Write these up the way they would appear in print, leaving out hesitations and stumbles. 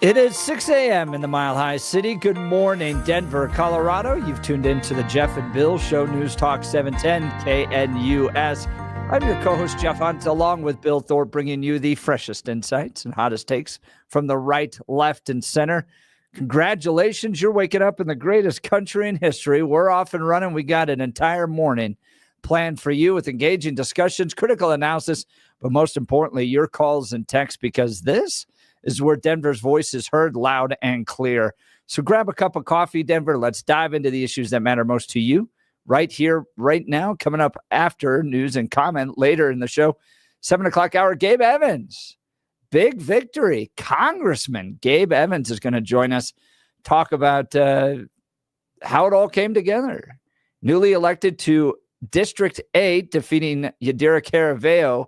It is 6 a.m. in the Mile High City. Good morning, Denver, Colorado. You've tuned in to the Jeff and Bill Show, News Talk 710 KNUS. I'm your co-host, Jeff Hunt, along with Bill Thorpe, bringing you the freshest insights and hottest takes from the right, left, and center. Congratulations, you're waking up in the greatest country in history. We're off and running. We got an entire morning planned for you with engaging discussions, critical analysis, but most importantly, your calls and texts, because this is where Denver's voice is heard loud and clear. So grab a cup of coffee, Denver. Let's dive into the issues that matter most to you right here, right now. Coming up after news and comment later in the show, 7 o'clock hour, Gabe Evans. Big victory. Congressman Gabe Evans is going to join us, talk about how it all came together. Newly elected to District 8, defeating Yadira Caraveo,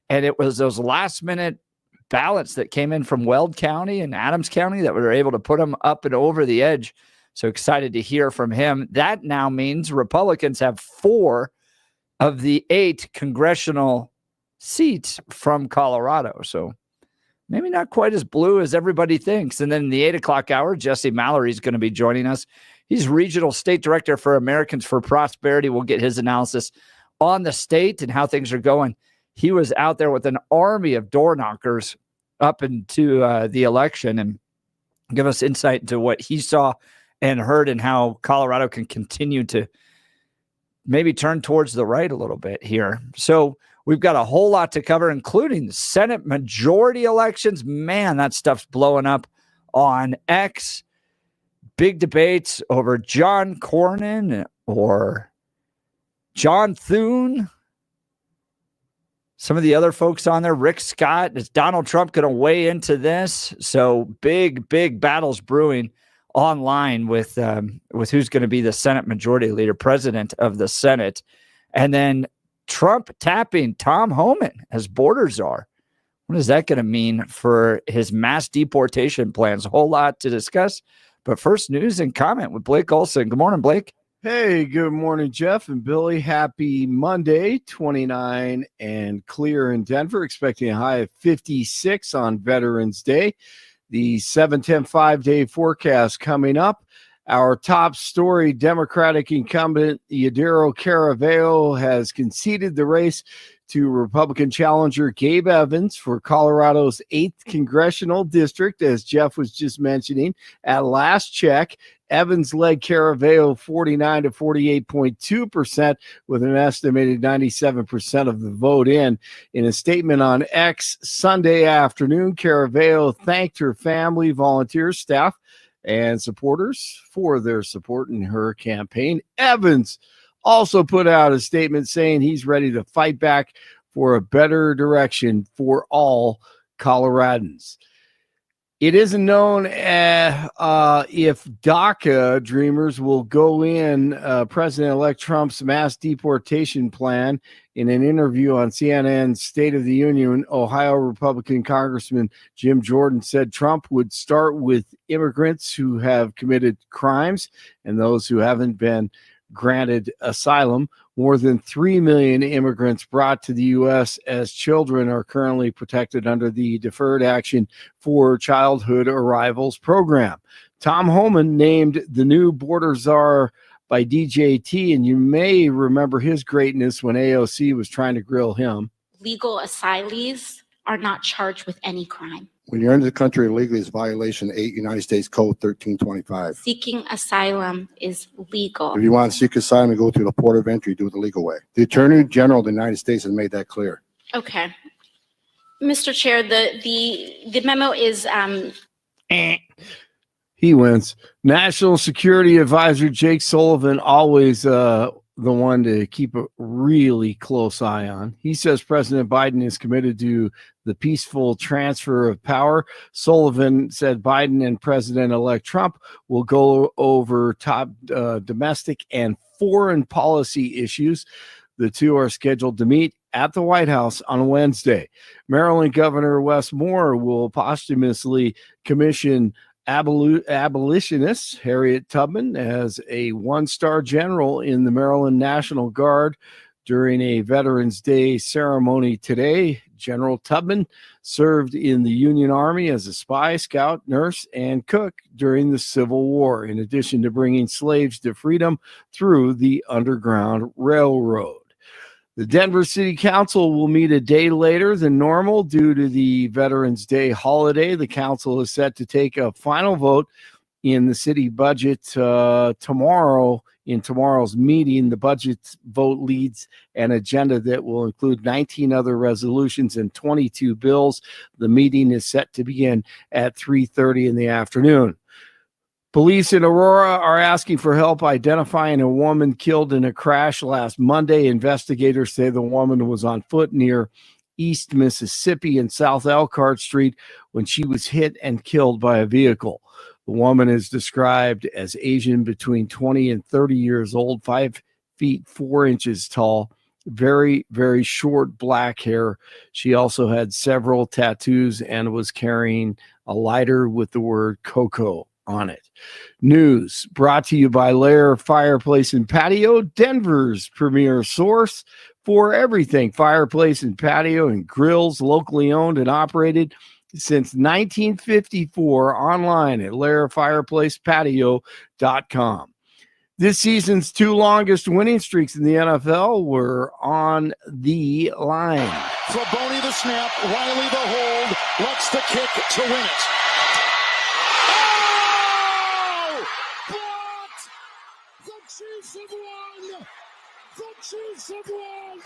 and it was those last-minute ballots that came in from Weld County and Adams County that were able to put him up and over the edge. So excited to hear from him. That now means Republicans have 4 of the 8 congressional seats from Colorado. So maybe not quite as blue as everybody thinks. And then in the 8 o'clock hour, Jesse Mallory is going to be joining us. He's Regional State Director for Americans for Prosperity. We'll get his analysis on the state and how things are going. He was out there with an army of door knockers up into the election and give us insight into what he saw and heard and how Colorado can continue to maybe turn towards the right a little bit here. So we've got a whole lot to cover, including the Senate majority elections. Man, that stuff's blowing up on X. Big debates over John Cornyn or John Thune. Some of the other folks on there, Rick Scott. Is Donald Trump going to weigh into this? So big battles brewing online with who's going to be the Senate Majority Leader, President of the Senate. And then Trump tapping Tom Homan as border czar. What is that going to mean for his mass deportation plans? A whole lot to discuss. But first, news and comment with Blake Olson. Good morning, Blake. Hey, good morning, Jeff and Billy. Happy Monday, 29 and clear in Denver, expecting a high of 56 on Veterans Day. The 7-10 5-day forecast coming up. Our top story, Democratic incumbent Yadira Caraveo has conceded the race to Republican challenger Gabe Evans for Colorado's 8th congressional district, as Jeff was just mentioning. At last check, Evans led Caraveo 49 to 48.2% with an estimated 97% of the vote in. In a statement on X Sunday afternoon, Caraveo thanked her family, volunteers, staff, and supporters for their support in her campaign. Evans also put out a statement saying he's ready to fight back for a better direction for all Coloradans. It isn't known if DACA dreamers will go in President-elect Trump's mass deportation plan. In an interview on CNN's State of the Union, Ohio Republican Congressman Jim Jordan said Trump would start with immigrants who have committed crimes and those who haven't been granted asylum. More than 3 million immigrants brought to the U.S. as children are currently protected under the Deferred Action for Childhood Arrivals program. Tom Homan named the new border czar by DJT, and you may remember his greatness when AOC was trying to grill him. Legal asylees are not charged with any crime. When you're into the country illegally, it's violation 8 United States Code 1325. Seeking asylum is legal. If you want to seek asylum and go through the port of entry, do it the legal way. The Attorney General of the United States has made that clear. Okay. Mr. Chair, the memo is He wins. National Security Advisor Jake Sullivan, always the one to keep a really close eye on. He says President Biden is committed to the peaceful transfer of power. Sullivan said Biden and President-elect Trump will go over top domestic and foreign policy issues. The two are scheduled to meet at the White House on Wednesday. Maryland Governor Wes Moore will posthumously commission abolitionist Harriet Tubman as a one-star general in the Maryland National Guard During a Veterans Day ceremony today, General Tubman served in the Union Army as a spy, scout, nurse, and cook during the Civil War, in addition to bringing slaves to freedom through the Underground Railroad. The Denver City Council will meet a day later than normal due to the Veterans Day holiday. The council is set to take a final vote in the city budget tomorrow. In tomorrow's meeting, the budget vote leads an agenda that will include 19 other resolutions and 22 bills. The meeting is set to begin at 3:30 in the afternoon. Police in Aurora are asking for help identifying a woman killed in a crash last Monday. Investigators say the woman was on foot near East Mississippi and South Elkhart Street when she was hit and killed by a vehicle. The woman is described as Asian, between 20 and 30 years old, 5 feet 4 inches tall, very, very short black hair. She also had several tattoos and was carrying a lighter with the word Coco on it. News brought to you by Lair Fireplace and Patio, Denver's premier source for everything fireplace and patio and grills, locally owned and operated since 1954, online at lairfireplacepatio.com. This season's 2 longest winning streaks in the NFL were on the line. Fraboni the snap, Riley the hold, Lutz the kick to win it. Oh! Blocked! The Chiefs have won! The Chiefs have won!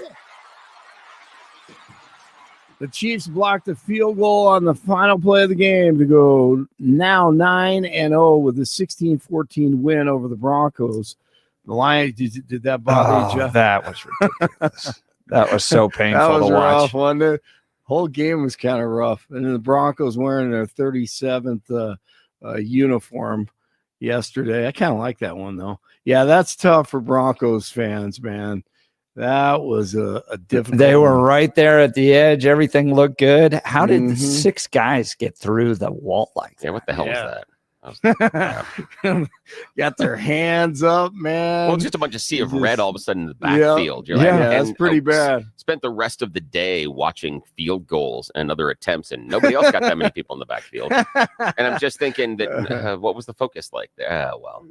The Chiefs blocked the field goal on the final play of the game to go now 9-0 with a 16-14 win over the Broncos. The Lions, did that bother you, Jeff? That was ridiculous. That was so painful that was to watch. rough, wasn't it? Whole game was kind of rough. And then the Broncos wearing their 37th uniform yesterday. I kind of like that one, though. Yeah, that's tough for Broncos fans, man. That was a difficult. They were right there at the edge. Everything looked good. How did the 6 guys get through the wall like that? Yeah, what the hell was that? Got their hands up, man. Well, just a bunch of sea of red all of a sudden in the backfield. You're like, that's pretty bad. Spent the rest of the day watching field goals and other attempts, and nobody else got that many people in the backfield. And I'm just thinking that what was the focus like there? Well,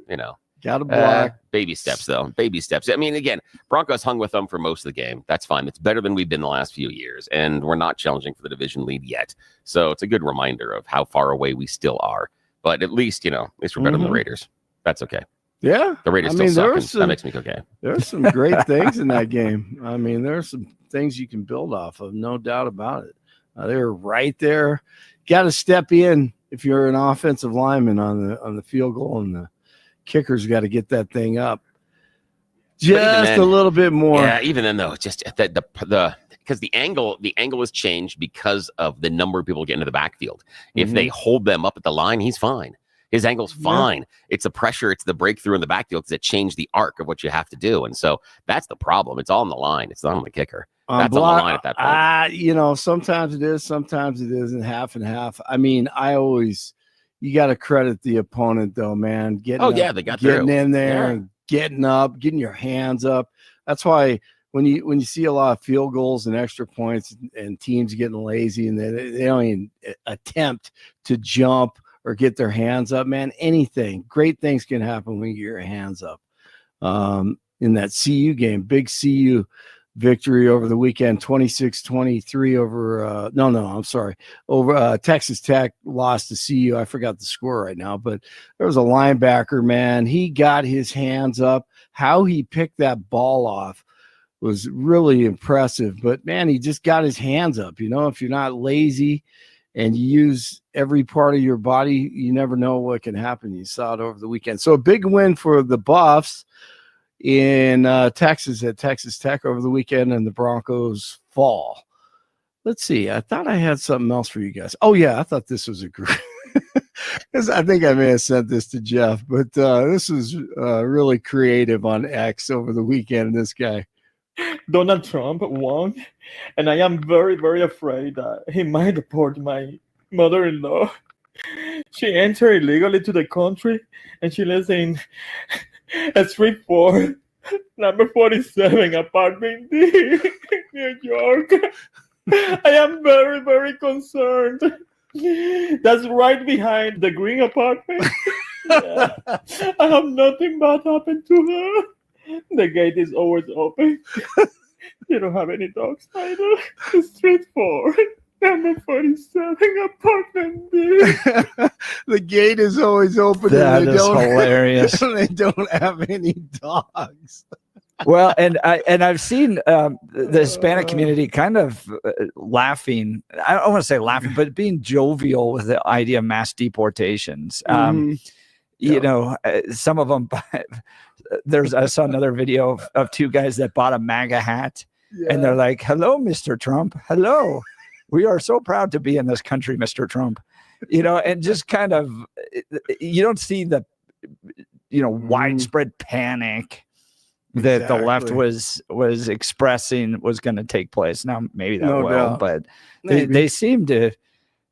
got to block. Baby steps, though. Baby steps. I mean, again, Broncos hung with them for most of the game. That's fine. It's better than we've been the last few years, and we're not challenging for the division lead yet. So it's a good reminder of how far away we still are. But at least, we're better than the Raiders. That's okay. Yeah. The Raiders still suck, and that makes me okay. There's some great things in that game. I mean, there's some things you can build off of, no doubt about it. They're right there. Got to step in if you're an offensive lineman on the field goal, and the kicker's got to get that thing up just a little bit more. Yeah, even then, though, just because the angle has changed because of the number of people getting into the backfield. If they hold them up at the line, he's fine. His angle's fine. Yeah. It's the pressure, it's the breakthrough in the backfield that changed the arc of what you have to do. And so that's the problem. It's all on the line. It's not on the kicker. That's on the line at that point. Sometimes it is, sometimes it isn't, half and half. I mean, you got to credit the opponent, though, man. They got getting in there and getting up, getting your hands up. That's why when you see a lot of field goals and extra points and teams getting lazy and they don't even attempt to jump or get their hands up, man, great things can happen when you get your hands up. In that CU game, big CU victory over the weekend, 26-23 over Texas Tech lost to CU. I forgot the score right now, but there was a linebacker, man. He got his hands up. How he picked that ball off was really impressive, but man, he just got his hands up. If you're not lazy and you use every part of your body, you never know what can happen. You saw it over the weekend. So a big win for the Buffs in Texas at Texas Tech over the weekend, and the Broncos fall. Let's see. I thought I had something else for you guys. Oh, yeah. I thought this was a great. I think I may have sent this to Jeff, but this was really creative on X over the weekend. This guy. Donald Trump won, and I am very, very afraid that he might deport my mother-in-law. She entered illegally to the country, and she lives in a street 4 Number 47, apartment D, New York. I am very, very concerned. That's right behind the green apartment. Yeah. I have nothing bad happened to her. The gate is always open. You don't have any dogs either. Street 4, number 47, apartment B. The gate is always open. That and they is don't, hilarious. They don't have any dogs. Well, and I've seen the Hispanic community kind of laughing. I don't want to say laughing, but being jovial with the idea of mass deportations. You know, some of them. I saw another video of two guys that bought a MAGA hat, and they're like, "Hello, Mr. Trump. Hello, we are so proud to be in this country, Mr. Trump." You know, and just kind of, you don't see the, widespread panic that the left was expressing was going to take place. Now maybe that will, but they seem to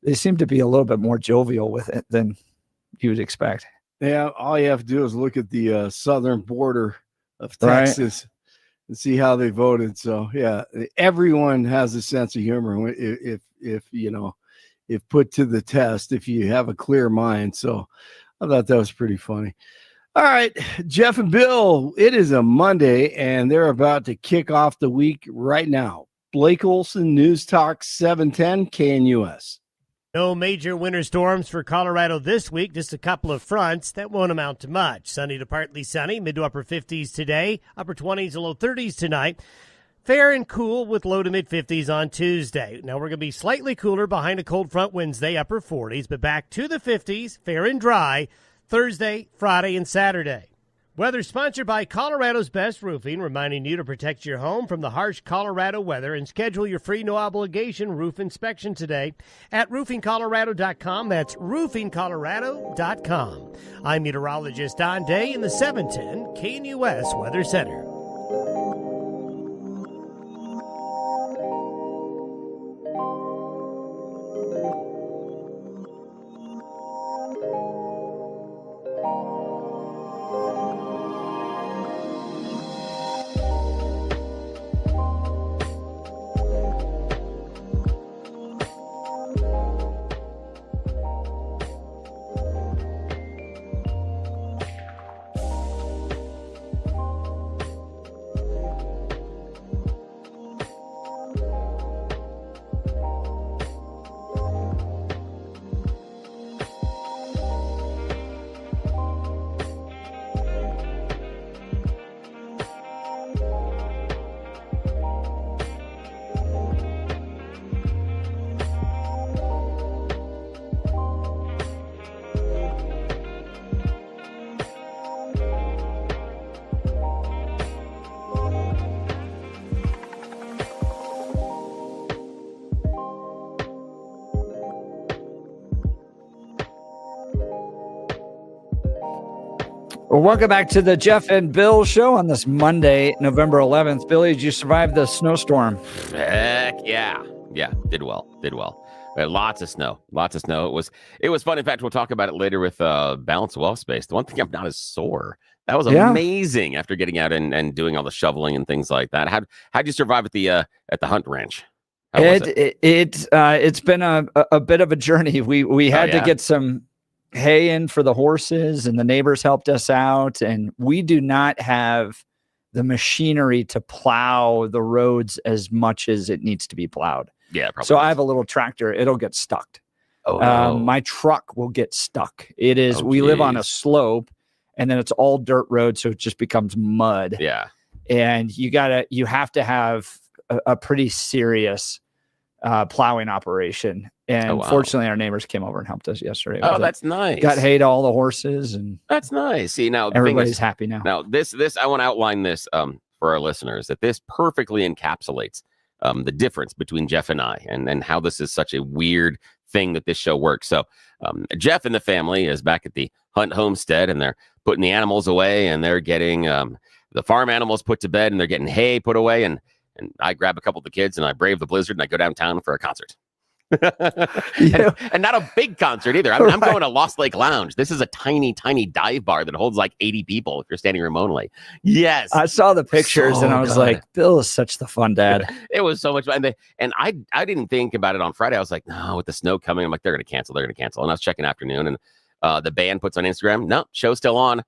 be a little bit more jovial with it than you would expect. Yeah, all you have to do is look at the southern border of Texas and see how they voted. So yeah, everyone has a sense of humor if put to the test, if you have a clear mind. So I thought that was pretty funny. All right, Jeff and Bill, it is a Monday, and they're about to kick off the week right now. Blake Olson, News Talk 710 KNUS. No major winter storms for Colorado this week, just a couple of fronts that won't amount to much. Sunny to partly sunny, mid to upper 50s today, upper 20s to low 30s tonight. Fair and cool with low to mid 50s on Tuesday. Now we're going to be slightly cooler behind a cold front Wednesday, upper 40s, but back to the 50s, fair and dry Thursday, Friday, and Saturday. Weather sponsored by Colorado's Best Roofing, reminding you to protect your home from the harsh Colorado weather and schedule your free no-obligation roof inspection today at roofingcolorado.com. That's roofingcolorado.com. I'm meteorologist Don Day in the 710 KNUS Weather Center. Well, welcome back to the Jeff and Bill show on this Monday, November 11th. Billy, did you survive the snowstorm? Heck yeah. Yeah, did well. We had lots of snow. It was fun. In fact, we'll talk about it later with Balance Well Space. The one thing I'm not as sore. That was amazing after getting out and doing all the shoveling and things like that. How'd you survive at the Hunt Ranch? It's been a bit of a journey. We had to get some hay in for the horses, and the neighbors helped us out, and we do not have the machinery to plow the roads as much as it needs to be plowed. Yeah, probably. So I have a little tractor. It'll get stuck. My truck will get stuck. We live on a slope, and then it's all dirt road, so it just becomes mud. Yeah. And you have to have a pretty serious plowing operation. And fortunately, our neighbors came over and helped us yesterday. Oh, that's nice. Got hay to all the horses, and that's nice. See, now everybody's happy now. Now, this I want to outline this for our listeners, that this perfectly encapsulates the difference between Jeff and I, and how this is such a weird thing that this show works. So, Jeff and the family is back at the Hunt homestead, and they're putting the animals away, and they're getting the farm animals put to bed, and they're getting hay put away, and I grab a couple of the kids, and I brave the blizzard, and I go downtown for a concert. and not a big concert either. I'm going to Lost Lake Lounge. This is a tiny, tiny dive bar that holds like 80 people if you're standing room only. Yes. I saw the pictures and I was like, Bill is such the fun dad. It was so much fun. And I didn't think about it on Friday. I was like, no, with the snow coming, I'm like, they're going to cancel. And I was checking afternoon, and the band puts on Instagram, no, show's still on.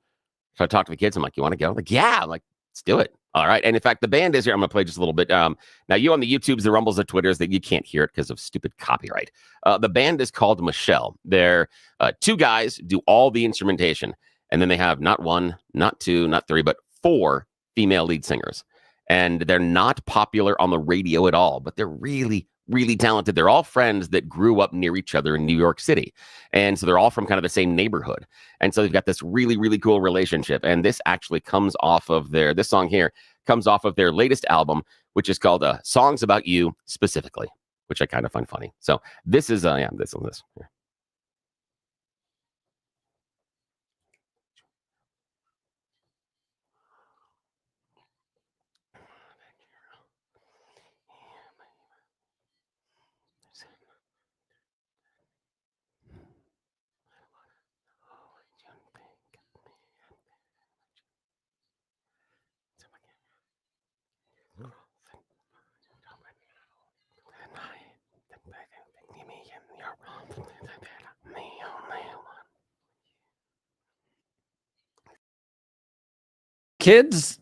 So I talked to the kids. I'm like, you want to go? I'm like, yeah. I'm like, let's do it. All right. And in fact, the band is here. I'm going to play just a little bit. Now, you on the YouTubes, the Rumbles, the Twitters, that you can't hear it because of stupid copyright. The band is called Michelle. They're 2 guys do all the instrumentation. And then they have not 1, not 2, not 3, but 4 female lead singers. And they're not popular on the radio at all, but they're really, really talented. They're all friends that grew up near each other in New York City. And so they're all from kind of the same neighborhood. And so they've got this really, really cool relationship. And this actually comes off of this song here comes off of their latest album, which is called Songs About You Specifically, which I kind of find funny. So this is, this. Here. Kids,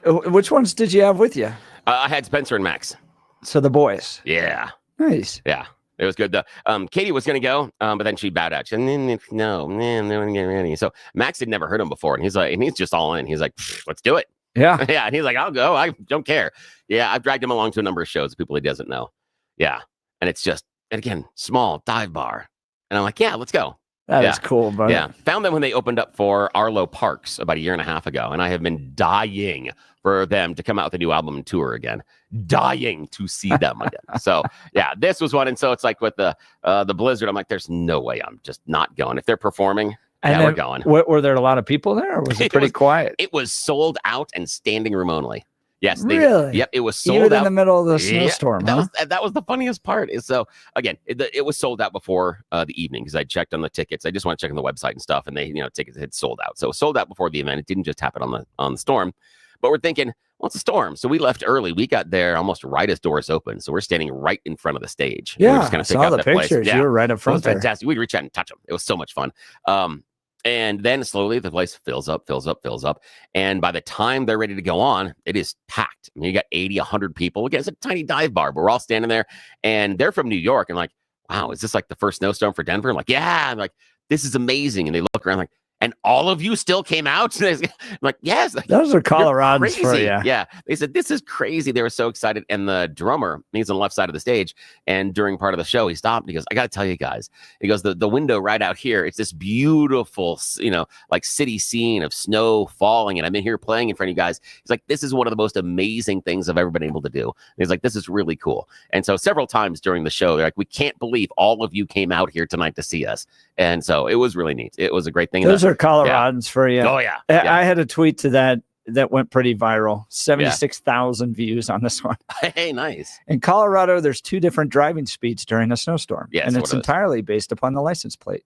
which ones did you have with you? I had Spencer and Max. So the boys. Yeah. Nice. Yeah. It was good. Katie was going to go, but then she bowed out. She said, no, man, no one get ready. So Max had never heard him before. And he's just all in. He's like, let's do it. Yeah. Yeah. And he's like, I'll go. I don't care. Yeah. I've dragged him along to a number of shows, people he doesn't know. Yeah. And it's just, and again, small dive bar. And I'm like, yeah, let's go. That is cool, buddy. Yeah. Found them when they opened up for Arlo Parks about 1.5 years ago. And I have been dying for them to come out with a new album and tour again. Dying to see them again. So yeah, this was one. And so it's like with the Blizzard, I'm like, there's no way I'm just not going. If they're performing, and we're going. Were there a lot of people there, or was it pretty quiet? It was sold out and standing room only. Yes. Really? Yep. It was sold Even out in the middle of the snowstorm. That was the funniest part. So again, it was sold out before the evening because I checked on the tickets. I just want to check on the website and stuff, and they, tickets had sold out. So it was sold out before the event. It didn't just happen on the storm, but we're thinking, well, it's a storm. So we left early. We got there almost right as doors opened. So we're standing right in front of the stage. Yeah. We're just kind of saw the pictures. Place. Yeah. You were right up front. It was fantastic. We'd reach out and touch them. It was so much fun. And then slowly the place fills up. And by the time they're ready to go on, it is packed. I mean, you got 80, 100 people. Again, it's a tiny dive bar, but we're all standing there. And they're from New York. And like, wow, is this like the first snowstorm for Denver? I'm like, yeah. I'm like, this is amazing. And they look around like, and all of you still came out? I'm like, yes. Like, those are Coloradans for you. Yeah. They said, this is crazy. They were so excited. And the drummer, he's on the left side of the stage. And during part of the show, he stopped. And he goes, I got to tell you guys. He goes, the window right out here, it's this beautiful, like city scene of snow falling. And I've been here playing in front of you guys. He's like, this is one of the most amazing things I've ever been able to do. And he's like, this is really cool. And so several times during the show, they're like, we can't believe all of you came out here tonight to see us. And so it was really neat. It was a great thing. Those are Coloradans for you. Oh, yeah. I had a tweet to that went pretty viral. 76,000 views on this one. Hey, nice. In Colorado, there's 2 different driving speeds during a snowstorm. Yes, and it's entirely based upon the license plate.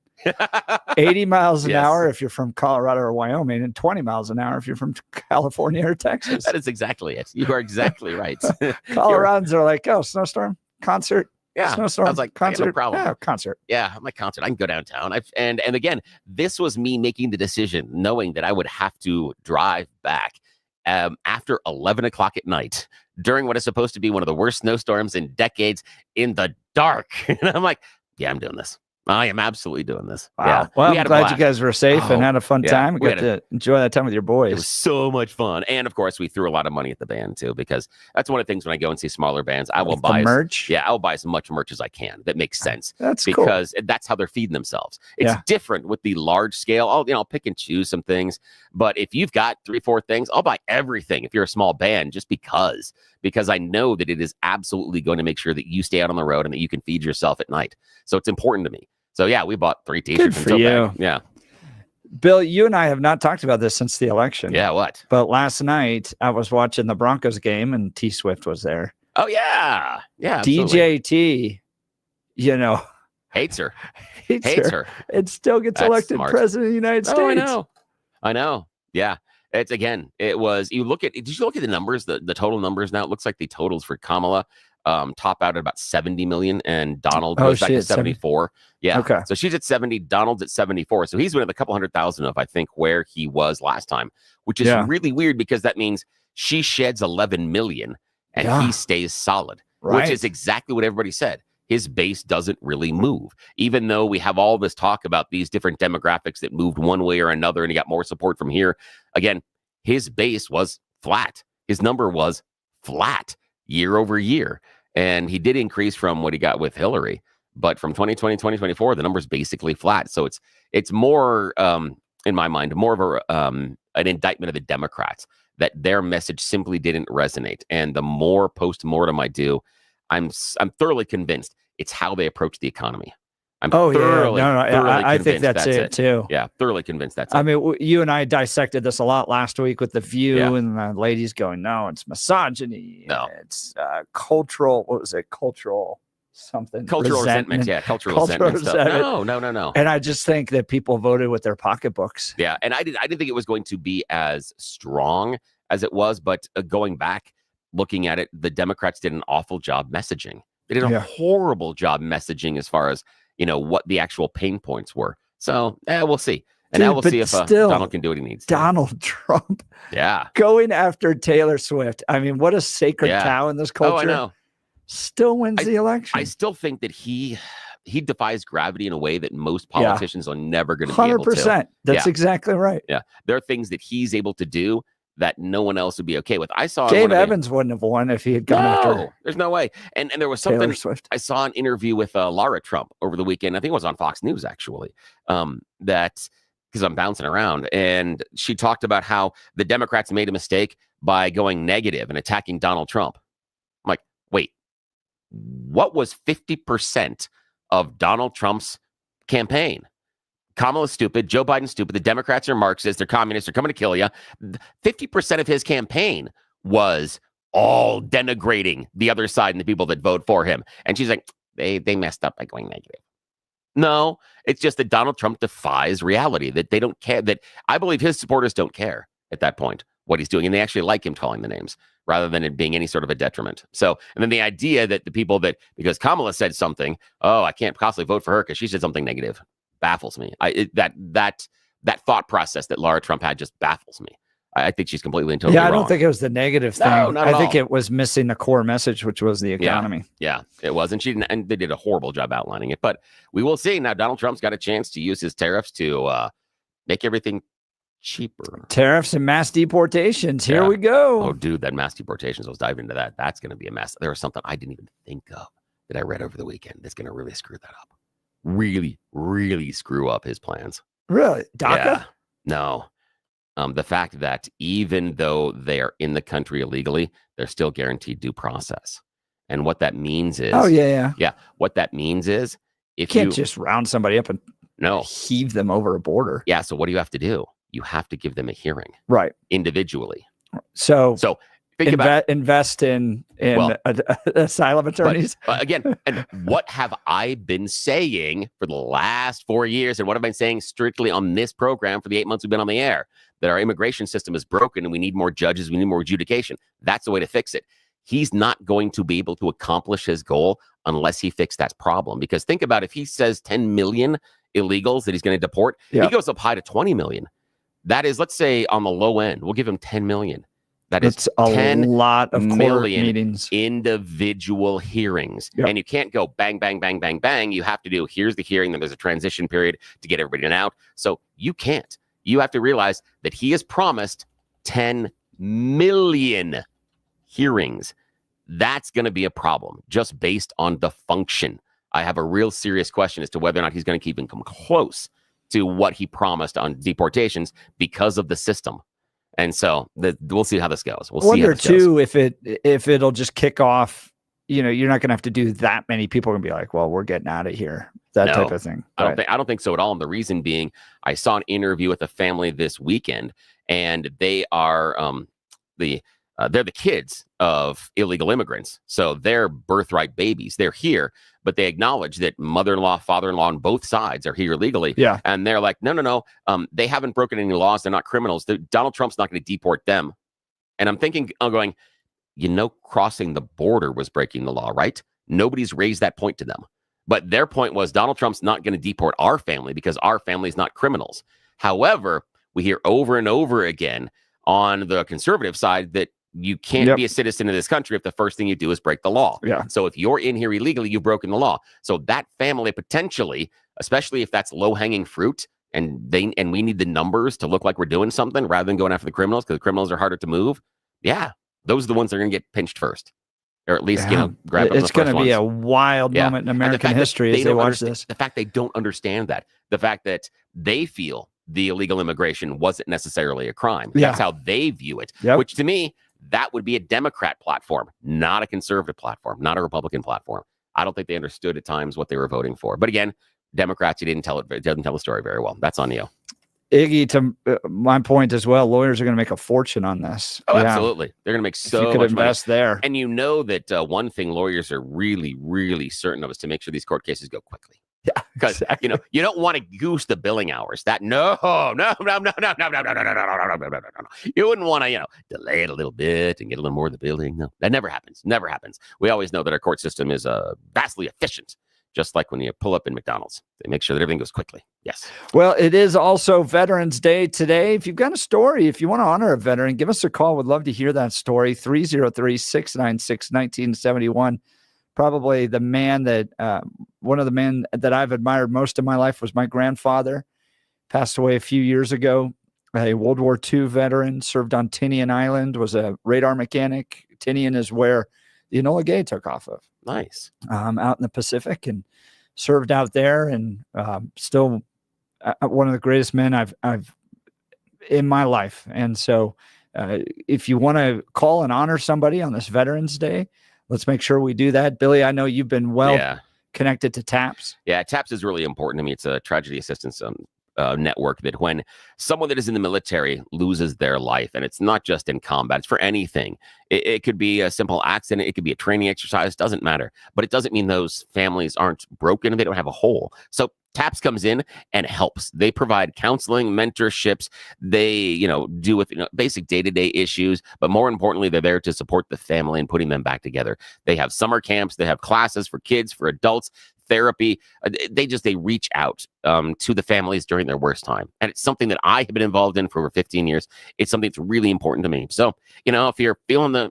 80 miles an hour if you're from Colorado or Wyoming, and 20 miles an hour if you're from California or Texas. That is exactly it. You are exactly right. Coloradans are like, oh, snowstorm, concert. Yeah, snowstorm, I was like, concert, no problem. Yeah, concert. Yeah, I'm like, concert. I can go downtown. And again, this was me making the decision, knowing that I would have to drive back after 11 o'clock at night during what is supposed to be one of the worst snowstorms in decades in the dark. And I'm like, yeah, I'm doing this. I am absolutely doing this. Wow. Yeah. Well, I'm glad you guys were safe and had a fun time. We got to enjoy that time with your boys. It was so much fun. And of course, we threw a lot of money at the band too, because that's one of the things when I go and see smaller bands, I will buy merch. Yeah, I'll buy as much merch as I can. That makes sense. That's because that's how they're feeding themselves. It's different with the large scale. I'll pick and choose some things. But if you've got 3-4 things, I'll buy everything if you're a small band, just because I know that it is absolutely going to make sure that you stay out on the road and that you can feed yourself at night. So it's important to me. So yeah, we bought 3 t-shirts. Good for you. Yeah. Bill, you and I have not talked about this since the election. Yeah, what? But last night I was watching the Broncos game and T Swift was there. Oh yeah. Yeah. DJT, Hates her. hates Hates her, her. and still gets That's elected smart. president of the United States. Oh, I know. Yeah. Did you look at the numbers, the total numbers now? It looks like the totals for Kamala top out at about 70 million, and Donald goes back to 74. Yeah. Okay. So she's at 70, Donald's at 74. So he's within a couple 100,000 of, I think, where he was last time, which is really weird because that means she sheds 11 million and he stays solid, which is exactly what everybody said. His base doesn't really move, even though we have all this talk about these different demographics that moved one way or another, and he got more support from here. Again, his base was flat. His number was flat year over year. And he did increase from what he got with Hillary. But from 2020, 2024, the number's basically flat. So it's more, in my mind, more of an indictment of the Democrats, that their message simply didn't resonate. And the more post-mortem I do, I'm thoroughly convinced it's how they approach the economy. Thoroughly I think that's it too. Yeah, thoroughly convinced that's it. I mean, you and I dissected this a lot last week with The View, and the ladies going, no, it's misogyny. No. It's cultural. What was it? Cultural something. Cultural resentment. Yeah, cultural resentment stuff. No. And I just think that people voted with their pocketbooks. Yeah, and I didn't think it was going to be as strong as it was, but going back, looking at it, the Democrats did an awful job messaging. They did a horrible job messaging as far as, what the actual pain points were. So we'll see. And now we'll see if Donald can do what he needs to. Donald Trump. Yeah. Going after Taylor Swift. I mean, what a sacred cow in this culture. Oh, I know. Still wins the election. I still think that he defies gravity in a way that most politicians are never going to be able to. 100%. That's exactly right. Yeah. There are things that he's able to do that no one else would be okay with. I saw Gabe Evans wouldn't have won if he had gone after. There's no way. And there was something. Taylor Swift. I saw an interview with Lara Trump over the weekend. I think it was on Fox News actually. That because I'm bouncing around, and she talked about how the Democrats made a mistake by going negative and attacking Donald Trump. I'm like, wait, what was 50% of Donald Trump's campaign? Kamala's stupid. Joe Biden's stupid. The Democrats are Marxists. They're communists. They're coming to kill you. 50% of his campaign was all denigrating the other side and the people that vote for him. And she's like, they messed up by going negative. No, it's just that Donald Trump defies reality, that they don't care, that I believe his supporters don't care at that point what he's doing. And they actually like him calling the names rather than it being any sort of a detriment. So, and then the idea that the people that, because Kamala said something, I can't possibly vote for her because she said something negative, baffles me. That thought process that Lara Trump had just baffles me. I think she's completely and totally wrong. I don't think it was the negative thing. No, not at I think all. it was missing the core message, which was the economy. Yeah, it was. And they did a horrible job outlining it. But we will see. Now, Donald Trump's got a chance to use his tariffs to make everything cheaper. Tariffs and mass deportations. Here we go. Oh, dude, that mass deportations. Let's dive into that. That's going to be a mess. There was something I didn't even think of that I read over the weekend that's going to really screw that up. Really, really screw up his plans. Really? DACA? Yeah. No. The fact that even though they are in the country illegally, they're still guaranteed due process. And what that means is... Oh, yeah. Yeah. What that means is... if you can't just round somebody up and heave them over a border. Yeah. So what do you have to do? You have to give them a hearing. Right. Individually. So think invest in asylum attorneys. But again, and what have I been saying for the last 4 years? And what have I been saying strictly on this program for the 8 months we've been on the air? That our immigration system is broken and we need more judges. We need more adjudication. That's the way to fix it. He's not going to be able to accomplish his goal unless he fixes that problem. Because think about if he says 10 million illegals that he's going to deport, he goes up high to 20 million. That is, let's say on the low end, we'll give him 10 million. That's a lot of court meetings, individual hearings. Yep. And you can't go bang, bang, bang, bang, bang. You have to do, here's the hearing, then there's a transition period to get everybody out. So you can't. You have to realize that he has promised 10 million hearings. That's going to be a problem just based on the function. I have a real serious question as to whether or not he's going to even come close to what he promised on deportations because of the system. And so we'll see how this goes. We'll see. I wonder too if it'll just kick off. You're not going to have to do that many people are going to be like, well, we're getting out of here. That type of thing. I don't think so at all. And the reason being, I saw an interview with a family this weekend, and they are the they're the kids of illegal immigrants. So they're birthright babies. They're here, but they acknowledge that mother-in-law, father-in-law on both sides are here legally. Yeah. And they're like, no. They haven't broken any laws. They're not criminals. Donald Trump's not going to deport them. And I'm going, crossing the border was breaking the law, right? Nobody's raised that point to them. But their point was Donald Trump's not going to deport our family because our family is not criminals. However, we hear over and over again on the conservative side that you can't be a citizen of this country if the first thing you do is break the law. Yeah. So if you're in here illegally, you've broken the law. So that family potentially, especially if that's low-hanging fruit, and we need the numbers to look like we're doing something rather than going after the criminals because the criminals are harder to move. Yeah, those are the ones that are going to get pinched first. Or at least, grab them. It's going to be a wild moment in American history as they watch this. The fact they don't understand that. The fact that they feel the illegal immigration wasn't necessarily a crime. Yeah. That's how they view it, Yep. which to me, that would be a Democrat platform, not a conservative platform, not a Republican platform. I don't think they understood at times what they were voting for. But again, Democrats, it doesn't tell the story very well. That's on you. Iggy, to my point as well, lawyers are going to make a fortune on this. Oh, absolutely. They're going to make so you could much invest money. there. And you know that one thing lawyers are really, really certain of is to make sure these court cases go quickly. Yeah, because exactly. You don't want to goose the billing hours. That no. You wouldn't want to delay it a little bit and get a little more of the billing. No, that never happens. Never happens. We always know that our court system is vastly efficient. Just like when you pull up in McDonald's, they make sure that everything goes quickly. Yes. Well, it is also Veterans Day today. If you've got a story, if you want to honor a veteran, give us a call. We'd love to hear that story. 303-696-1971. Probably the man that one of the men that I've admired most in my life was my grandfather. Passed away a few years ago. A World War II veteran, served on Tinian Island, was a radar mechanic. Tinian is where the Enola Gay took off of. Nice. Out in the Pacific, and served out there, and still one of the greatest men I've in my life. And so if you want to call and honor somebody on this Veterans Day, let's make sure we do that. Billy, I know you've been connected to TAPS. Yeah, TAPS is really important to me. It's a tragedy assistance network that when someone that is in the military loses their life, and it's not just in combat, it's for anything. It could be a simple accident. It could be a training exercise. Doesn't matter. But it doesn't mean those families aren't broken. They don't have a hole. So TAPS comes in and helps. They provide counseling, mentorships. They, deal with basic day-to-day issues, but more importantly, they're there to support the family and putting them back together. They have summer camps. They have classes for kids, for adults, therapy. They reach out to the families during their worst time. And it's something that I have been involved in for over 15 years. It's something that's really important to me. So, if you're feeling the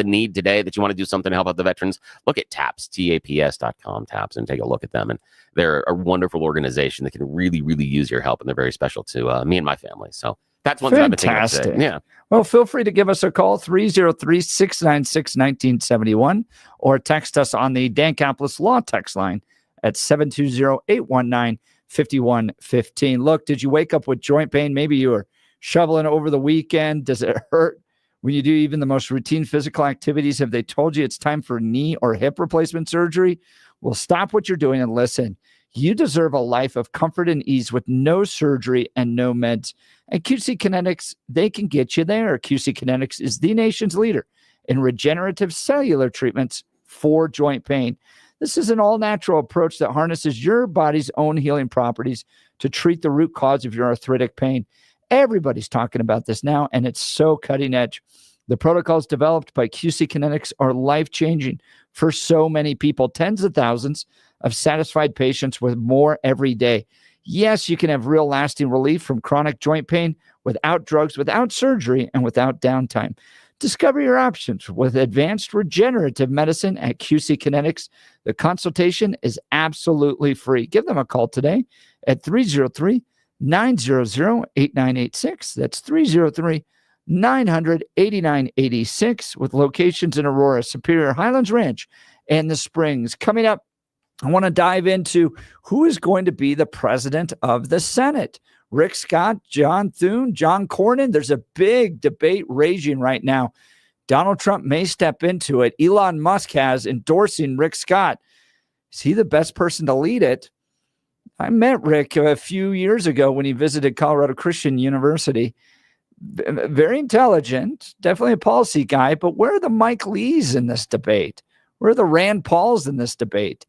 need today that you want to do something to help out the veterans, look at TAPS, TAPS.com, TAPS, and take a look at them. And they're a wonderful organization that can really, really use your help. And they're very special to me and my family. So that's one thing I've been thinking of today. Yeah. Well, feel free to give us a call, 303-696-1971, or text us on the Dan Caplis Law text line at 720-819-5115. Look, did you wake up with joint pain? Maybe you were shoveling over the weekend. Does it hurt when you do even the most routine physical activities? Have they told you it's time for knee or hip replacement surgery? Well, stop what you're doing and listen. You deserve a life of comfort and ease with no surgery and no meds. And QC Kinetics, they can get you there. QC Kinetics is the nation's leader in regenerative cellular treatments for joint pain. This is an all-natural approach that harnesses your body's own healing properties to treat the root cause of your arthritic pain. Everybody's talking about this now, and it's so cutting edge. The protocols developed by QC Kinetics are life-changing for so many people, tens of thousands of satisfied patients with more every day. Yes, you can have real lasting relief from chronic joint pain without drugs, without surgery, and without downtime. Discover your options with advanced regenerative medicine at QC Kinetics. The consultation is absolutely free. Give them a call today at 303-900-8986. That's 303-900-8986 with locations in Aurora, Superior, Highlands Ranch, and the Springs. Coming up, I want to dive into who is going to be the president of the Senate. Rick Scott, John Thune, John Cornyn. There's a big debate raging right now. Donald Trump may step into it. Elon Musk has endorsing Rick Scott. Is he the best person to lead it? I met Rick a few years ago when he visited Colorado Christian University. very intelligent, definitely a policy guy, but where are the Mike Lees in this debate? Where are the Rand Pauls in this debate?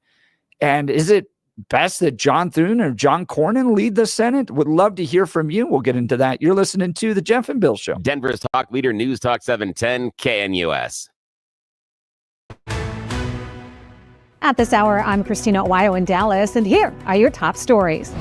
And is it best that John Thune or John Cornyn lead the Senate? Would love to hear from you. We'll get into that. You're listening to the Jeff and Bill Show. Denver's talk leader, News Talk 710 KNUS. At this hour, I'm Christina Owayo in Dallas, and here are your top stories.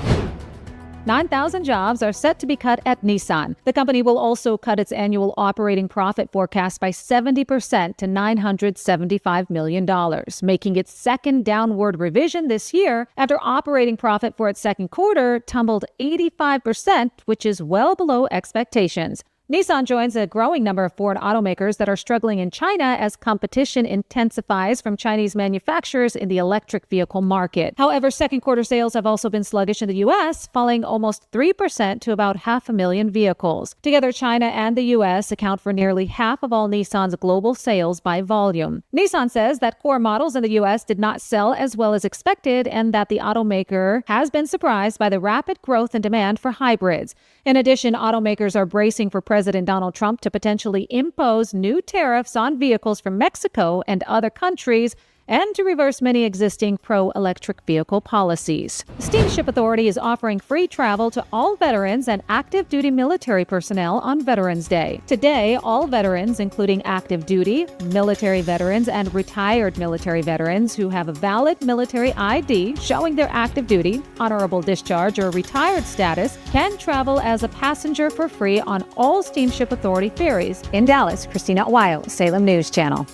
9,000 jobs are set to be cut at Nissan. The company will also cut its annual operating profit forecast by 70% to $975 million, making its second downward revision this year after operating profit for its second quarter tumbled 85%, which is well below expectations. Nissan joins a growing number of foreign automakers that are struggling in China as competition intensifies from Chinese manufacturers in the electric vehicle market. However, second quarter sales have also been sluggish in the U.S., falling almost 3% to about 500,000 vehicles. Together, China and the U.S. account for nearly half of all Nissan's global sales by volume. Nissan says that core models in the U.S. did not sell as well as expected and that the automaker has been surprised by the rapid growth and demand for hybrids. In addition, automakers are bracing for President Donald Trump to potentially impose new tariffs on vehicles from Mexico and other countries and to reverse many existing pro-electric vehicle policies. The Steamship Authority is offering free travel to all veterans and active duty military personnel on Veterans Day. Today, all veterans, including active duty, military veterans, and retired military veterans who have a valid military ID showing their active duty, honorable discharge, or retired status, can travel as a passenger for free on all Steamship Authority ferries. In Dallas, Christina Owayo, Salem News Channel.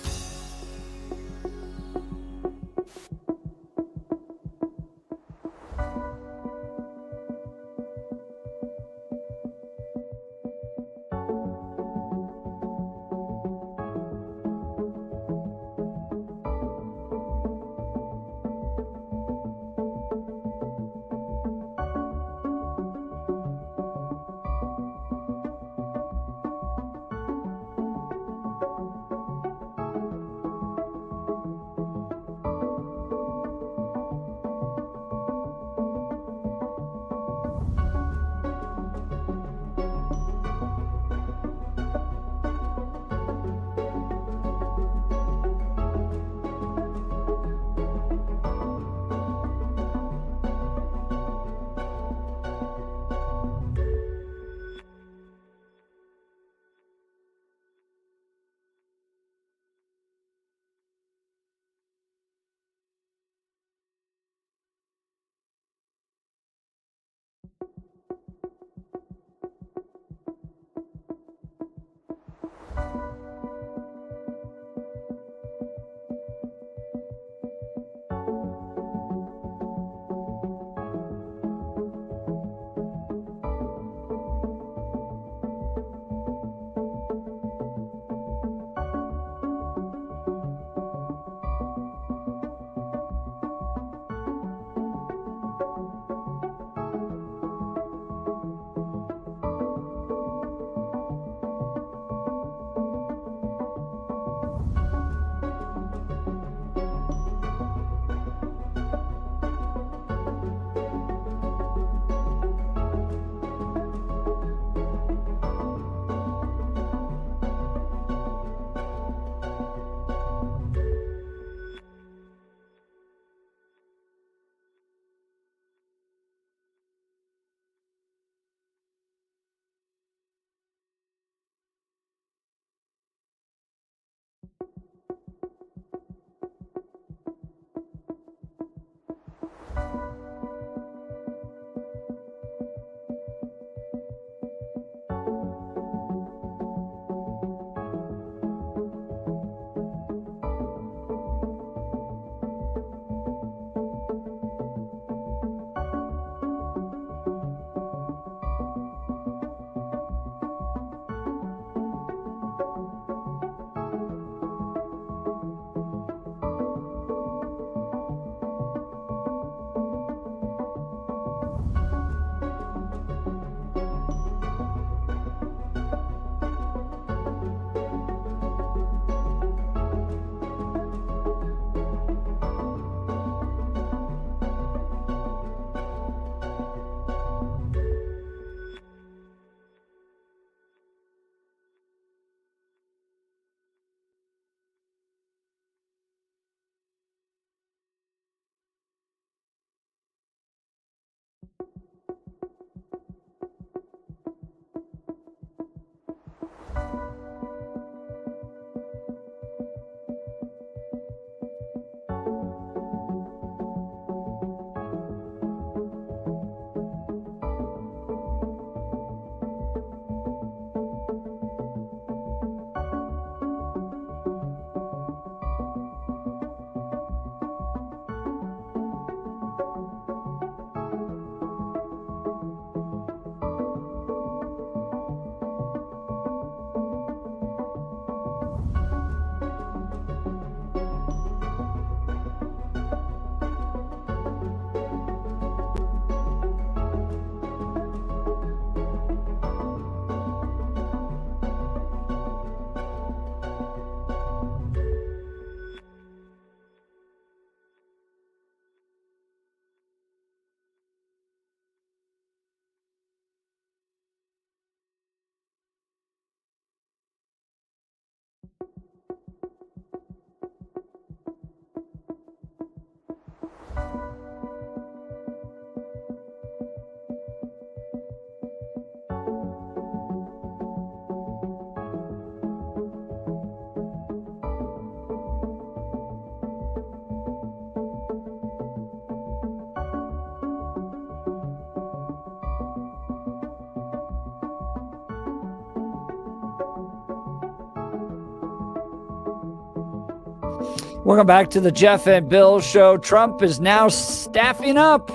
Welcome back to the Jeff and Bill Show. Trump is now staffing up,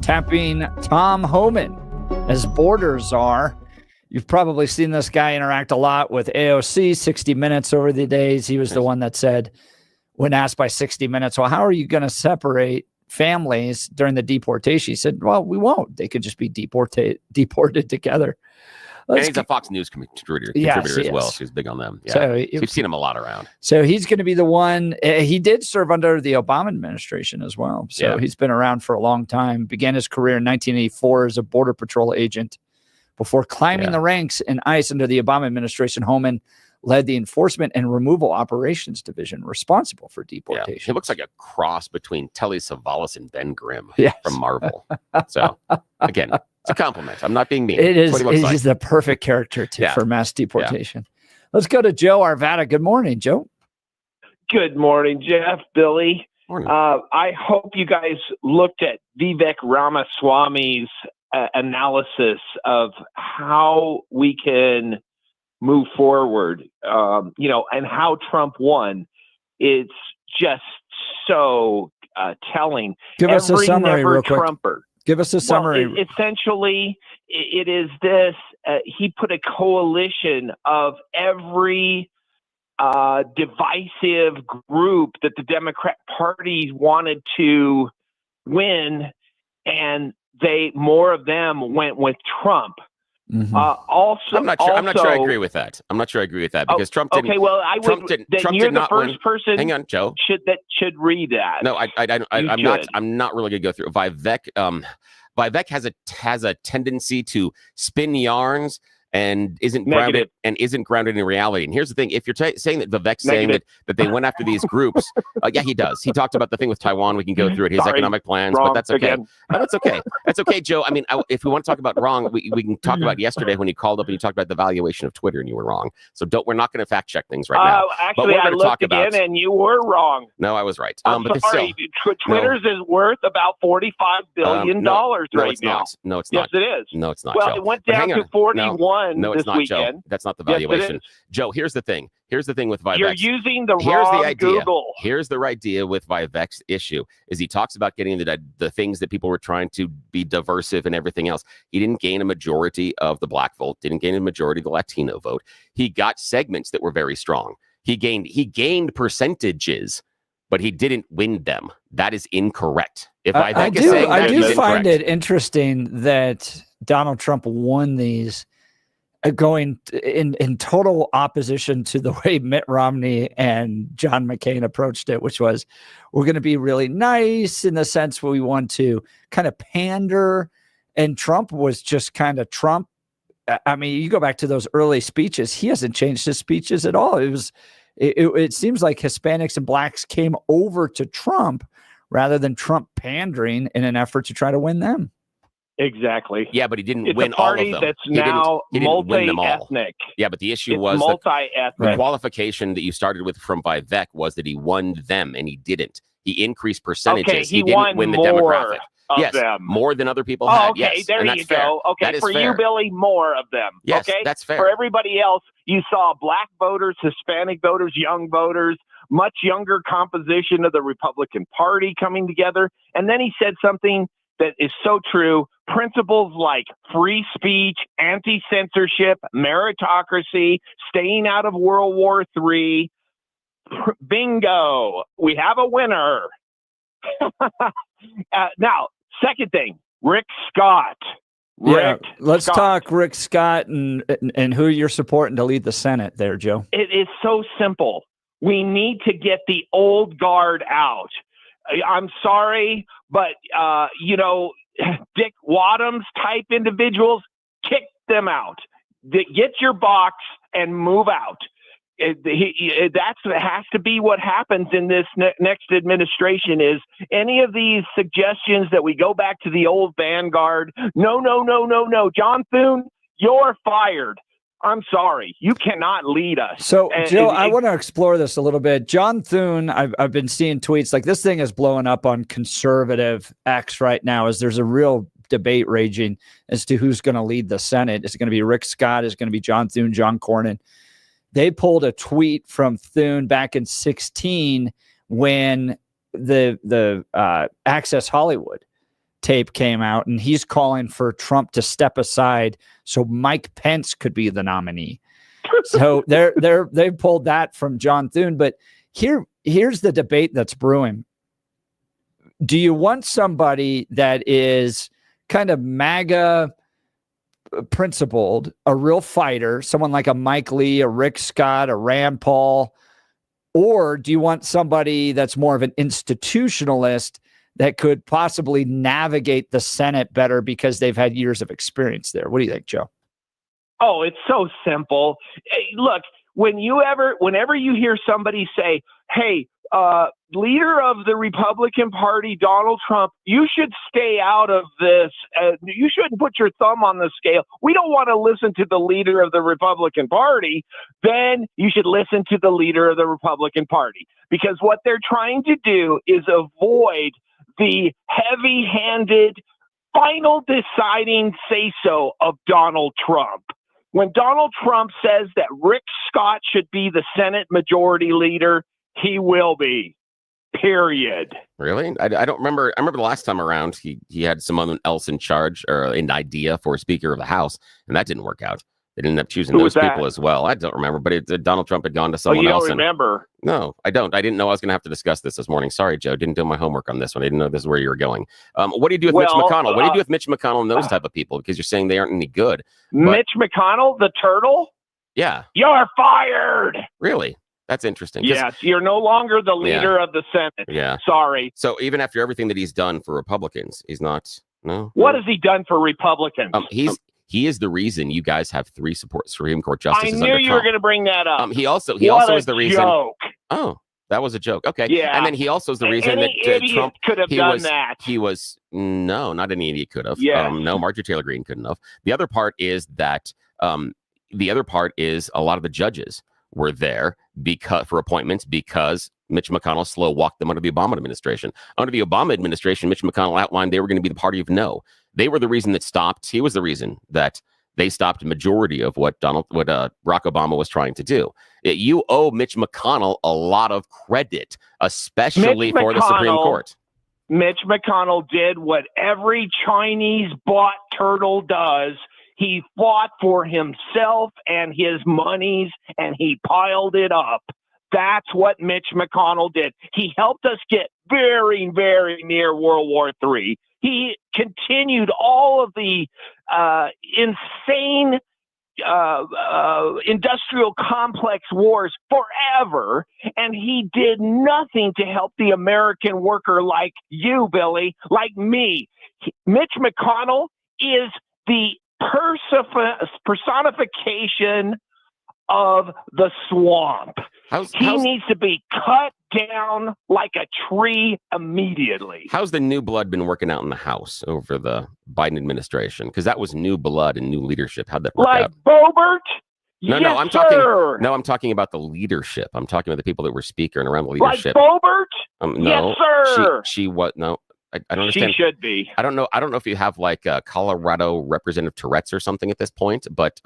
tapping Tom Homan as borders are. You've probably seen this guy interact a lot with AOC, 60 Minutes over the days. He was the one that said, when asked by 60 Minutes, well, how are you going to separate families during the deportation? He said, well, we won't. They could just be deported together. And he's a Fox News contributor as well. So he's big on them. Yeah. So we've seen him a lot around. So he's going to be the one. He did serve under the Obama administration as well. So he's been around for a long time. Began his career in 1984 as a Border Patrol agent. Before climbing the ranks in ICE under the Obama administration, Homan led the Enforcement and Removal Operations Division responsible for deportation. Yeah. He looks like a cross between Telly Savalas and Ben Grimm from Marvel. So, again, it's a compliment. I'm not being mean. It is. He's the perfect character for mass deportation. Let's go to Joe Arvada. Good morning, Joe. Good morning, Jeff, Billy. Morning. I hope you guys looked at Vivek Ramaswamy's analysis of how we can move forward, and how Trump won. It's just so telling. Give us a summary real quick. Trumper. Give us a summary. Well, essentially, it is this. He put a coalition of every divisive group that the Democrat Party wanted to win, and more of them went with Trump. Mm-hmm. I'm not sure I agree with that. Because Trump didn't. Okay, well, Trump did you're the first person. Hang on, Joe. Should read that. No, I'm not really going to go through Vivek. Vivek has a tendency to spin yarns and isn't grounded in reality. And here's the thing: if you're saying that Vivek's saying that they went after these groups, yeah, he does. He talked about the thing with Taiwan. We can go through it. His economic plans, but that's okay. No, that's okay. That's okay, Joe. I mean, if we want to talk about wrong, we can talk about yesterday when you called up and you talked about the valuation of Twitter and you were wrong. So we're not going to fact check things right now. Actually, I looked again and you were wrong. No, I was right. I'm sorry. Twitter's is worth about $45 billion right now. No, it's not. Yes, it is. No, it's not. Well, Joe. it went down to 41 no, it's this not, weekend. Joe. That's not the valuation. Yes, Joe, here's the thing. Here's the thing with Vivek. You're using the wrong Google. Here's the idea with Vivek's issue is he talks about getting the things that people were trying to be diversive and everything else. He didn't gain a majority of the black vote, didn't gain a majority of the Latino vote. He got segments that were very strong. He gained percentages, but he didn't win them. That is incorrect. I do find it interesting that Donald Trump won these going in total opposition to the way Mitt Romney and John McCain approached it, which was, we're going to be really nice in the sense where we want to kind of pander. And Trump was just kind of Trump. I mean, you go back to those early speeches, he hasn't changed his speeches at all. It seems like Hispanics and blacks came over to Trump rather than Trump pandering in an effort to try to win them. Exactly. Yeah, but he didn't it's win a party all of them. That's now multi-ethnic. Yeah, but the issue was multi-ethnic. The qualification that you started with from Vivek was that he won them, and he didn't. He increased percentages. Okay, he didn't win the demographic. Of them. More than other people had. Okay, yes, there you go. Okay, for you, Billy, more of them. Yes, okay? That's fair. For everybody else, you saw black voters, Hispanic voters, young voters, much younger composition of the Republican Party coming together. And then he said something that is so true. Principles like free speech, anti-censorship, meritocracy, staying out of World War III. Bingo. We have a winner. Now, second thing, Rick Scott. Let's talk Rick Scott and who you're supporting to lead the Senate there, Joe. It is so simple. We need to get the old guard out. I'm sorry, but, Dick Wadhams type individuals, kick them out. Get your box and move out. That has to be what happens in this next administration. Is any of these suggestions that we go back to the old vanguard? No. John Thune, you're fired. I'm sorry. You cannot lead us. So, Joe, I want to explore this a little bit. John Thune, I've been seeing tweets like this thing is blowing up on conservative X right now as there's a real debate raging as to who's going to lead the Senate. Is it going to be Rick Scott? Is it going to be John Thune, John Cornyn? They pulled a tweet from Thune back in 2016 when the Access Hollywood tape came out, and he's calling for Trump to step aside so Mike Pence could be the nominee. So they pulled that from John Thune. But here's the debate that's brewing. Do you want somebody that is kind of MAGA principled, a real fighter, someone like a Mike Lee, a Rick Scott, a Rand Paul, or do you want somebody that's more of an institutionalist that could possibly navigate the Senate better because they've had years of experience there? What do you think, Joe? Oh, it's so simple. Hey, look, whenever you hear somebody say, hey, leader of the Republican Party, Donald Trump, you should stay out of this. You shouldn't put your thumb on the scale. We don't want to listen to the leader of the Republican Party. Then you should listen to the leader of the Republican Party, because what they're trying to do is avoid the heavy-handed final deciding say-so of Donald Trump. When Donald Trump says that Rick Scott should be the Senate Majority Leader, he will be. Period. Really? I don't remember. I remember the last time around, he had someone else in charge or an idea for Speaker of the House, and that didn't work out. They didn't end up choosing those people as well. I don't remember, but Donald Trump had gone to someone else. You don't remember? No, I don't. I didn't know I was going to have to discuss this morning. Sorry, Joe. Didn't do my homework on this one. I didn't know this is where you were going. What do you do with Mitch McConnell? What do you do with Mitch McConnell and those type of people? Because you're saying they aren't any good. Mitch McConnell, the turtle? Yeah. You're fired. Really? That's interesting. Yes, you're no longer the leader of the Senate. Yeah. Sorry. So even after everything that he's done for Republicans, he's not. No. What has he done for Republicans? He is the reason you guys have 3 Supreme Court justices. I knew you were going to bring that up. He also is the reason. Joke. Oh, that was a joke. Okay. Yeah. And then he also is the reason any that idiot Trump could have done that. He was not any idiot could have. Yeah. No, Marjorie Taylor Greene couldn't have. The other part is that a lot of the judges were there for appointments because Mitch McConnell slow walked them under the Obama administration. Under the Obama administration, Mitch McConnell outlined they were going to be the party of no. They were the reason that stopped. He was the reason that they stopped a majority of what Barack Obama was trying to do. You owe Mitch McConnell a lot of credit, especially for the Supreme Court. Mitch McConnell did what every Chinese-bought turtle does. He fought for himself and his monies, and he piled it up. That's what Mitch McConnell did. He helped us get very, very near World War III. He continued all of the insane industrial complex wars forever, and he did nothing to help the American worker like you, Billy, like me. Mitch McConnell is the personification of the swamp. He needs to be cut down like a tree immediately. How's the new blood been working out in the House over the Biden administration? Because that was new blood and new leadership. How'd that work out? Bobert? I'm talking about the leadership. I'm talking about the people that were speaker and around the leadership. Like Bobert? No, yes, sir. She what? No. I don't understand. She should be. I don't know if you have like Colorado Representative Tourette's or something at this point, but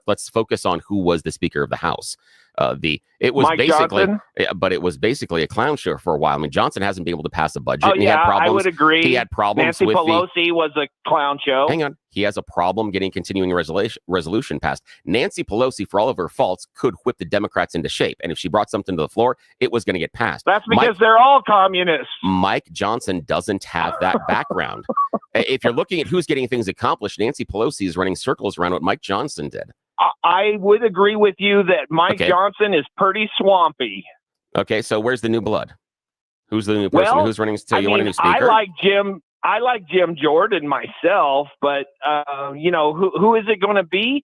let's focus on who was the Speaker of the House. It was basically a clown show for a while. I mean, Johnson hasn't been able to pass a budget. Oh, yeah, I would agree. He had problems. Nancy Pelosi was a clown show. Hang on. He has a problem getting continuing resolution passed. Nancy Pelosi, for all of her faults, could whip the Democrats into shape. And if she brought something to the floor, it was going to get passed. That's because they're all communists. Mike Johnson doesn't have that background. If you're looking at who's getting things accomplished, Nancy Pelosi is running circles around what Mike Johnson did. I would agree with you that Mike Johnson is pretty swampy. Okay, so where's the new blood? Who's the new person? Who's running? So you want a new speaker? I like Jim Jordan myself, but who is it going to be?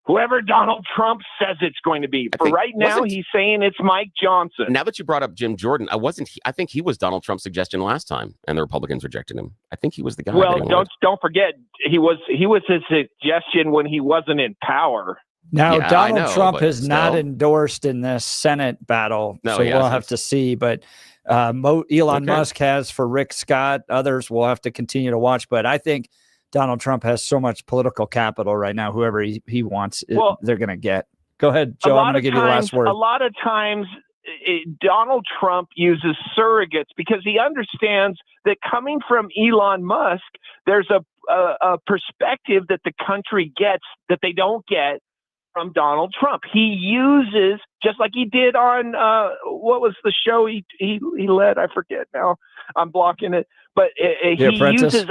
Whoever Donald Trump says it's going to be. Right now, he's saying it's Mike Johnson. Now that you brought up Jim Jordan, I think he was Donald Trump's suggestion last time, and the Republicans rejected him. I think he was the guy. Well, don't forget, he was his suggestion when he wasn't in power. Now, Donald Trump has not endorsed in this Senate battle, so we'll have to see. But Elon Musk has for Rick Scott. Others will have to continue to watch. But I think Donald Trump has so much political capital right now. Whoever he wants, they're going to get. Go ahead, Joe. I'm going to give you the last word. A lot of times, Donald Trump uses surrogates because he understands that coming from Elon Musk, there's a perspective that the country gets that they don't get from Donald Trump. He uses, just like he did on what was the show he led? I forget now. I'm blocking it. But he uses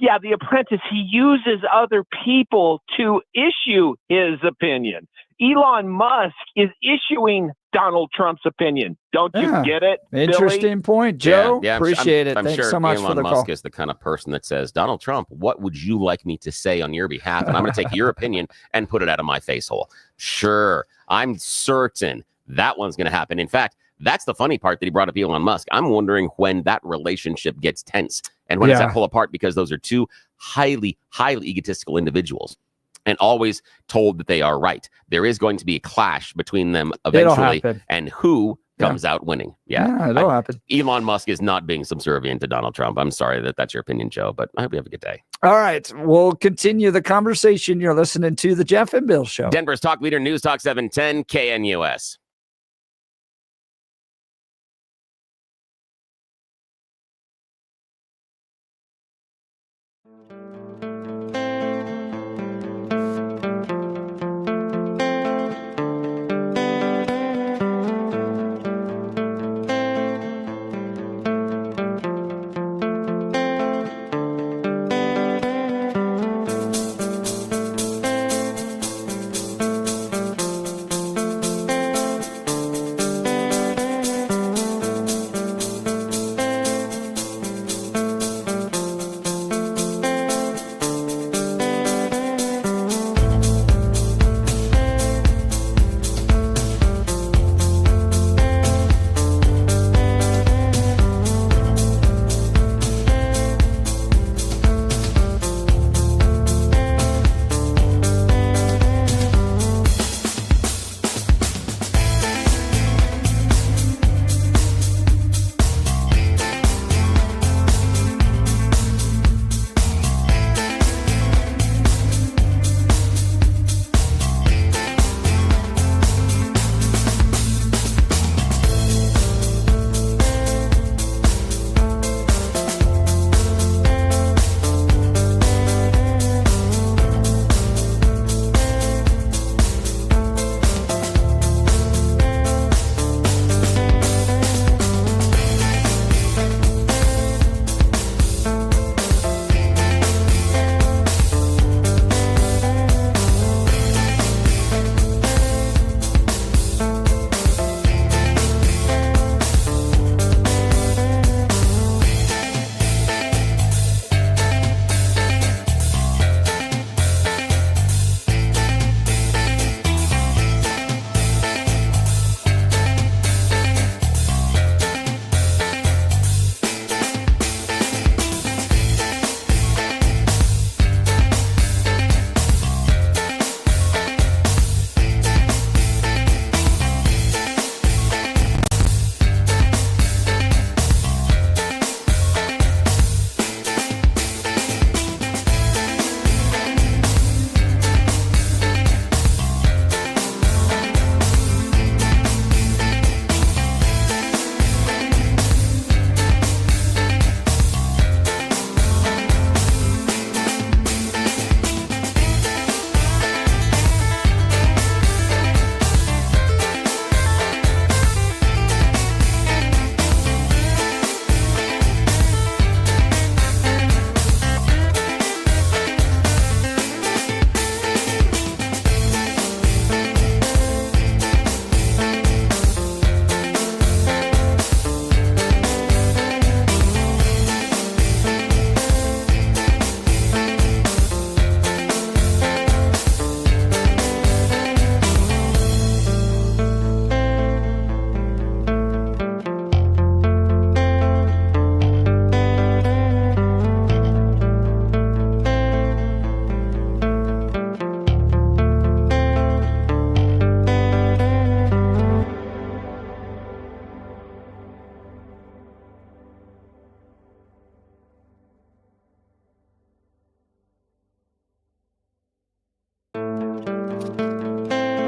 The Apprentice. He uses other people to issue his opinion. Elon Musk is issuing Donald Trump's opinion. Don't you get it? Interesting Billy? point, Joe. Yeah, Appreciate it. I'm Thanks sure so much Elon for the Musk call. is the kind of person that says, Donald Trump, what would you like me to say on your behalf? And I'm going to take your opinion and put it out of my face hole. Sure, I'm certain that one's going to happen. In fact, that's the funny part that he brought up Elon Musk. I'm wondering when that relationship gets tense and when does that pull apart, because those are two highly, highly egotistical individuals and always told that they are right. There is going to be a clash between them eventually, and who comes out winning. It'll happen. Elon Musk is not being subservient to Donald Trump. I'm sorry that that's your opinion, Joe, but I hope you have a good day. All right. We'll continue the conversation. You're listening to the Jeff and Bill Show. Denver's talk leader, News Talk 710 KNUS.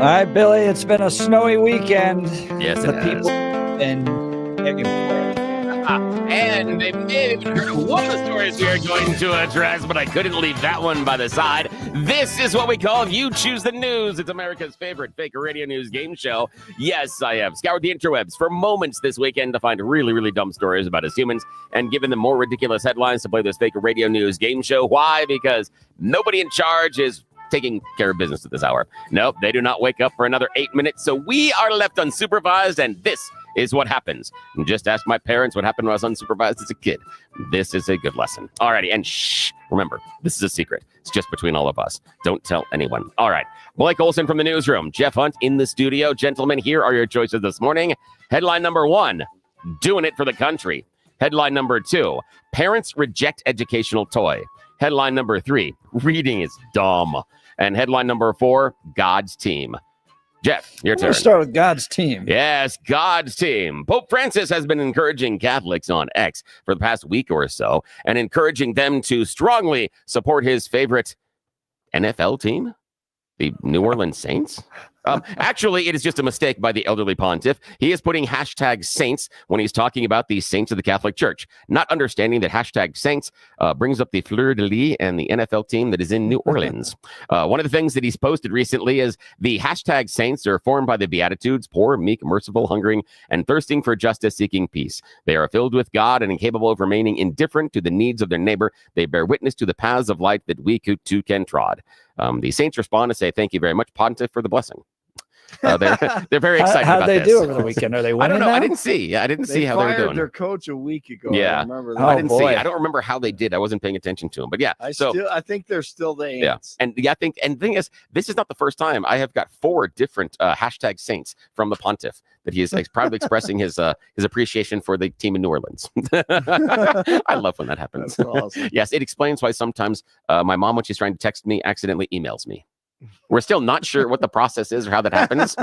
right, Billy, it's been a snowy weekend. Yes, The it has. people and begging for it. And they may have even heard of one of the stories we are going to address, but I couldn't leave that one by the side. This is what we call You Choose the News. It's America's favorite fake radio news game show. Yes, I have scoured the interwebs for moments this weekend to find really, really dumb stories about us humans and given them more ridiculous headlines to play this fake radio news game show. Why? Because nobody in charge is taking care of business at this hour. Nope, they do not wake up for another 8 minutes, so we are left unsupervised, and this is what happens. Just ask my parents what happened when I was unsupervised as a kid. This is a good lesson. Alrighty, and shh, remember, this is a secret. It's just between all of us. Don't tell anyone. All right, Blake Olson from the newsroom, Jeff Hunt in the studio. Gentlemen, here are your choices this morning. Headline number 1, doing it for the country. Headline number 2, parents reject educational toy. Headline number 3, reading is dumb. And headline number 4, God's team. Jeff, your turn. Let's start with God's team. Yes, God's team. Pope Francis has been encouraging Catholics on X for the past week or so and encouraging them to strongly support his favorite NFL team, the New Orleans Saints. Actually, it is just a mistake by the elderly pontiff. He is putting hashtag saints when he's talking about the saints of the Catholic Church, not understanding that hashtag saints brings up the fleur-de-lis and the NFL team that is in New Orleans. One of the things that he's posted recently is the hashtag saints are formed by the Beatitudes, poor, meek, merciful, hungering, and thirsting for justice, seeking peace. They are filled with God and incapable of remaining indifferent to the needs of their neighbor. They bear witness to the paths of light that we too can trod. The saints respond and say, thank you very much, Pontiff, for the blessing. They're very excited How'd about they this. do over the weekend? Are they winning I don't know. now? I didn't see. Yeah, I didn't see how they were fired doing. their coach a week ago. Yeah. I remember that. Oh, I didn't see. boy. I don't remember how they did. I wasn't paying attention to them. But yeah. I think they're still the Yeah. ants. And yeah, I think, and the thing is, this is not the first time I have got 4 different hashtag saints from the pontiff that he is proudly expressing his appreciation for the team in New Orleans. I love when that happens. That's awesome. Yes, it explains why sometimes my mom, when she's trying to text me, accidentally emails me. We're still not sure what the process is or how that happens,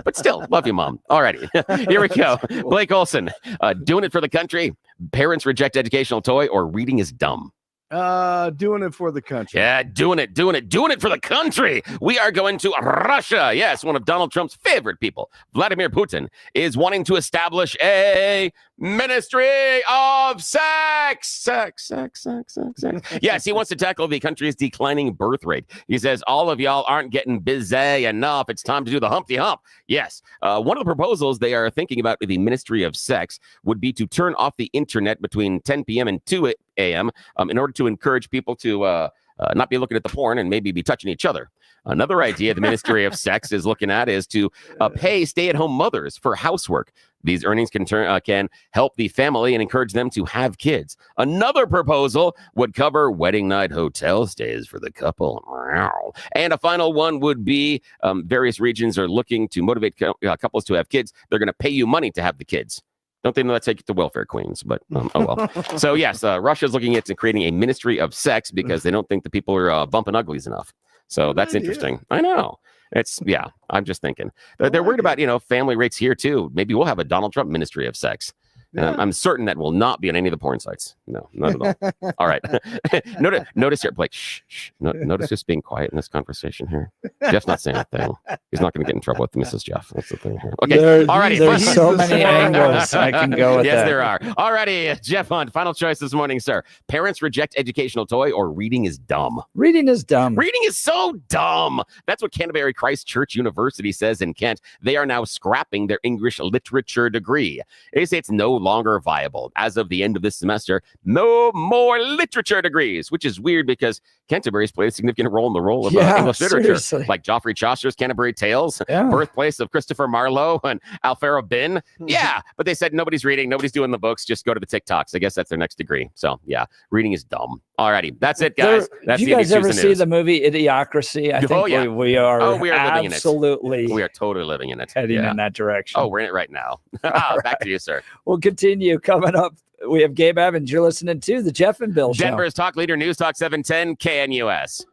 but still, love you, Mom. All righty, here we go. Blake Olson, doing it for the country. Parents reject educational toy, or reading is dumb. Doing it for the country. Yeah, doing it for the country. We are going to Russia. Yes, one of Donald Trump's favorite people, Vladimir Putin, is wanting to establish a ministry of sex. Yes, he wants to tackle the country's declining birth rate. He says, all of y'all aren't getting busy enough. It's time to do the Humpty Hump. Yes, one of the proposals they are thinking about with the Ministry of Sex would be to turn off the internet between 10 p.m. and 2 a.m. In order to encourage people to not be looking at the porn and maybe be touching each other. Another idea the Ministry of Sex is looking at is to pay stay-at-home mothers for housework. These earnings can help the family and encourage them to have kids. Another proposal would cover wedding night hotel stays for the couple. And a final one would be various regions are looking to motivate couples to have kids. They're going to pay you money to have the kids. Don't they know that's take to welfare queens? But oh well. So yes, Russia's looking at creating a ministry of sex because they don't think the people are bumping uglies enough. So that's interesting. I know. I'm just thinking they're worried about family rates here too. Maybe we'll have a Donald Trump ministry of sex. I'm certain that will not be on any of the porn sites. No, not at all. All right. Notice here, Blake. Shh. Notice just being quiet in this conversation here. Jeff's not saying a thing. He's not going to get in trouble with Mrs. Jeff. That's the thing here. Okay. All righty. There's so many angles I can go with. Yes, that. there are. All righty. Jeff Hunt, final choice this morning, sir. Parents reject educational toy, or reading is dumb. Reading is dumb. Reading is so dumb. That's what Canterbury Christ Church University says in Kent. They are now scrapping their English literature degree. They say it's no longer viable. As of the end of this semester, no more literature degrees, which is weird because Canterbury's played a significant role in the role of English literature, like Geoffrey Chaucer's Canterbury Tales, birthplace of Christopher Marlowe and Alfaro Bin. Yeah, but they said nobody's reading, nobody's doing the books, just go to the TikToks. I guess that's their next degree. So yeah, reading is dumb. Alrighty, that's it, guys. That's did you guys ever see the movie Idiocracy? I think we are living absolutely in it. We are totally living in it. Heading in that direction. Oh, we're in it right now. Back to you, sir. We'll continue coming up. We have Gabe Evans. You're listening to the Jeff and Bill Show. Denver's Talk Leader News Talk 710 KNUS.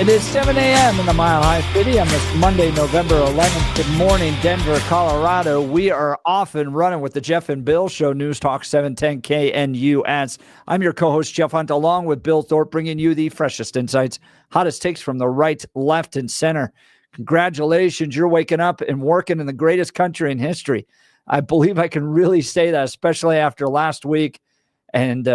It is 7 a.m. in the Mile High City on this Monday, November 11th. Good morning, Denver, Colorado. We are off and running with the Jeff and Bill Show, News Talk 710 KNUS. I'm your co-host, Jeff Hunt, along with Bill Thorpe, bringing you the freshest insights, hottest takes from the right, left, and center. Congratulations, you're waking up and working in the greatest country in history. I believe I can really say that, especially after last week. And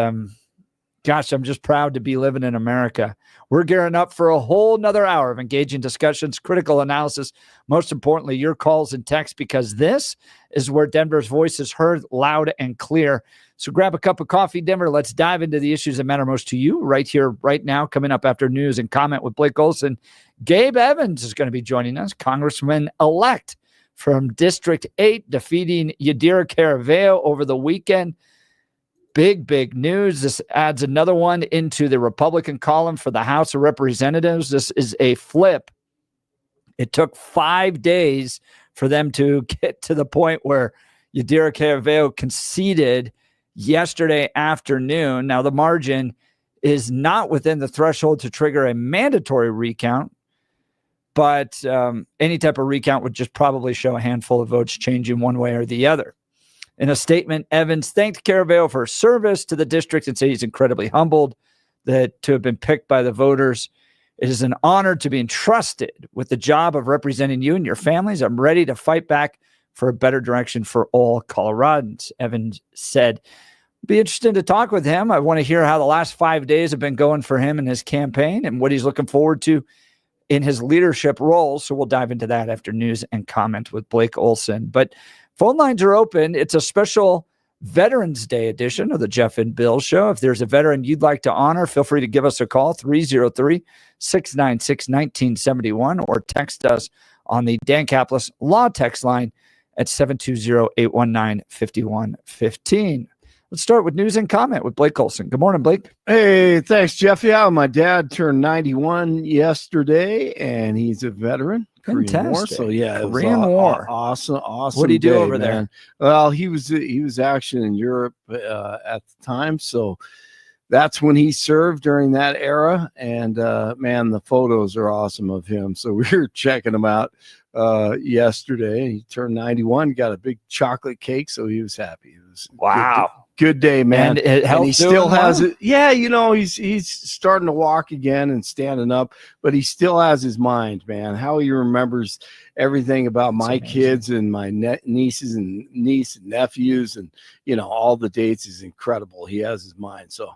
gosh, I'm just proud to be living in America. We're gearing up for a whole nother hour of engaging discussions, critical analysis, most importantly, your calls and texts, because this is where Denver's voice is heard loud and clear. So grab a cup of coffee, Denver. Let's dive into the issues that matter most to you right here, right now. Coming up after news and comment with Blake Olson, Gabe Evans is going to be joining us, Congressman-elect from District 8, defeating Yadira Caraveo over the weekend. Big news. This adds another one into the Republican column for the House of Representatives. This is a flip. It took 5 days for them to get to the point where Yadira Caraveo conceded yesterday afternoon. Now, the margin is not within the threshold to trigger a mandatory recount, but any type of recount would just probably show a handful of votes changing one way or the other. In a statement, Evans thanked Caraveo for her service to the district and said he's incredibly humbled that to have been picked by the voters. It is an honor to be entrusted with the job of representing you and your families. I'm ready to fight back for a better direction for all Coloradans, Evans said. Be interested to talk with him. I want to hear how the last 5 days have been going for him in his campaign and what he's looking forward to in his leadership role. So we'll dive into that after news and comment with Blake Olson. But phone lines are open. It's a special Veterans Day edition of the Jeff and Bill Show. If there's a veteran you'd like to honor, feel free to give us a call, 303-696-1971, or text us on the Dan Caplis Law text line at 720-819-5115. Let's start with news and comment with Blake Olson. Good morning, Blake. Hey, thanks, Jeff. Yeah, my dad turned 91 yesterday, and he's a veteran. Korean War. So yeah, Korean War. Awesome. What did he do over there? Well, he was actually in Europe at the time, so that's when he served during that era. And man, the photos are awesome of him. So we were checking them out yesterday. He turned 91, got a big chocolate cake, so he was happy. It was wow. Good day, man. And he still has it. Yeah, you know, he's starting to walk again and standing up, but he still has his mind, man. How he remembers everything about my kids and my nieces and nephews, and you know, all the dates is incredible. He has his mind. So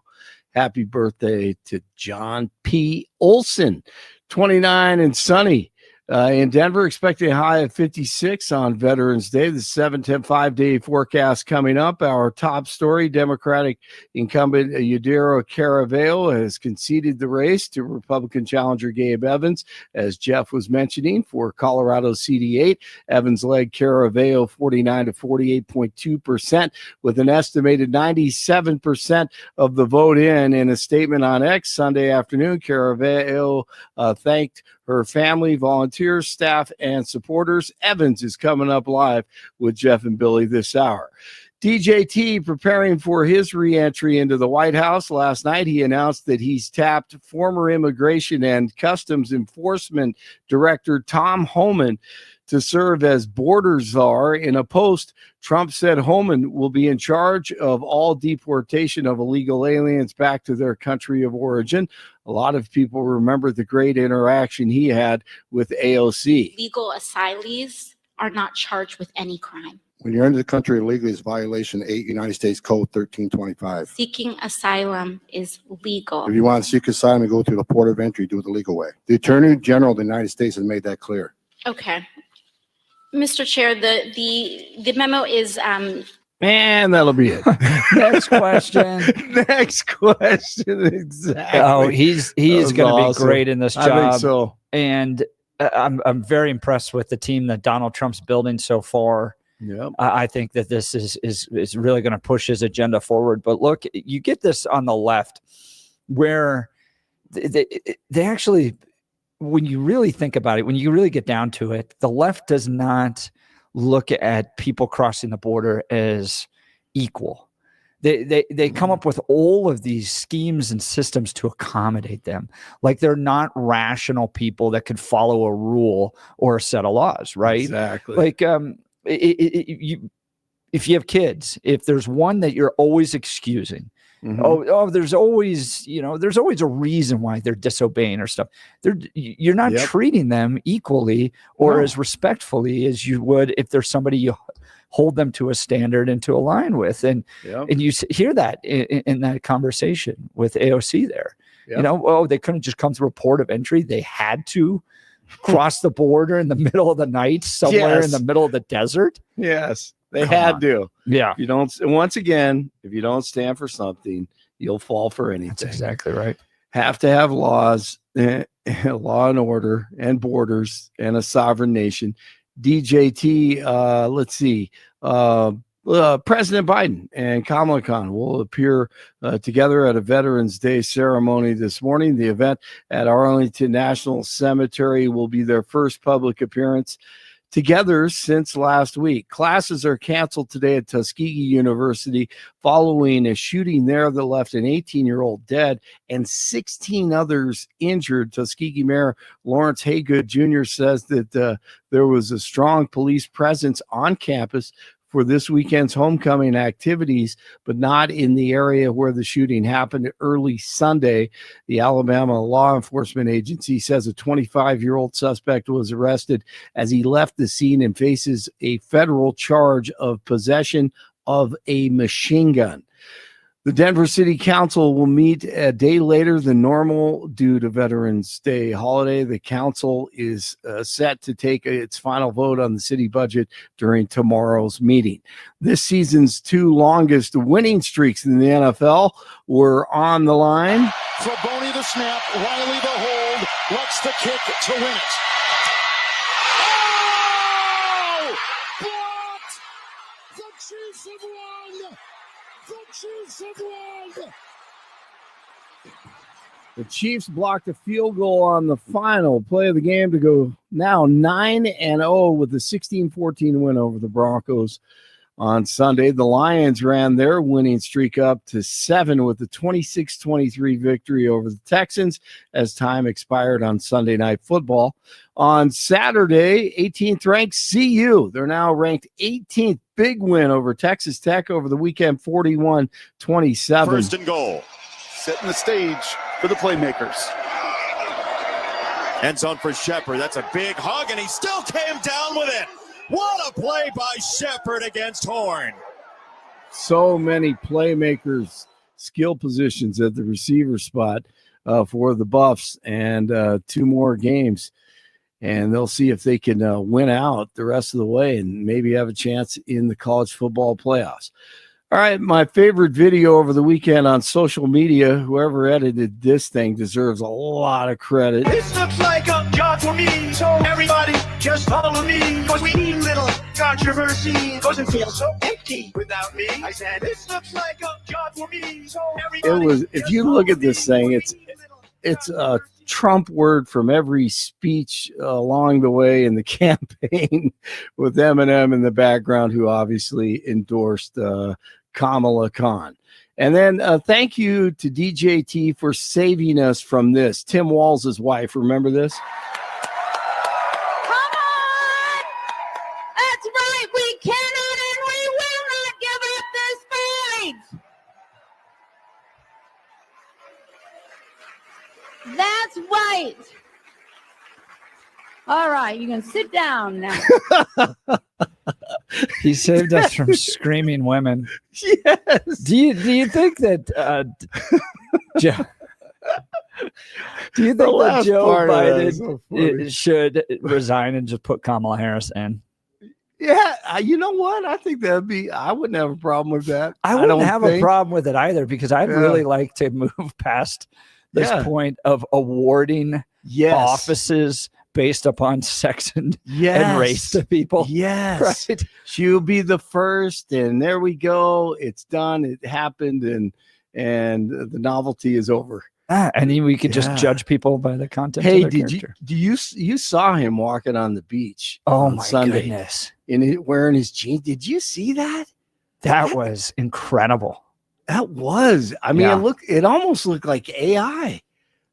happy birthday to John P. Olson, 29 and sunny. In Denver, expecting a high of 56 on Veterans Day. The 7-10 5-day forecast coming up. Our top story, Democratic incumbent Yadira Caraveo has conceded the race to Republican challenger Gabe Evans, as Jeff was mentioning, for Colorado CD8. Evans led Caraveo 49 to 48.2%, with an estimated 97% of the vote in. In a statement on X Sunday afternoon, Caraveo thanked her family, volunteers, staff, and supporters. Evans is coming up live with Jeff and Billy this hour. DJT preparing for his re-entry into the White House. Last night, he announced that he's tapped former Immigration and Customs Enforcement Director Tom Homan to serve as border czar. In a post, Trump said Homan will be in charge of all deportation of illegal aliens back to their country of origin. A lot of people remember the great interaction he had with AOC. Legal asylees are not charged with any crime. When you're into the country illegally, it's violation 8 United States Code 1325. Seeking asylum is legal. If you want to seek asylum and go through the port of entry, do it the legal way. The Attorney General of the United States has made that clear. Okay. Mr. Chair, the memo is Man, that'll be it. Next question. Next question. Exactly. Oh, he is going to awesome. be great in this job. I think so. And I'm very impressed with the team that Donald Trump's building so far. Yep. I think that this is really going to push his agenda forward. But look, you get this on the left, where they actually, when you really think about it, when you really get down to it, the left does not look at people crossing the border as equal. they come up with all of these schemes and systems to accommodate them. Like they're not rational people that could follow a rule or a set of laws, right? Exactly. Like if you have kids, if there's one that you're always excusing, there's always a reason why they're disobeying or stuff. You're not treating them equally or as respectfully as you would if there's somebody you hold them to a standard and to align with. And you hear that in that conversation with AOC there. They couldn't just come through a port of entry. They had to cross the border in the middle of the night somewhere in the middle of the desert. Yes. They had to. Yeah. If you don't stand for something, you'll fall for anything. That's exactly right. Have to have laws, law and order, and borders, and a sovereign nation. DJT, let's see. President Biden and Kamala Khan will appear together at a Veterans Day ceremony this morning. The event at Arlington National Cemetery will be their first public appearance together since last week. Classes are canceled today at Tuskegee University following a shooting there that left an 18-year-old dead and 16 others injured. Tuskegee Mayor Lawrence Haygood Jr. says that there was a strong police presence on campus for this weekend's homecoming activities, but not in the area where the shooting happened early Sunday. The Alabama Law Enforcement Agency says a 25-year-old suspect was arrested as he left the scene and faces a federal charge of possession of a machine gun. The Denver City Council will meet a day later than normal due to Veterans Day holiday. The council is set to take its final vote on the city budget during tomorrow's meeting. This season's two longest winning streaks in the NFL were on the line. For Boney the snap, Riley the hold, lets the kick to win it. Oh! Blocked! The Chiefs have won! The Chiefs have won! The Chiefs blocked a field goal on the final play of the game to go now 9-0 with a 16-14 win over the Broncos on Sunday. The Lions ran their winning streak up to 7 with a 26-23 victory over the Texans as time expired on Sunday Night Football. On Saturday, 18th ranked CU. They're now ranked 18th. Big win over Texas Tech over the weekend, 41-27. First and goal. Setting the stage for the playmakers. End zone for Shepard. That's a big hug, and he still came down with it. What a play by Shepard against Horn. So many playmakers, skill positions at the receiver spot for the Buffs, and 2 more games. And they'll see if they can win out the rest of the way and maybe have a chance in the college football playoffs. All right, my favorite video over the weekend on social media, whoever edited this thing deserves a lot of credit. This looks like a job for me, so everybody just follow me, because we need a little controversy. Doesn't feel so empty without me. I said, this looks like a job for me, so everybody. It was, if you look at this thing, it's a Trump word from every speech along the way in the campaign, with Eminem in the background, who obviously endorsed Kamala Khan. And then thank you to DJT for saving us from this. Tim Walls' wife, remember this? Come on! That's right. We cannot and we will not give up this fight. That's right. All right, you can sit down now. He saved us from screaming women. Yes. Do you think that Joe? Do you think that Joe Biden should resign and just put Kamala Harris in? Yeah, you know what? I think I wouldn't have a problem with that. I wouldn't have a problem with it either, because I'd really like to move past this point of awarding offices based upon sex and race to people. Yes. Right. She'll be the first, and there we go. It's done. It happened, and the novelty is over. And then we could just judge people by the content of their character. You saw him walking on the beach on my Sunday goodness. wearing his jeans. Did you see that? That was incredible. That was. I mean, Yeah. it almost looked like AI.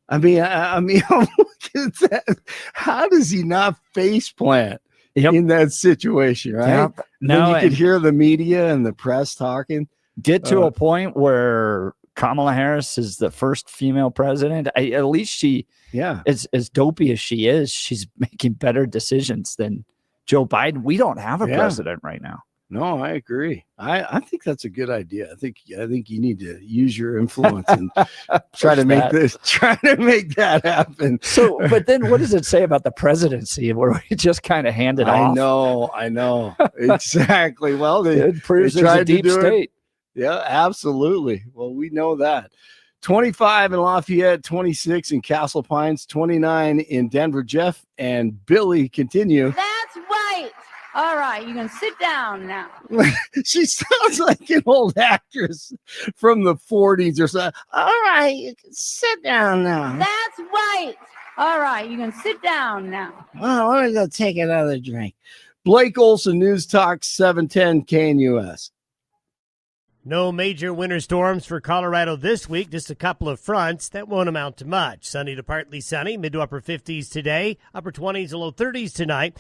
I mean, I'm looking at that. How does he not face plant in that situation, right? Yep. Then No, you could and hear the media and the press talking. get to a point where Kamala Harris is the first female president. At least she, as dopey as she is, she's making better decisions than Joe Biden. We don't have a president right now. No, I agree. I think that's a good idea. I think you need to use your influence and try to make that happen. So, but then what does it say about the presidency where we just kind of hand it off? I know. Exactly. Well, it proves they there's a tried to deep do it. state. Yeah, absolutely. Well, we know that. 25 in Lafayette, 26 in Castle Pines, 29 in Denver. Jeff and Billy continue. That's right. All right, you can sit down now. She sounds like an old actress from the 40s or something. All right, you can sit down now. That's right. All right, you can sit down now. Well, let me go take another drink. Blake Olson, News Talk 710 KNUS. No major winter storms for Colorado this week, just a couple of fronts that won't amount to much. Sunny to partly sunny, mid to upper 50s today, upper 20s to low 30s tonight.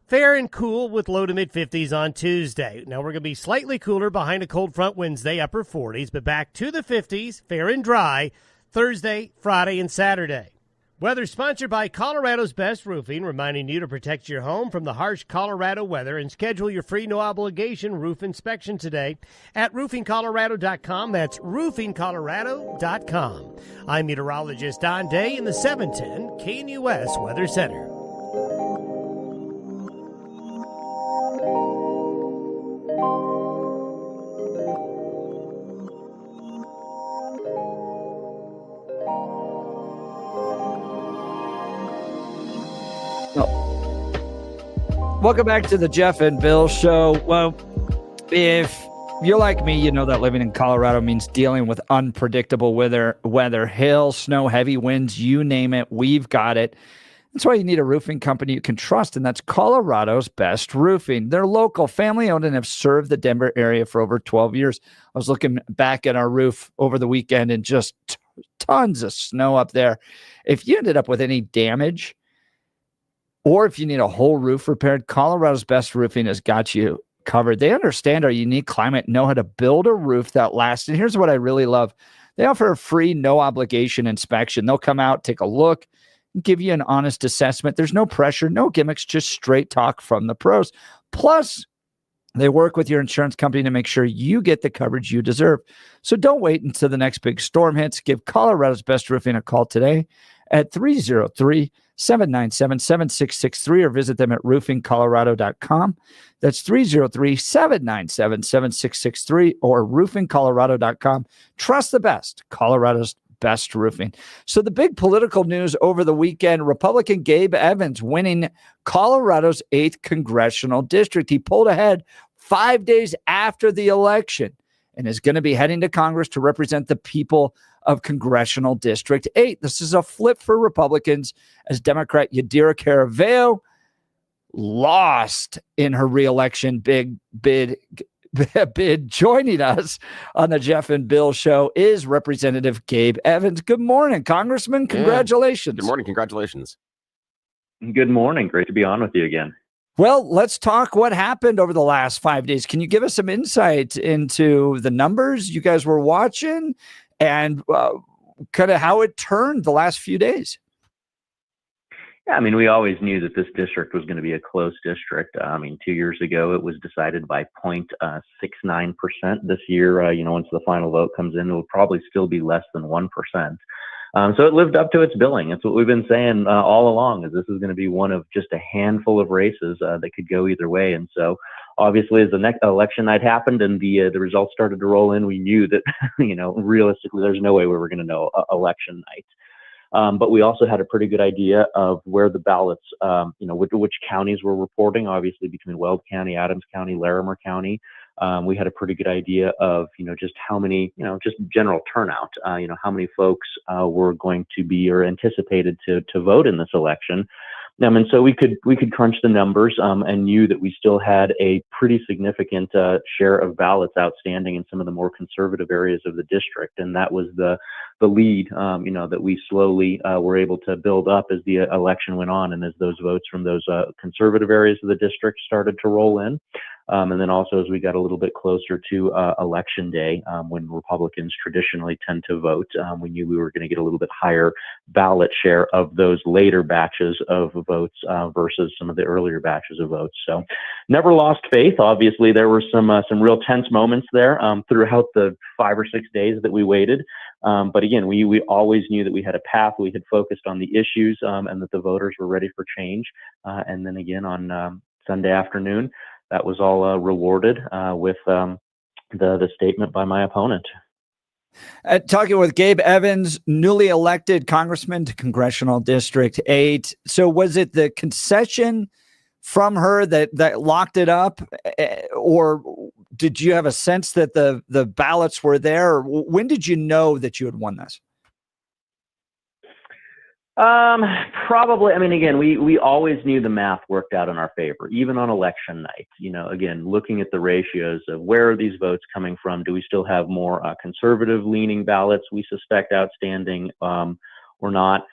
Fair and cool with low to mid 50s on Tuesday. Now we're going to be slightly cooler behind a cold front Wednesday, upper 40s, but back to the 50s, fair and dry, Thursday, Friday, and Saturday. Weather sponsored by Colorado's Best Roofing, reminding you to protect your home from the harsh Colorado weather and schedule your free no-obligation roof inspection today at roofingcolorado.com. That's roofingcolorado.com. I'm meteorologist Don Day in the 710 KNUS Weather Center. Welcome back to the Jeff and Bill Show. Well, if you're like me, you know that living in Colorado means dealing with unpredictable weather, hail, snow, heavy winds, you name it, we've got it. That's why you need a roofing company you can trust, and that's Colorado's Best Roofing. They're local, family-owned, and have served the Denver area for over 12 years. I was looking back at our roof over the weekend and just tons of snow up there. If you ended up with any damage, or if you need a whole roof repaired, Colorado's Best Roofing has got you covered. They understand our unique climate, know how to build a roof that lasts. And here's what I really love. They offer a free, no-obligation inspection. They'll come out, take a look, and give you an honest assessment. There's no pressure, no gimmicks, just straight talk from the pros. Plus, they work with your insurance company to make sure you get the coverage you deserve. So don't wait until the next big storm hits. Give Colorado's Best Roofing a call today at 303-797-7663 or visit them at roofingcolorado.com. That's 303-797-7663 or roofingcolorado.com. Trust the best, Colorado's Best Roofing. So the big political news over the weekend, Republican Gabe Evans winning Colorado's 8th congressional district. He pulled ahead 5 days after the election and is going to be heading to Congress to represent the people of Congressional District 8. This is a flip for Republicans as Democrat Yadira Caraveo lost in her reelection bid. Joining us on the Jeff and Bill Show is Representative Gabe Evans. Good morning, Congressman. Congratulations. Good morning. Congratulations. Good morning. Great to be on with you again. Well, let's talk what happened over the last 5 days. Can you give us some insight into the numbers you guys were watching and kind of how it turned the last few days? Yeah, I mean, we always knew that this district was going to be a close district. 2 years ago, it was decided by 0.69%. This year, once the final vote comes in, it will probably still be less than 1%. So it lived up to its billing. It's what we've been saying all along, is this is going to be one of just a handful of races that could go either way. And so obviously, as the next election night happened and the results started to roll in, we knew that, realistically, there's no way we were going to know election night. But we also had a pretty good idea of where the ballots, which counties were reporting, obviously between Weld County, Adams County, Larimer County. We had a pretty good idea of, just how many, just general turnout, how many folks were going to be or anticipated to vote in this election. And so we could crunch the numbers and knew that we still had a pretty significant share of ballots outstanding in some of the more conservative areas of the district, and that was the lead, that we slowly were able to build up as the election went on, and as those votes from those conservative areas of the district started to roll in. And then also as we got a little bit closer to election day, when Republicans traditionally tend to vote, we knew we were going to get a little bit higher ballot share of those later batches of votes versus some of the earlier batches of votes. So never lost faith. Obviously, there were some real tense moments there throughout the 5 or 6 days that we waited. But again, we always knew that we had a path. We had focused on the issues and that the voters were ready for change. And then again on Sunday afternoon, that was all rewarded with the statement by my opponent. Talking with Gabe Evans, newly elected congressman to Congressional District 8. So was it the concession from her that locked it up, or did you have a sense that the ballots were there? When did you know that you had won this? Probably. I mean, again, we always knew the math worked out in our favor, even on election night. Again, looking at the ratios of where are these votes coming from? Do we still have more conservative leaning ballots we suspect outstanding or not?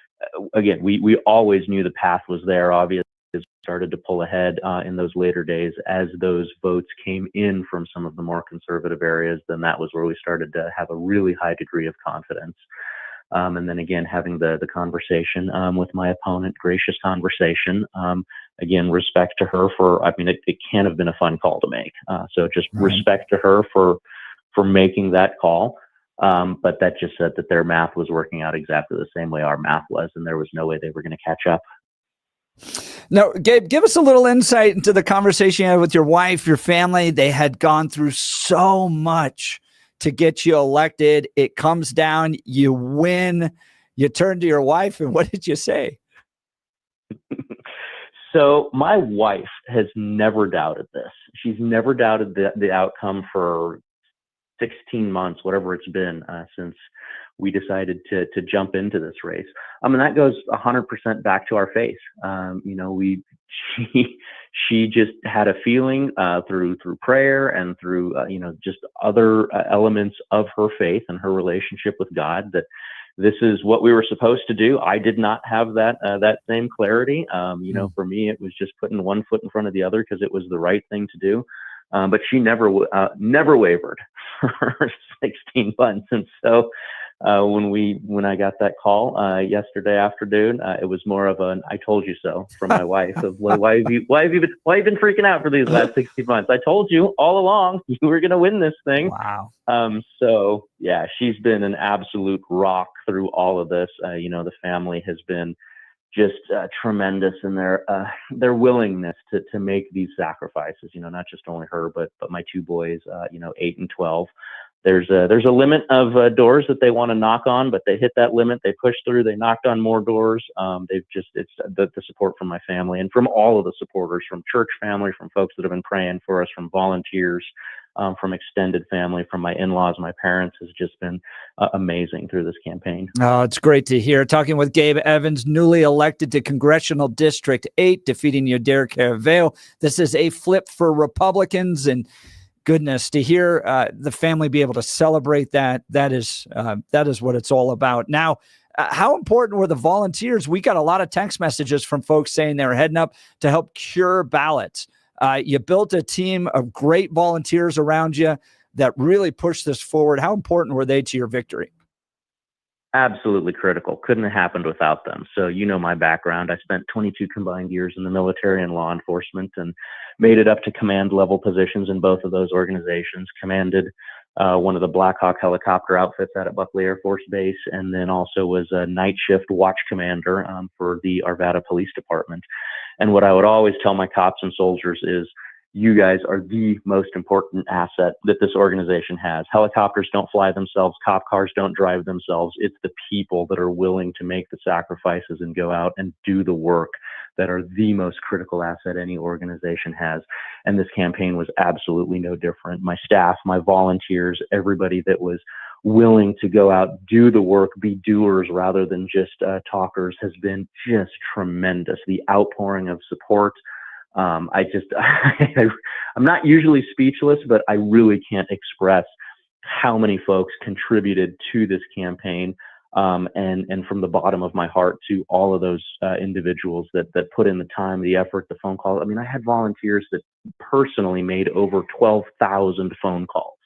Again, we always knew the path was there. Obviously, it started to pull ahead in those later days as those votes came in from some of the more conservative areas. Then that was where we started to have a really high degree of confidence. And then again, having the conversation with my opponent, gracious conversation. Again, respect to her it can't have been a fun call to make. So just respect to her for making that call. But that just said that their math was working out exactly the same way our math was, and there was no way they were going to catch up. Now, Gabe, give us a little insight into the conversation you had with your wife, your family. They had gone through so much to get you elected. It comes down, you win, you turn to your wife, and what did you say? So my wife has never doubted this. She's never doubted the outcome for 16 months, whatever it's been, since we decided to jump into this race. That goes 100% back to our faith. She just had a feeling through prayer and through just other elements of her faith and her relationship with God that this is what we were supposed to do. I did not have that same clarity. For me, it was just putting one foot in front of the other because it was the right thing to do. But she never wavered for 16 months. And so when I got that call yesterday afternoon, it was more of an "I told you so" from my wife. Of why have you been freaking out for these last 16 months? I told you all along you were going to win this thing. Wow. So yeah, she's been an absolute rock through all of this. The family has been just tremendous in their willingness to make these sacrifices. Not just only her, but my two boys, 8 and 12. There's a limit of doors that they want to knock on, but they hit that limit. They push through. They knocked on more doors. It's the support from my family and from all of the supporters, from church family, from folks that have been praying for us, from volunteers, from extended family, from my in-laws, my parents, has just been amazing through this campaign. Oh, it's great to hear. Talking with Gabe Evans, newly elected to Congressional District 8, defeating Yadira Caraveo. This is a flip for Republicans, and goodness, to hear the family be able to celebrate that is what it's all about. Now, how important were the volunteers? We got a lot of text messages from folks saying they were heading up to help cure ballots. You built a team of great volunteers around you that really pushed this forward. How important were they to your victory? Absolutely critical. Couldn't have happened without them. So my background. I spent 22 combined years in the military and law enforcement and made it up to command level positions in both of those organizations. Commanded one of the Black Hawk helicopter outfits out at Buckley Air Force Base, and then also was a night shift watch commander for the Arvada Police Department. And what I would always tell my cops and soldiers is, you guys are the most important asset that this organization has. Helicopters don't fly themselves. Cop cars don't drive themselves. It's the people that are willing to make the sacrifices and go out and do the work that are the most critical asset any organization has. And this campaign was absolutely no different. My staff, my volunteers, everybody that was willing to go out, do the work, be doers rather than just talkers has been just tremendous. The outpouring of support. I'm not usually speechless, but I really can't express how many folks contributed to this campaign. And from the bottom of my heart to all of those individuals that put in the time, the effort, the phone call. I mean, I had volunteers that personally made over 12,000 phone calls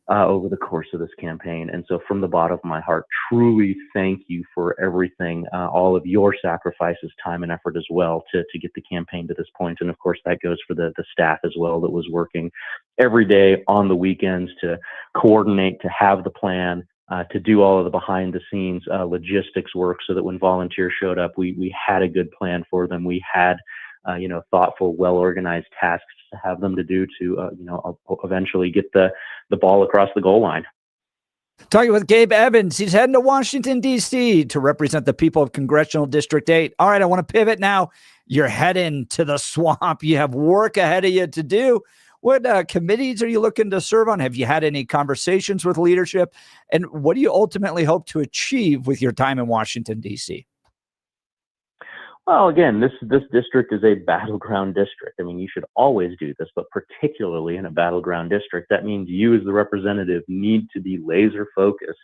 over the course of this campaign. And so from the bottom of my heart, truly thank you for everything, all of your sacrifices, time and effort as well to get the campaign to this point. And of course, that goes for the staff as well that was working every day on the weekends to coordinate, to have the plan, to do all of the behind the scenes logistics work so that when volunteers showed up, we had a good plan for them. We had, thoughtful, well-organized tasks to have them to do to, eventually get the ball across the goal line. Talking with Gabe Evans. He's heading to Washington, D.C. to represent the people of Congressional District 8. All right, I want to pivot now. You're heading to the swamp. You have work ahead of you to do. What committees are you looking to serve on? Have you had any conversations with leadership? And what do you ultimately hope to achieve with your time in Washington, D.C.? Well, again, this district is a battleground district. I mean, you should always do this, but particularly in a battleground district, that means you as the representative need to be laser focused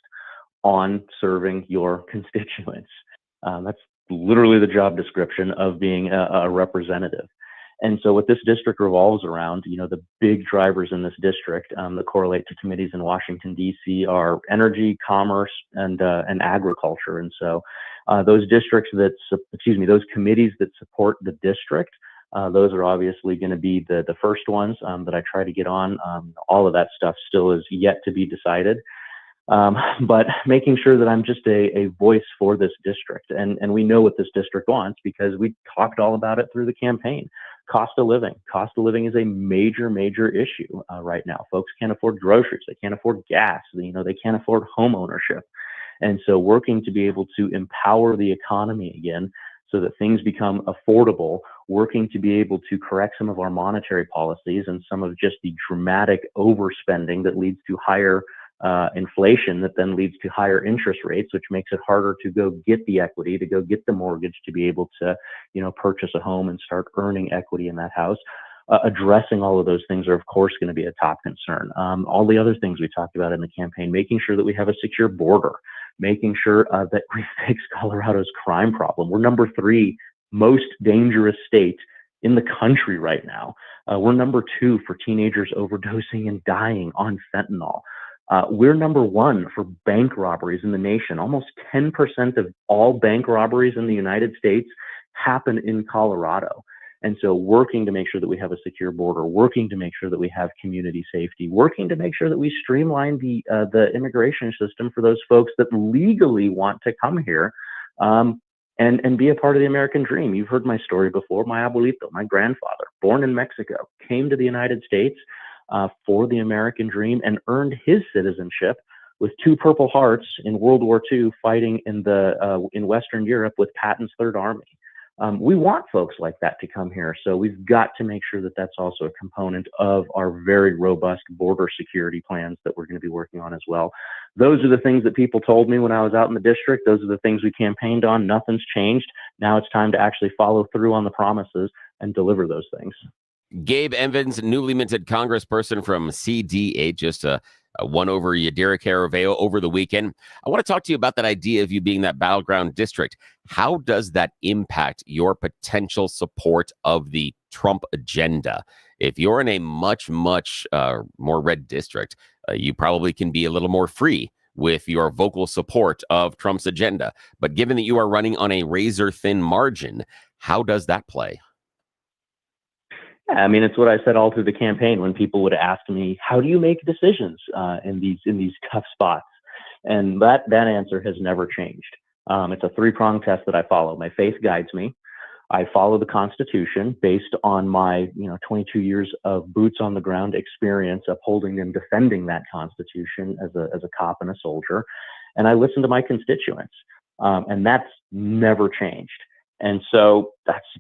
on serving your constituents. That's literally the job description of being a representative. And so what this district revolves around, the big drivers in this district that correlate to committees in Washington, D.C. are energy, commerce, and agriculture. And so those committees that support the district, those are obviously going to be the first ones that I try to get on. All of that stuff still is yet to be decided. But making sure that I'm just a voice for this district. And we know what this district wants because we talked all about it through the campaign. Cost of living. Cost of living is a major, major issue right now. Folks can't afford groceries. They can't afford gas. They can't afford home ownership. And so working to be able to empower the economy again so that things become affordable, working to be able to correct some of our monetary policies and some of just the dramatic overspending that leads to higher inflation that then leads to higher interest rates, which makes it harder to go get the equity, to go get the mortgage, to be able to, purchase a home and start earning equity in that house. Addressing all of those things are, of course, going to be a top concern. All the other things we talked about in the campaign, making sure that we have a secure border, making sure that we fix Colorado's crime problem. We're number 3 most dangerous state in the country right now. We're number 2 for teenagers overdosing and dying on fentanyl. We're number 1 for bank robberies in the nation. Almost 10% of all bank robberies in the United States happen in Colorado. And so working to make sure that we have a secure border, working to make sure that we have community safety, working to make sure that we streamline the immigration system for those folks that legally want to come here and be a part of the American dream. You've heard my story before. My abuelito, my grandfather, born in Mexico, came to the United States for the American dream and earned his citizenship with 2 Purple Hearts in World War II fighting in Western Europe with Patton's Third Army. We want folks like that to come here. So we've got to make sure that that's also a component of our very robust border security plans that we're going to be working on as well. Those are the things that people told me when I was out in the district. Those are the things we campaigned on. Nothing's changed. Now it's time to actually follow through on the promises and deliver those things. Gabe Evans, newly minted congressperson from CD8, just won over Yadira Caraveo over the weekend. I want to talk to you about that idea of you being that battleground district. How does that impact your potential support of the Trump agenda? If you're in a much, much more red district, you probably can be a little more free with your vocal support of Trump's agenda. But given that you are running on a razor-thin margin, how does that play? Yeah, I mean, it's what I said all through the campaign when people would ask me, how do you make decisions in these tough spots? And that answer has never changed. It's a 3-pronged test that I follow. My faith guides me. I follow the Constitution based on my 22 years of boots on the ground experience upholding and defending that Constitution as a cop and a soldier. And I listen to my constituents. And that's never changed. And so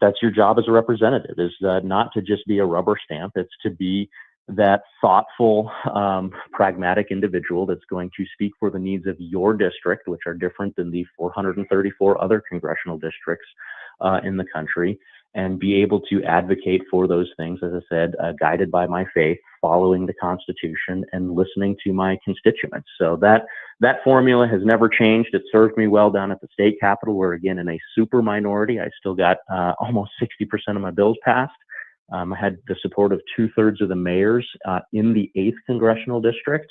that's your job as a representative, is not to just be a rubber stamp. It's to be that thoughtful, pragmatic individual that's going to speak for the needs of your district, which are different than the 434 other congressional districts in the country, and be able to advocate for those things, as I said, guided by my faith, following the Constitution, and listening to my constituents. So that formula has never changed. It served me well down at the state capitol, where, again, in a super minority, I still got almost 60% of my bills passed. I had the support of 2/3 of the mayors in the 8th congressional district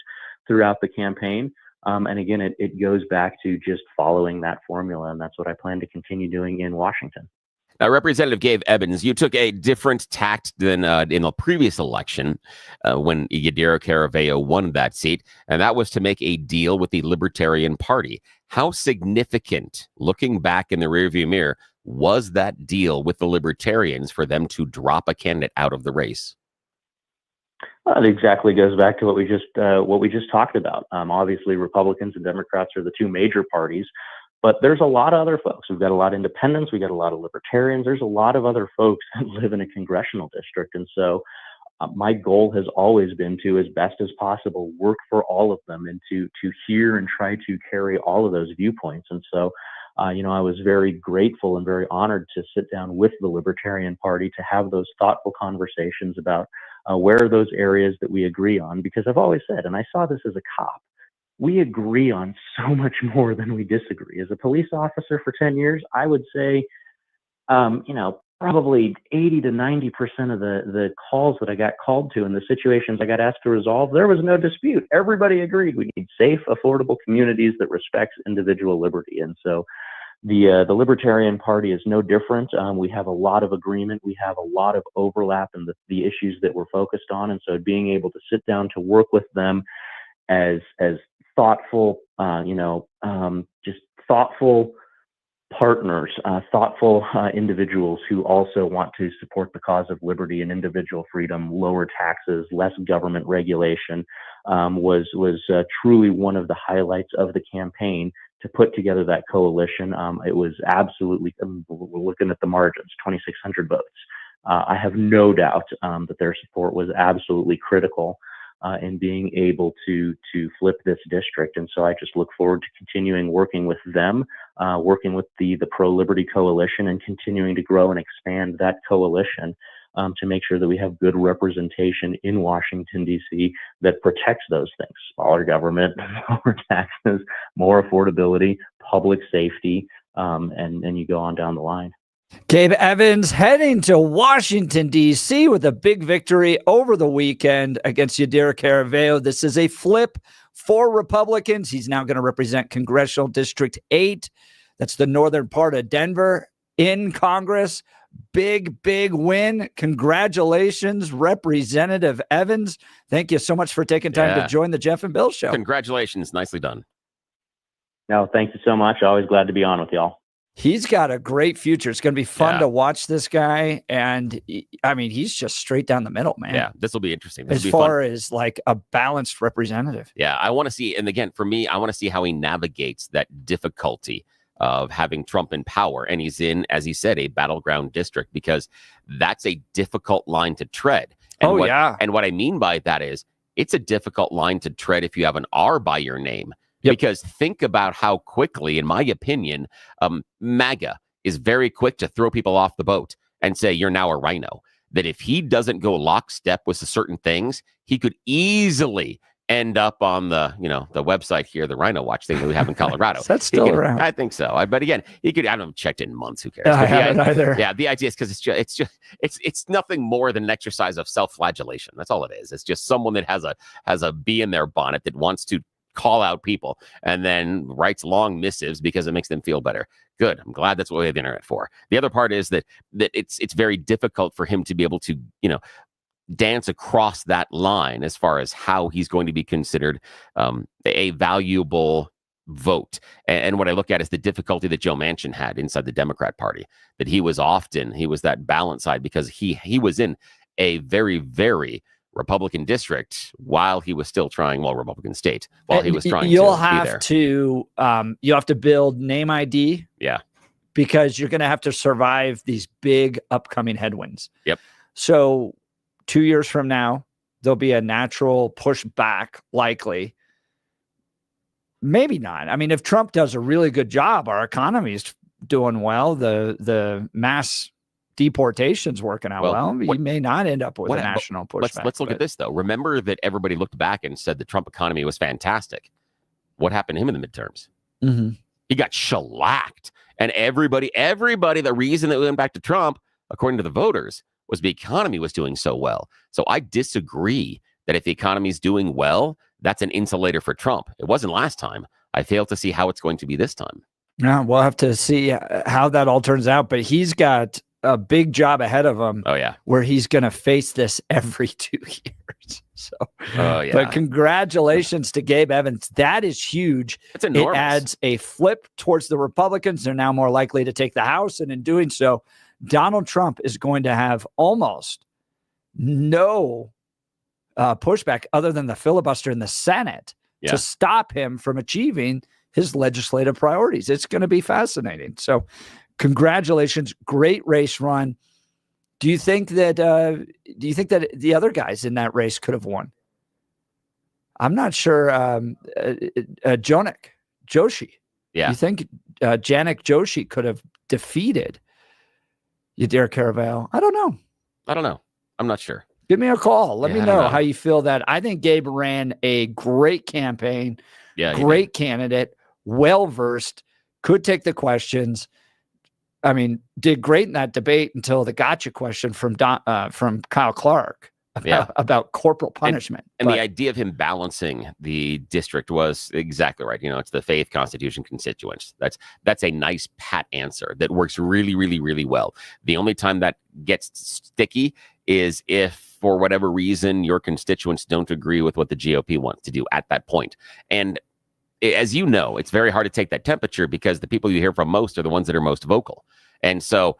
throughout the campaign. And again, it goes back to just following that formula, and that's what I plan to continue doing in Washington. Now, Representative Gabe Evans, you took a different tact than in the previous election when Yadira Caraveo won that seat, and that was to make a deal with the Libertarian Party. How significant, looking back in the rearview mirror, was that deal with the Libertarians for them to drop a candidate out of the race? Well, it exactly goes back to what we just talked about. Obviously, Republicans and Democrats are the two major parties. But there's a lot of other folks. We've got a lot of independents. We got a lot of libertarians. There's a lot of other folks that live in a congressional district. And so my goal has always been to, as best as possible, work for all of them and to hear and try to carry all of those viewpoints. And so, I was very grateful and very honored to sit down with the Libertarian Party to have those thoughtful conversations about where are those areas that we agree on. Because I've always said, and I saw this as a cop, we agree on so much more than we disagree. As a police officer for 10 years, I would say, probably 80 to 90% of the calls that I got called to and the situations I got asked to resolve, there was no dispute. Everybody agreed we need safe, affordable communities that respects individual liberty. And so the Libertarian Party is no different. We have a lot of agreement. We have a lot of overlap in the issues that we're focused on. And so being able to sit down to work with them as thoughtful, just thoughtful partners, thoughtful individuals who also want to support the cause of liberty and individual freedom, lower taxes, less government regulation, was truly one of the highlights of the campaign to put together that coalition. It was absolutely, we're looking at the margins, 2,600 votes. I have no doubt that their support was absolutely critical in being able to flip this district. And so I just look forward to continuing working with them, working with the Pro-Liberty Coalition, and continuing to grow and expand that coalition to make sure that we have good representation in Washington, D.C. that protects those things: smaller government, lower taxes, more affordability, public safety, and you go on down the line. Gabe Evans heading to Washington, D.C. with a big victory over the weekend against Yadira Caraveo. This is a flip for Republicans. He's now going to represent Congressional District 8. That's the northern part of Denver in Congress. Big win. Congratulations, Representative Evans. Thank you so much for taking time to join the Jeff and Bill Show. Congratulations. Nicely done. No, thank you so much. Always glad to be on with y'all. He's got a great future. It's going to be fun to watch this guy. And I mean, he's just straight down the middle, man. Yeah, this will be interesting. As far as like a balanced representative. Yeah, I want to see, and again, for me, I want to see how he navigates that difficulty of having Trump in power. And he's in, as he said, a battleground district, because that's a difficult line to tread. And And what I mean by that is it's a difficult line to tread if you have an R by your name. Because think about how quickly, in my opinion, MAGA is very quick to throw people off the boat and say, you're now a rhino. That if he doesn't go lockstep with certain things, he could easily end up on the website here, the Rhino Watch thing that we have in Colorado. That's still around. I think so. But again, he could, I haven't checked in months. Who cares? I haven't either. Yeah. The idea is because it's nothing more than an exercise of self-flagellation. That's all it is. It's just someone that has a bee in their bonnet that wants to call out people and then writes long missives because it makes them feel better. Good. I'm glad that's what we have the internet for. The other part is that it's very difficult for him to be able to, dance across that line as far as how he's going to be considered a valuable vote. And what I look at is the difficulty that Joe Manchin had inside the Democrat Party, that he was that balance side because he was in a very, very Republican district while he was still trying, Republican state, while he was trying you'll to have be there. You have to build name ID. Yeah. Because you're going to have to survive these big upcoming headwinds. Yep. So 2 years from now, there'll be a natural pushback, likely. Maybe not. I mean, if Trump does a really good job, our economy is doing well. The mass deportation's working out well. You may not end up with a national pushback. Let's look at this, though. Remember that everybody looked back and said the Trump economy was fantastic. What happened to him in the midterms? Mm-hmm. He got shellacked. And everybody, the reason that we went back to Trump, according to the voters, was the economy was doing so well. So I disagree that if the economy is doing well, that's an insulator for Trump. It wasn't last time. I fail to see how it's going to be this time. Yeah, we'll have to see how that all turns out. But he's got a big job ahead of him. Oh, yeah. Where he's going to face this every 2 years. So, yeah. But congratulations to Gabe Evans. That is huge. It's enormous. It adds a flip towards the Republicans. They're now more likely to take the House. And in doing so, Donald Trump is going to have almost no pushback other than the filibuster in the Senate to stop him from achieving his legislative priorities. It's going to be fascinating. So congratulations. Great race run. Do you think that the other guys in that race could have won? I'm not sure. Janek Joshi. Yeah. You think Janek Joshi could have defeated Yadira Caravel? I don't know. I'm not sure. Give me a call. Let me know how you feel that. I think Gabe ran a great campaign. Yeah. Great candidate. Well-versed. Could take the questions. I mean, did great in that debate until the gotcha question from Kyle Clark about corporal punishment. And the idea of him balancing the district was exactly right. It's the faith, constitution, constituents. That's a nice pat answer that works really, really, really well. The only time that gets sticky is if, for whatever reason, your constituents don't agree with what the GOP wants to do at that point. And as you know, it's very hard to take that temperature because the people you hear from most are the ones that are most vocal. And so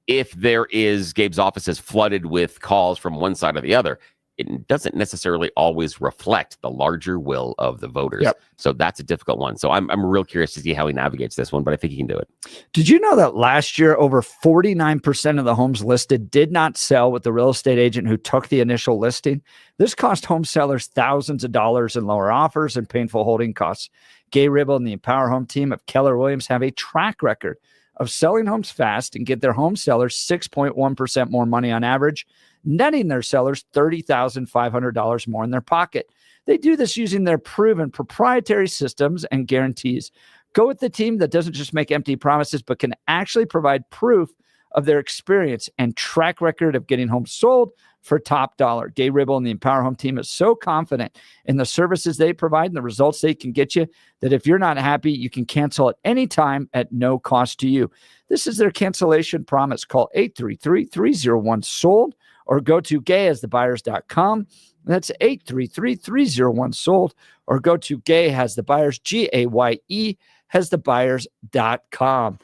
if Gabe's office is flooded with calls from one side or the other, it doesn't necessarily always reflect the larger will of the voters. Yep. So that's a difficult one. So I'm real curious to see how he navigates this one, but I think he can do it. Did you know that last year, over 49% of the homes listed did not sell with the real estate agent who took the initial listing? This cost home sellers thousands of dollars in lower offers and painful holding costs. Gay Ribble and the Empower Home team of Keller Williams have a track record of selling homes fast and get their home sellers 6.1% more money on average, netting their sellers $30,500 more in their pocket. They do this using their proven proprietary systems and guarantees. Go with the team that doesn't just make empty promises, but can actually provide proof of their experience and track record of getting homes sold for top dollar. Gay Ribble and the Empower Home team is so confident in the services they provide and the results they can get you that if you're not happy, you can cancel at any time at no cost to you. This is their cancellation promise. Call 833-301-SOLD or go to gayhasthebuyers.com. That's 833-301-SOLD or go to gayhasthebuyers, GAYE, hasthebuyers.com.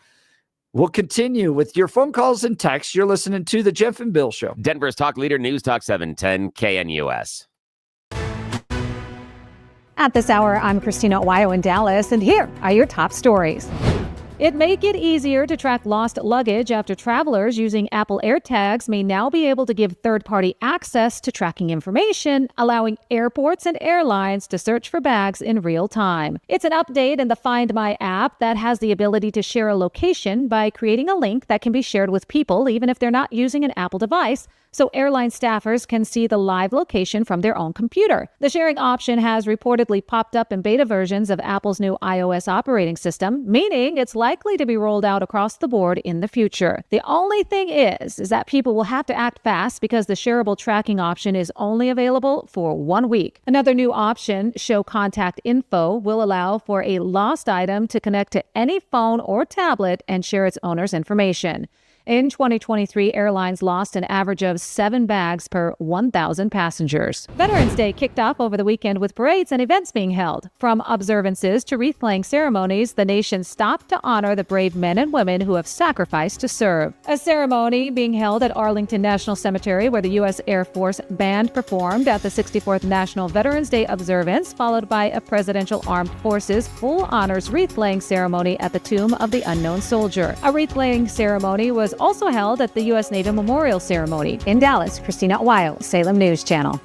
We'll continue with your phone calls and texts. You're listening to The Jeff and Bill Show. Denver's talk leader, News Talk 710 KNUS. At this hour, I'm Christina Owayo in Dallas, and here are your top stories. It may get easier to track lost luggage after travelers using Apple AirTags may now be able to give third-party access to tracking information, allowing airports and airlines to search for bags in real time. It's an update in the Find My app that has the ability to share a location by creating a link that can be shared with people even if they're not using an Apple device, so airline staffers can see the live location from their own computer. The sharing option has reportedly popped up in beta versions of Apple's new iOS operating system, meaning it's likely to be rolled out across the board in the future. The only thing is that people will have to act fast because the shareable tracking option is only available for 1 week. Another new option, Show Contact Info, will allow for a lost item to connect to any phone or tablet and share its owner's information. In 2023, airlines lost an average of 7 bags per 1,000 passengers. Veterans Day kicked off over the weekend with parades and events being held. From observances to wreath-laying ceremonies, the nation stopped to honor the brave men and women who have sacrificed to serve. A ceremony being held at Arlington National Cemetery where the U.S. Air Force Band performed at the 64th National Veterans Day observance, followed by a Presidential Armed Forces full honors wreath-laying ceremony at the Tomb of the Unknown Soldier. A wreath-laying ceremony was also held at the U.S. Navy Memorial Ceremony. In Dallas, Christina Owayo, Salem News Channel.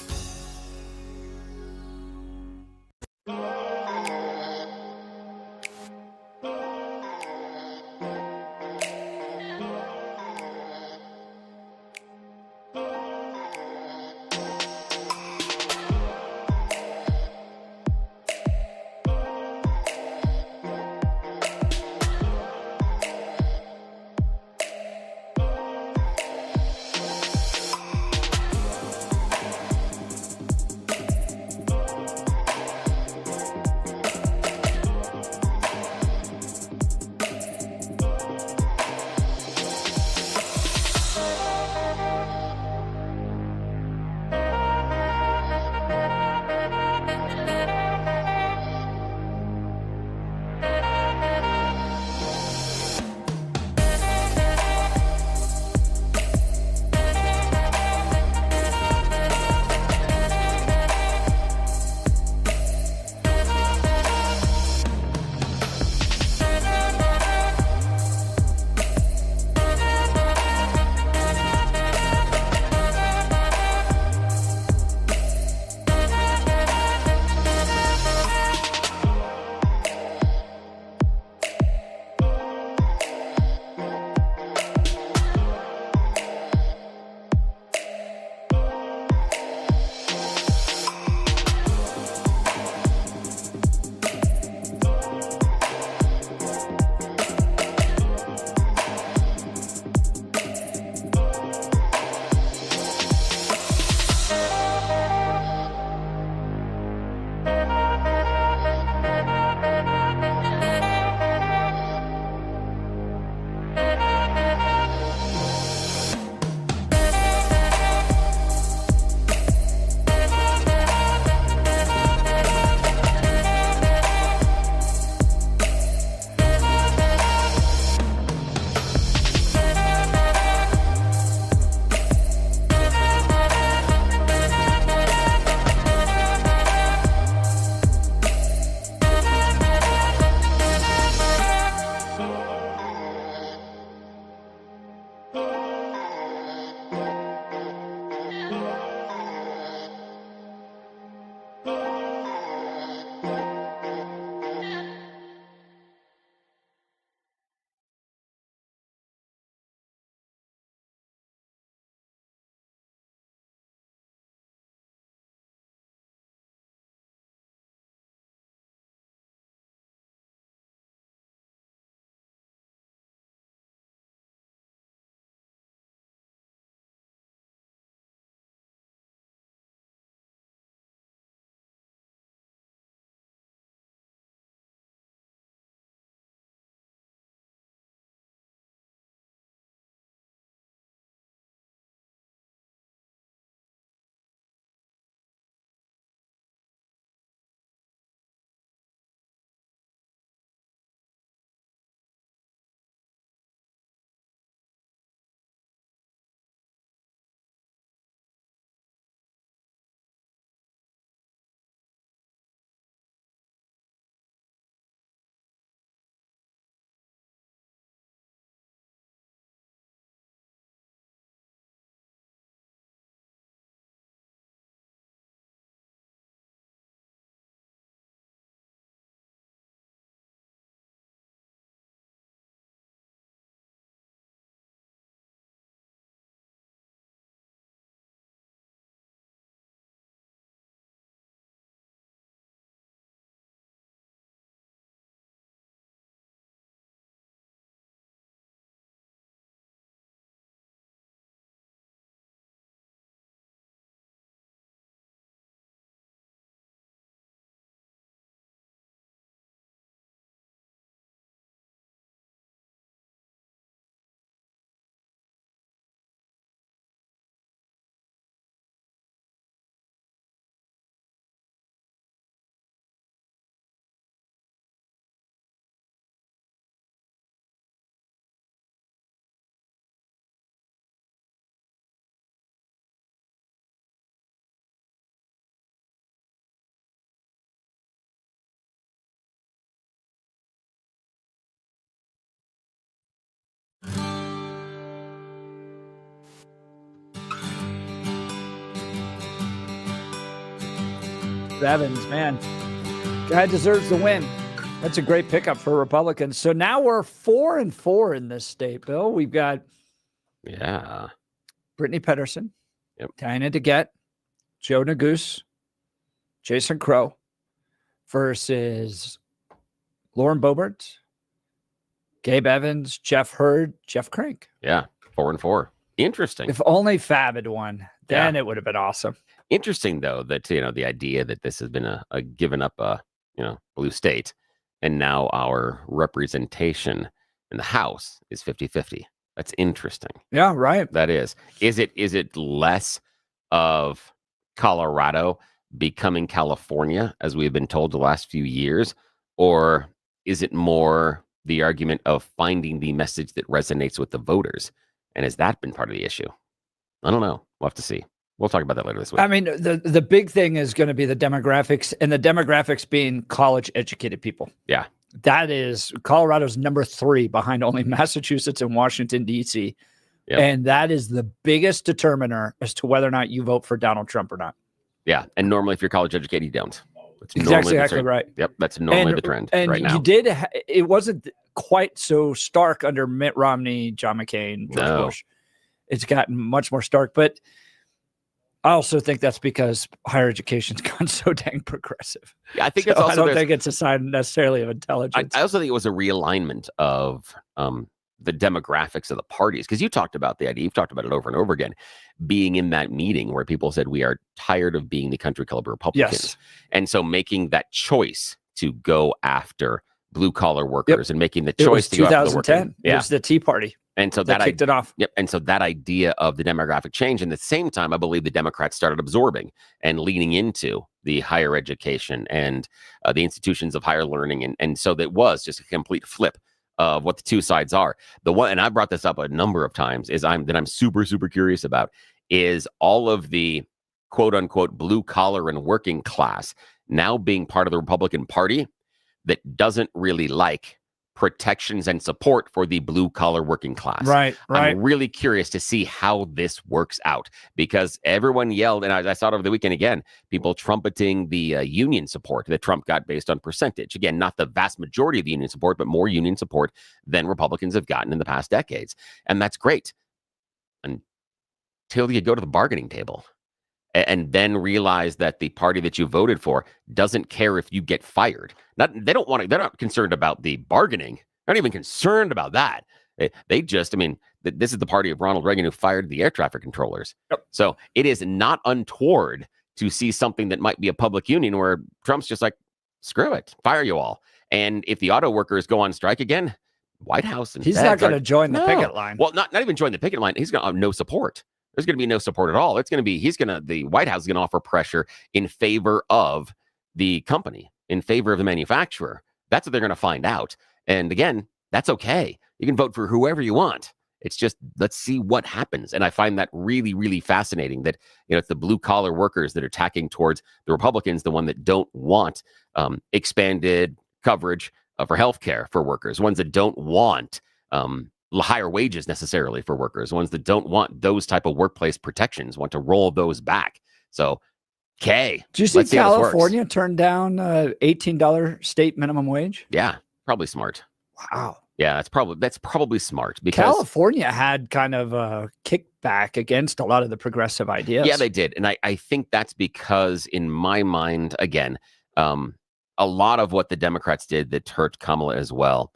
Evans, man, guy deserves the win. That's a great pickup for Republicans. So now we're 4-4 in this state, Bill. We've got Brittany Pedersen, Diana DeGette, Joe Neguse, Jason Crow versus Lauren Boebert, Gabe Evans, Jeff Hurd, Jeff Crank. Yeah, 4-4. Interesting. If only Fab had won, then it would have been awesome. Interesting, though, that the idea that this has been a given up blue state, and now our representation in the House is 50-50. That's interesting. Yeah, right. That is. Is it less of Colorado becoming California, as we've been told the last few years, or is it more the argument of finding the message that resonates with the voters? And has that been part of the issue? I don't know. We'll have to see. We'll talk about that later this week. I mean, the big thing is going to be the demographics, and the demographics being college-educated people. Yeah. That is Colorado's number 3 behind only Massachusetts and Washington, D.C. Yep. And that is the biggest determiner as to whether or not you vote for Donald Trump or not. Yeah. And normally, if you're college-educated, you don't. That's exactly right. Yep. That's normally the trend right now. And it wasn't quite so stark under Mitt Romney, John McCain, George Bush. It's gotten much more stark, but I also think that's because higher education's gone so dang progressive. Yeah, I think so it's also I don't think it's a sign necessarily of intelligence. I also think it was a realignment of the demographics of the parties, because you talked about the idea, you've talked about it over and over again, being in that meeting where people said we are tired of being the country club Republicans. Yes. And so making that choice to go after blue collar workers and making the choice to go after the working. 2010. It was the Tea Party. And so that kicked it off. Yep. And so that idea of the demographic change, and at the same time, I believe the Democrats started absorbing and leaning into the higher education and the institutions of higher learning. And so that was just a complete flip of what the two sides are. The one, and I brought this up a number of times, is I'm super, super curious about is all of the quote unquote blue collar and working class now being part of the Republican Party that doesn't really like protections and support for the blue collar working class. Right. I'm really curious to see how this works out, because everyone yelled, and I saw it over the weekend again, people trumpeting the union support that Trump got based on percentage. Again, not the vast majority of the union support, but more union support than Republicans have gotten in the past decades. And that's great until you go to the bargaining table and then realize that the party that you voted for doesn't care if you get fired. They're not concerned about the bargaining. They're not even concerned about that. They just, this is the party of Ronald Reagan who fired the air traffic controllers. Yep. So it is not untoward to see something that might be a public union where Trump's just like, screw it, fire you all. And if the auto workers go on strike again, White House and he's not going to join the picket line. Well, not even join the picket line. He's going to have no support. There's going to be no support at all. The White House is going to offer pressure in favor of the company, in favor of the manufacturer. That's what they're going to find out. And again, that's okay. You can vote for whoever you want. It's just, let's see what happens. And I find that really, really fascinating that, it's the blue collar workers that are tacking towards the Republicans, the one that don't want expanded coverage for healthcare for workers, ones that don't want higher wages necessarily for workers, ones that don't want those type of workplace protections, want to roll those back. So, okay. Do you see California turn down $18 state minimum wage? Yeah, probably smart. Wow. Yeah, that's probably smart, because California had kind of a kickback against a lot of the progressive ideas. Yeah, they did. And I think that's because, in my mind, again, a lot of what the Democrats did that hurt Kamala as well,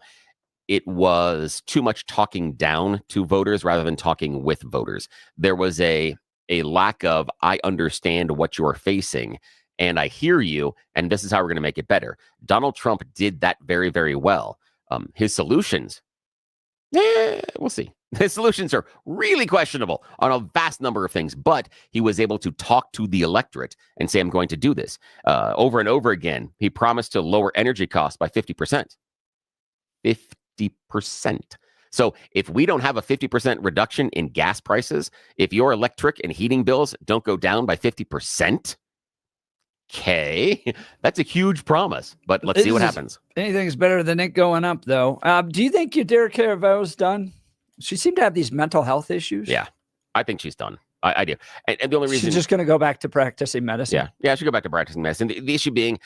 it was too much talking down to voters rather than talking with voters. There was a lack of, I understand what you're facing and I hear you, and this is how we're going to make it better. Donald Trump did that very, very well. His solutions, we'll see. His solutions are really questionable on a vast number of things, but he was able to talk to the electorate and say, I'm going to do this. Over and over again, he promised to lower energy costs by 50%. 50%. So if we don't have a 50% reduction in gas prices, if your electric and heating bills don't go down by 50%, okay, that's a huge promise, but let's see what happens. Anything's better than it going up, though. Do you think Yadira Caravello's done? She seemed to have these mental health issues. Yeah, I think she's done. I do. And the only reason she's just going to go back to practicing medicine. Yeah, she go back to practicing medicine. The issue being,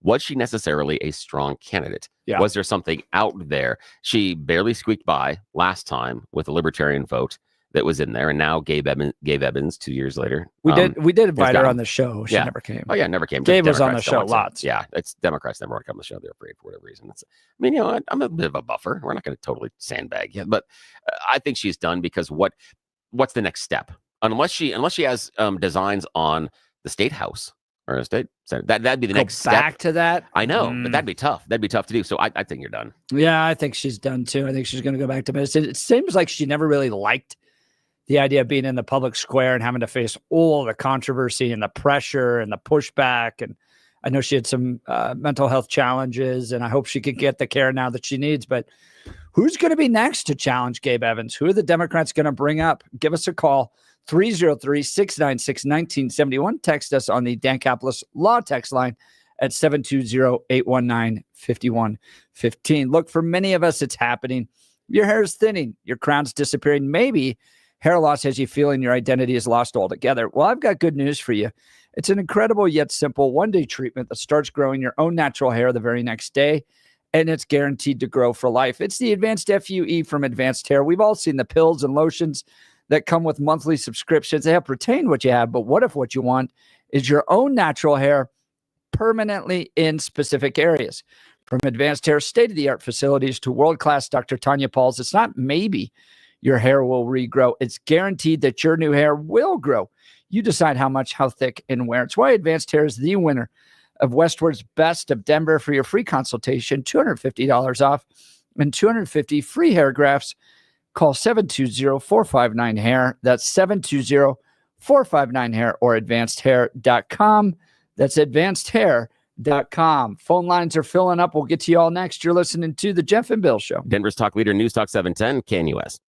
was she necessarily a strong candidate? Yeah. Was there something out there? She barely squeaked by last time with the libertarian vote that was in there, and now Gabe Evans 2 years later. We did invite her got- on the show. She never came. Oh yeah, never came. Gabe was on the Democrats don't show want to. lots. Yeah, it's Democrats never want to come on the show. They're afraid for whatever reason. I mean, I'm a bit of a buffer. We're not going to totally sandbag yet, but I think she's done because what's the next step? Unless she has designs on the state house or a state senate, that'd be the next step. Back to that. I know, but that'd be tough. That'd be tough to do. So I think you're done. Yeah, I think she's done too. I think she's going to go back to medicine. It seems like she never really liked the idea of being in the public square and having to face all the controversy and the pressure and the pushback. And I know she had some mental health challenges, and I hope she could get the care now that she needs. But who's going to be next to challenge Gabe Evans? Who are the Democrats going to bring up? Give us a call, 303-696-1971. Text us on the Dan Caplis Law text line at 720-819-5115. Look, for many of us, it's happening. Your hair is thinning. Your crown's disappearing. Maybe hair loss has you feeling your identity is lost altogether. Well, I've got good news for you. It's an incredible yet simple one-day treatment that starts growing your own natural hair the very next day, and it's guaranteed to grow for life. It's the Advanced FUE from Advanced Hair. We've all seen the pills and lotions that come with monthly subscriptions. They help retain what you have, but what if what you want is your own natural hair permanently in specific areas? From Advanced Hair state-of-the-art facilities to world-class Dr. Tanya Pauls, it's not maybe your hair will regrow. It's guaranteed that your new hair will grow. You decide how much, how thick, and where. It's why Advanced Hair is the winner of Westward's Best of Denver. For your free consultation, $250 off and 250 free hair grafts. Call 720-459-HAIR. That's 720-459-HAIR or advancedhair.com. That's advancedhair.com. Phone lines are filling up. We'll get to you all next. You're listening to The Jeff and Bill Show. Denver's talk leader, News Talk 710, KNUS.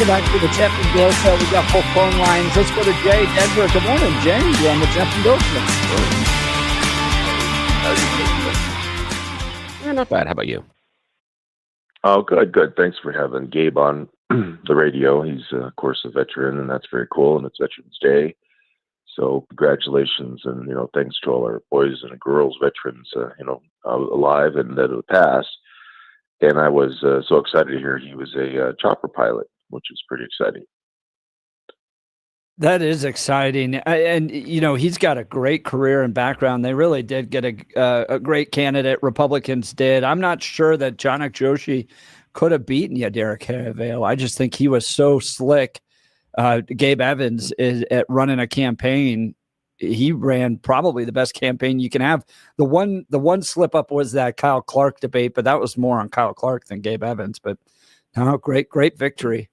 Welcome back to the Jeff and Bill Show. We got full phone lines. Let's go to Jay, Denver. Good morning, Jay. You're on the Jeff and Bill Show. Not bad. How about you? Oh, good. Thanks for having Gabe on the radio. He's, of course, a veteran, and that's very cool, and it's Veterans Day. So congratulations, and, thanks to all our boys and girls, veterans, alive and that have passed. And I was so excited to hear he was a chopper pilot, which is pretty exciting. That is exciting. And, he's got a great career and background. They really did get a great candidate. Republicans did. I'm not sure that Janak Joshi could have beaten Derek Harevale. I just think he was so slick. Gabe Evans is at running a campaign. He ran probably the best campaign you can have. The one slip up was that Kyle Clark debate, but that was more on Kyle Clark than Gabe Evans. But no, great victory.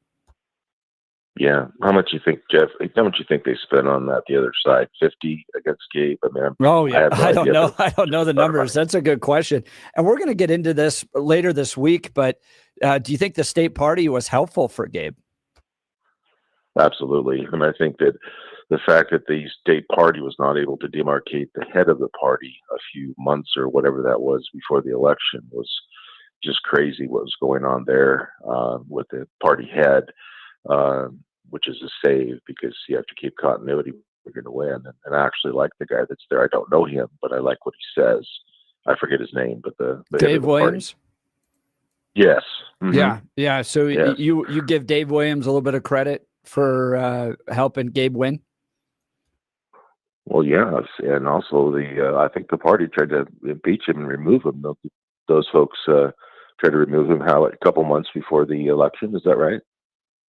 Yeah. How much you think, Jeff? How much you think they spent on that? The other side, 50 against Gabe. I mean, I don't know. I don't know the numbers. That's a good question. And we're going to get into this later this week. But do you think the state party was helpful for Gabe? Absolutely. And I think that the fact that the state party was not able to demarcate the head of the party a few months or whatever that was before the election was just crazy what was going on there with the party head, which is a save because you have to keep continuity if you're going to win. And I actually like the guy that's there. I don't know him, but I like what he says. I forget his name, but the Dave Williams. Yes. Mm-hmm. Yeah. So you give Dave Williams a little bit of credit for helping Gabe win? Well, yes, and also I think the party tried to impeach him and remove him. Those folks tried to remove him a couple months before the election. Is that right?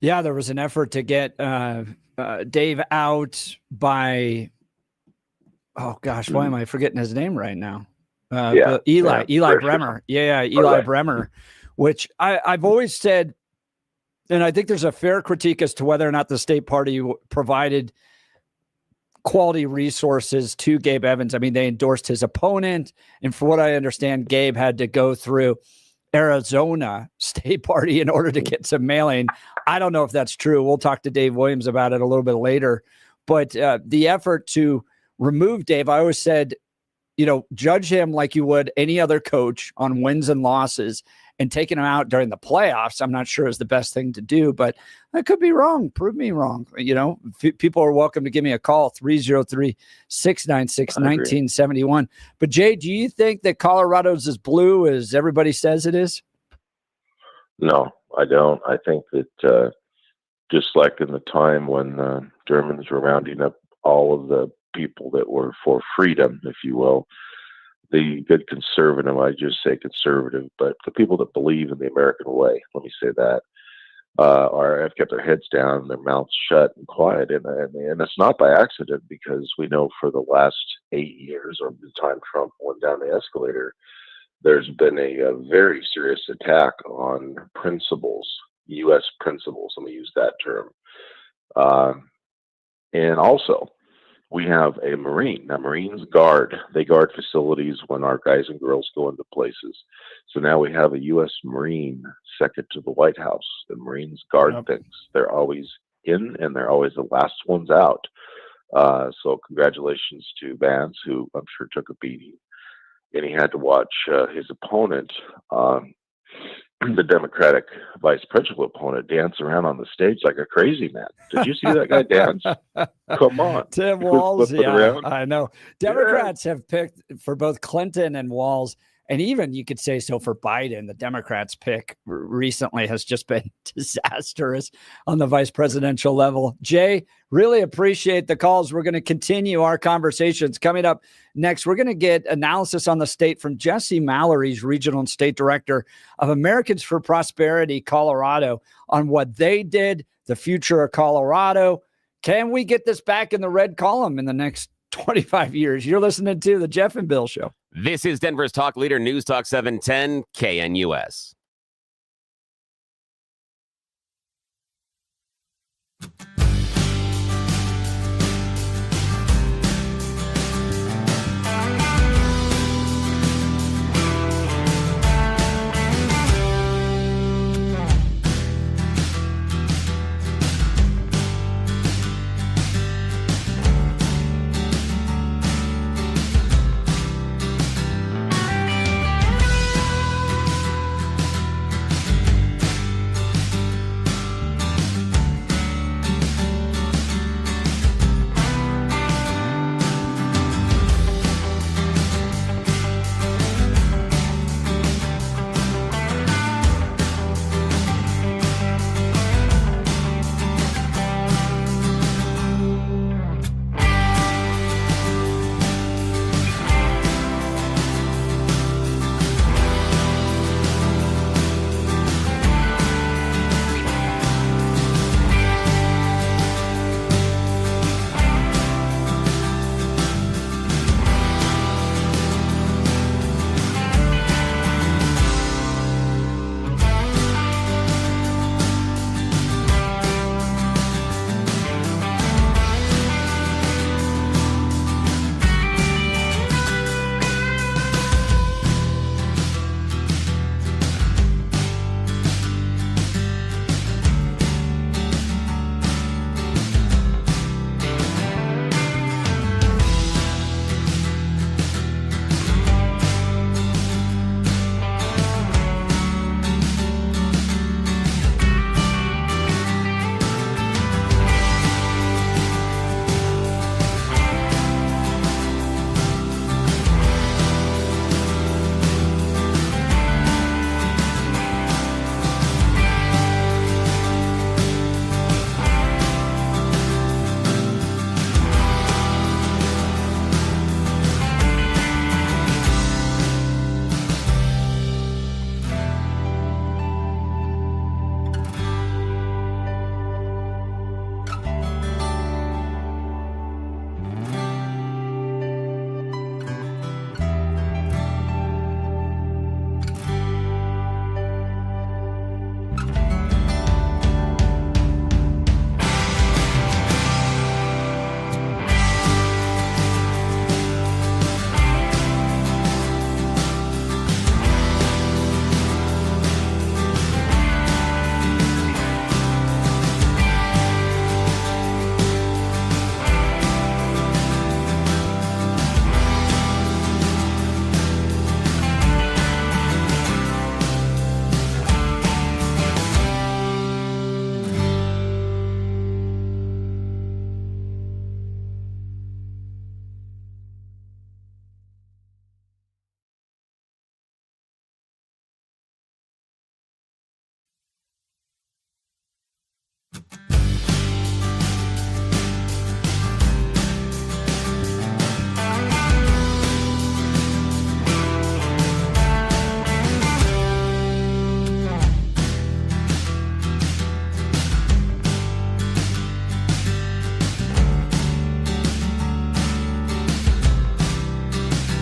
Yeah, there was an effort to get Dave out by. Oh gosh, why am I forgetting his name right now? Eli Bremer. Eli Bremer, which I've always said. And I think there's a fair critique as to whether or not the state party provided quality resources to Gabe Evans. I mean, they endorsed his opponent. And for what I understand, Gabe had to go through Arizona state party in order to get some mailing. I don't know if that's true. We'll talk to Dave Williams about it a little bit later. But the effort to remove Dave, I always said, judge him like you would any other coach on wins and losses. And taking him out during the playoffs, I'm not sure is the best thing to do, but I could be wrong. Prove me wrong. People are welcome to give me a call, 303-696-1971. But Jay, do you think that Colorado's as blue as everybody says it is? No, I don't. I think that just like in the time when Germans were rounding up all of the people that were for freedom, if you will, the good conservative, I just say conservative, but the people that believe in the American way, let me say that, have kept their heads down, their mouths shut and quiet. And it's not by accident, because we know for the last 8 years, or the time Trump went down the escalator, there's been a very serious attack on principles, U.S. principles, let me use that term. And also, we have a Marine. Now, Marines they guard facilities when our guys and girls go into places. So now we have a U.S. Marine second to the White House. The Marines guard things. They're always in, and they're always the last ones out. So congratulations to Vance, who I'm sure took a beating. And he had to watch his opponent, the Democratic vice principal opponent, dance around on the stage like a crazy man. Did you see that guy dance? Come on. Tim Walz, I know. Democrats have picked for both Clinton and Walz, and even you could say so for Biden. The Democrats' pick recently has just been disastrous on the vice presidential level. Jay, really appreciate the calls. We're going to continue our conversations. Coming up next, we're going to get analysis on the state from Jesse Mallory's regional and state director of Americans for Prosperity, Colorado, on what they did, the future of Colorado. Can we get this back in the red column in the next 25 years? You're listening to the Jeff and Bill Show. This is Denver's talk leader, News Talk 710 KNUS.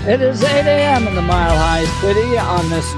It is 8 a.m. in the Mile High City on this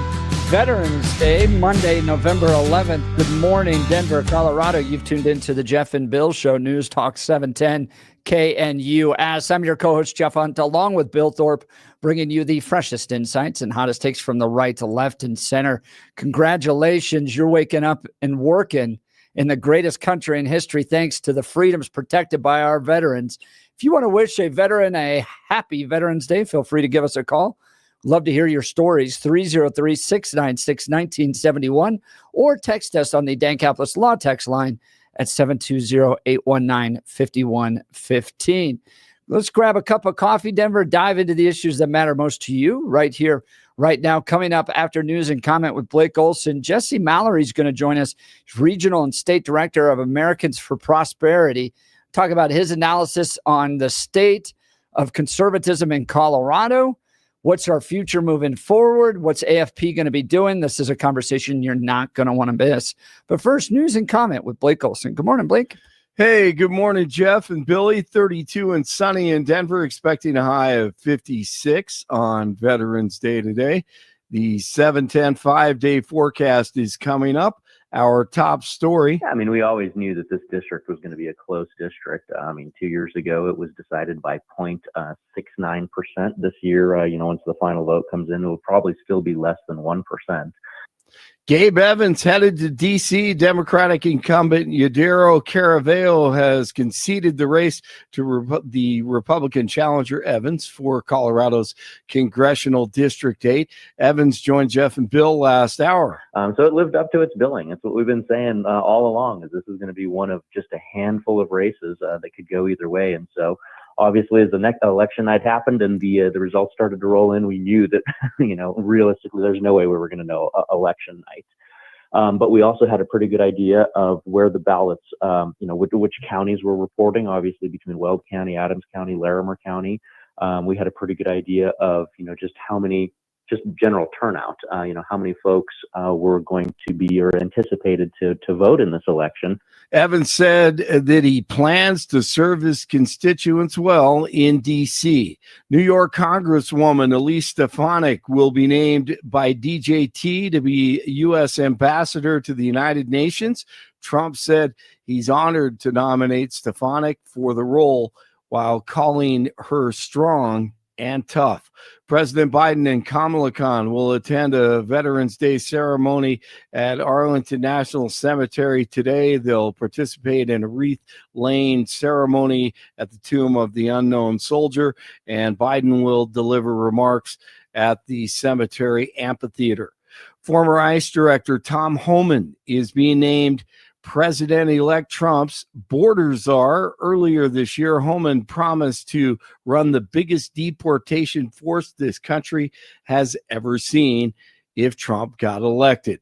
Veterans Day, Monday, November 11th. Good morning, Denver, Colorado. You've tuned into the Jeff and Bill Show, News Talk 710 KNUS. I'm your co-host, Jeff Hunt, along with Bill Thorpe, bringing you the freshest insights and hottest takes from the right to left and center. Congratulations, you're waking up and working in the greatest country in history thanks to the freedoms protected by our veterans. If you want to wish a veteran a happy Veterans Day, feel free to give us a call. Love to hear your stories, 303-696-1971, or text us on the Dankopolis Law text line at 720-819-5115. Let's grab a cup of coffee, Denver, dive into the issues that matter most to you right here, right now. Coming up after news and comment with Blake Olson, Jesse Mallory is going to join us, Regional and State Director of Americans for Prosperity. Talk about his analysis on the state of conservatism in Colorado. What's our future moving forward? What's AFP going to be doing? This is a conversation you're not going to want to miss. But first, news and comment with Blake Olson. Good morning, Blake. Hey, good morning, Jeff and Billy. 32 and sunny in Denver, expecting a high of 56 on Veterans Day today. The 7-10 5-day forecast is coming up. Our top story. Yeah, I mean, we always knew that this district was going to be a close district. 2 years ago, it was decided by 0.69%. This year, once the final vote comes in, it will probably still be less than 1%. Gabe Evans headed to D.C. Democratic incumbent Yadiro Caraveo has conceded the race to the Republican challenger Evans for Colorado's Congressional District 8. Evans joined Jeff and Bill last hour. So it lived up to its billing. That's what we've been saying all along, is this is going to be one of just a handful of races that could go either way. And so obviously, as the next election night happened and the results started to roll in, we knew that, realistically, there's no way we were going to know election night. But we also had a pretty good idea of where the ballots, which counties were reporting, obviously between Weld County, Adams County, Larimer County. We had a pretty good idea of, just how many, just general turnout, how many folks were going to be or anticipated to vote in this election. Evans said that he plans to serve his constituents well in D.C. New York Congresswoman Elise Stefanik will be named by DJT to be U.S. Ambassador to the United Nations. Trump said he's honored to nominate Stefanik for the role while calling her strong and tough. President Biden and Kamala Khan will attend a Veterans Day ceremony at Arlington National Cemetery today. They'll participate in a wreath-laying ceremony at the Tomb of the Unknown Soldier, and Biden will deliver remarks at the cemetery amphitheater. Former ICE Director Tom Homan is being named President-elect Trump's border czar. Earlier this year, Homan promised to run the biggest deportation force this country has ever seen if Trump got elected.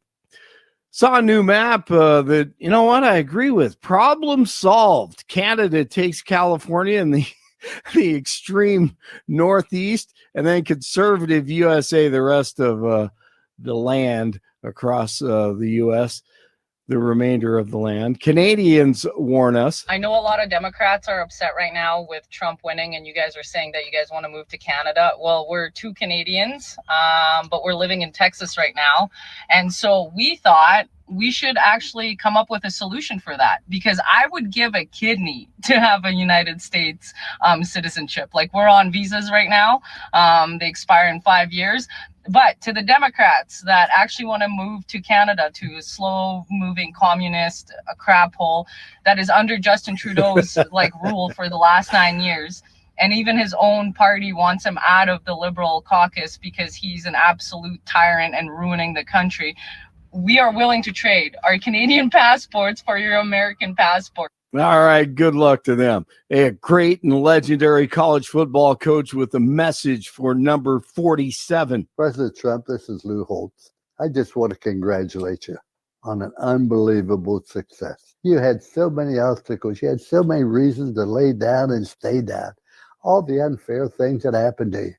Saw a new map that, I agree with. Problem solved. Canada takes California and the extreme northeast, and then conservative USA, the rest of the land across the U.S., the remainder of the land. Canadians warn us. I know a lot of Democrats are upset right now with Trump winning, and you guys are saying that you guys want to move to Canada. Well, we're two Canadians, but we're living in Texas right now. And so we thought we should actually come up with a solution for that, because I would give a kidney to have a United States citizenship. Like, we're on visas right now. They expire in 5 years. But to the Democrats that actually want to move to Canada, to a slow-moving communist crap hole that is under Justin Trudeau's rule for the last 9 years, and even his own party wants him out of the Liberal caucus because he's an absolute tyrant and ruining the country. We are willing to trade our Canadian passports for your American passport. All right, good luck to them. A great and legendary college football coach with a message for number 47. President Trump, this is Lou Holtz. I just want to congratulate you on an unbelievable success. You had so many obstacles. You had so many reasons to lay down and stay down. All the unfair things that happened to you.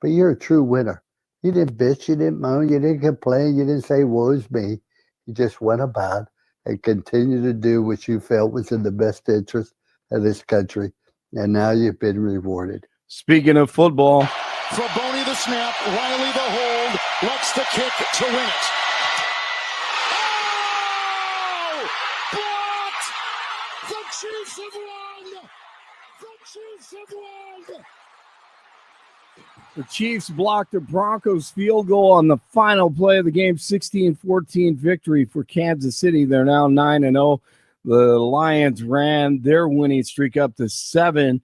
But you're a true winner. You didn't bitch, you didn't moan, you didn't complain, you didn't say, woe is me. You just went about and continue to do what you felt was in the best interest of this country. And now you've been rewarded. Speaking of football, Fraboni snap. Riley the hold. Lets the kick to win it. Oh! Blocked! The Chiefs have won! The Chiefs have won! The Chiefs blocked the Broncos field goal on the final play of the game, 16-14 victory for Kansas City. They're now 9-0. The Lions ran their winning streak up to 7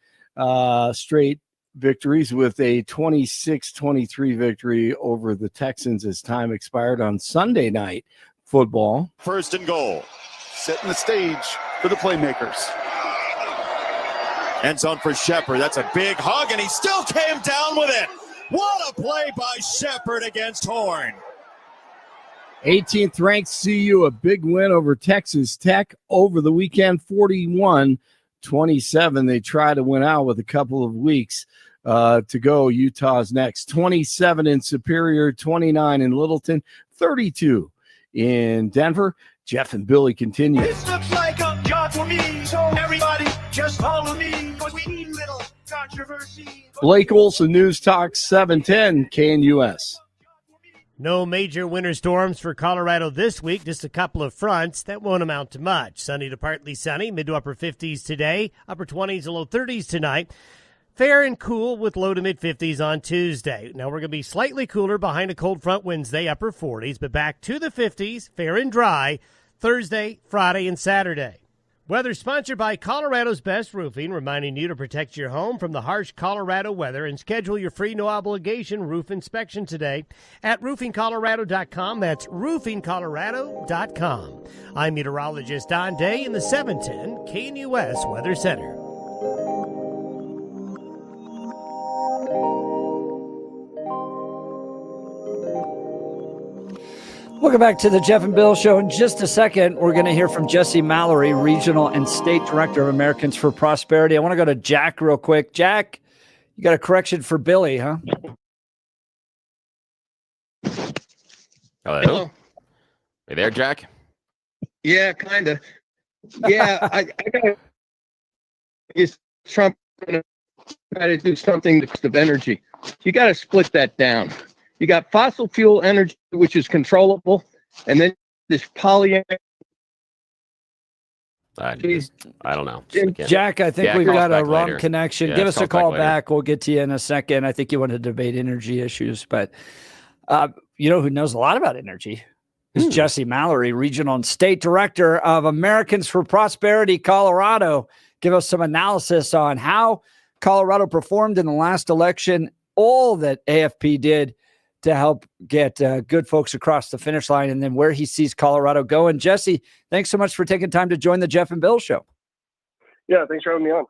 straight victories with a 26-23 victory over the Texans as time expired on Sunday night football. First and goal. Setting the stage for the playmakers. End zone for Shepard. That's a big hug, and he still came down with it. What a play by Shepard against Horn. 18th ranked CU, a big win over Texas Tech over the weekend, 41-27. They try to win out with a couple of weeks to go. Utah's next. 27 in Superior, 29 in Littleton, 32 in Denver. Jeff and Billy continue. This looks like a job for me, so everybody just follow me, because we need little controversy. Blake Olson, News Talk 710 KNUS. No major winter storms for Colorado this week, just a couple of fronts that won't amount to much. Sunny to partly sunny, mid to upper 50s today, upper 20s to low 30s tonight. Fair and cool with low to mid 50s on Tuesday. Now we're going to be slightly cooler behind a cold front Wednesday, upper 40s, but back to the 50s, fair and dry, Thursday, Friday, and Saturday. Weather sponsored by Colorado's Best Roofing, reminding you to protect your home from the harsh Colorado weather and schedule your free no-obligation roof inspection today at roofingcolorado.com. That's roofingcolorado.com. I'm meteorologist Don Day in the 710 KNUS Weather Center. Welcome back to the Jeff and Bill Show. In just a second, we're going to hear from Jesse Mallory, Regional and State Director of Americans for Prosperity. I want to go to Jack real quick. Jack, you got a correction for Billy, huh? Hello? Hey there, Jack? Yeah, kind of. Yeah, I got is Trump going to try to do something of energy? You got to split that down. You got fossil fuel energy, which is controllable, and then this I don't know. Jack, I think we've got a wrong later. connection. Yeah, Give us a call later. back. We'll get to you in a second. I think you want to debate energy issues, but you know who knows a lot about energy is Jesse Mallory, Regional and State Director of Americans for Prosperity, Colorado. Give us some analysis on how Colorado performed in the last election, all that AFP did to help get good folks across the finish line, and then where he sees Colorado going. Jesse, thanks so much for taking time to join the Jeff and Bill Show. Yeah, thanks for having me on.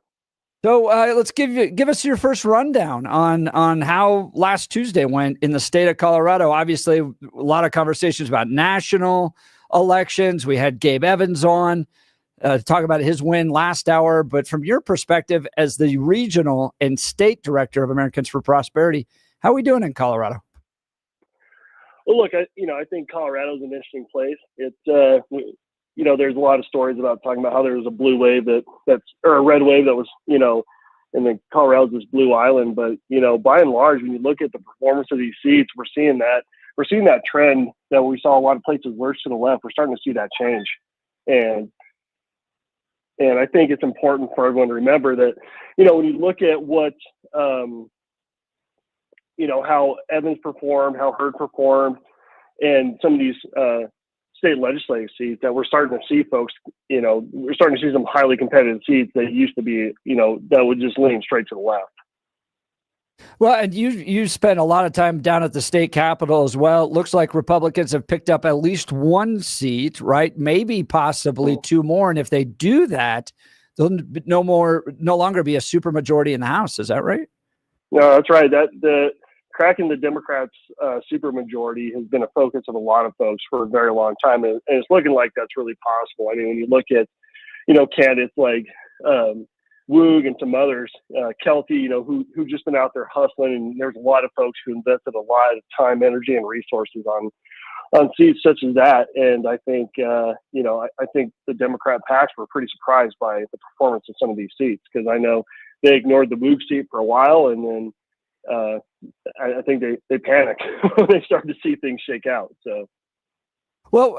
So let's give us your first rundown on how last Tuesday went in the state of Colorado. Obviously, a lot of conversations about national elections. We had Gabe Evans on to talk about his win last hour. But from your perspective as the Regional and State Director of Americans for Prosperity, how are we doing in Colorado? Well, look, I think Colorado's an interesting place. It's, there's a lot of stories about talking about how there was a blue wave or a red wave that was, and then Colorado's this blue island. But, by and large, when you look at the performance of these seats, we're seeing that trend that we saw a lot of places worse to the left. We're starting to see that change. And I think it's important for everyone to remember that, when you look at what, how Evans performed, how Hurd performed, and some of these state legislative seats that we're starting to see folks, we're starting to see some highly competitive seats that used to be, that would just lean straight to the left. Well, and you spent a lot of time down at the state capitol as well. It looks like Republicans have picked up at least one seat, right? Maybe possibly two more. And if they do that, there'll no longer be a supermajority in the House. Is that right? No, that's right. The cracking the Democrats' supermajority has been a focus of a lot of folks for a very long time, and it's looking like that's really possible. I mean, when you look at, candidates like Woog and some others, Kelty, who've just been out there hustling, and there's a lot of folks who invested a lot of time, energy, and resources on seats such as that. And I think, I think the Democrat PACs were pretty surprised by the performance of some of these seats, because I know they ignored the Woog seat for a while, and then I think they panicked when they started to see things shake out. So. Well,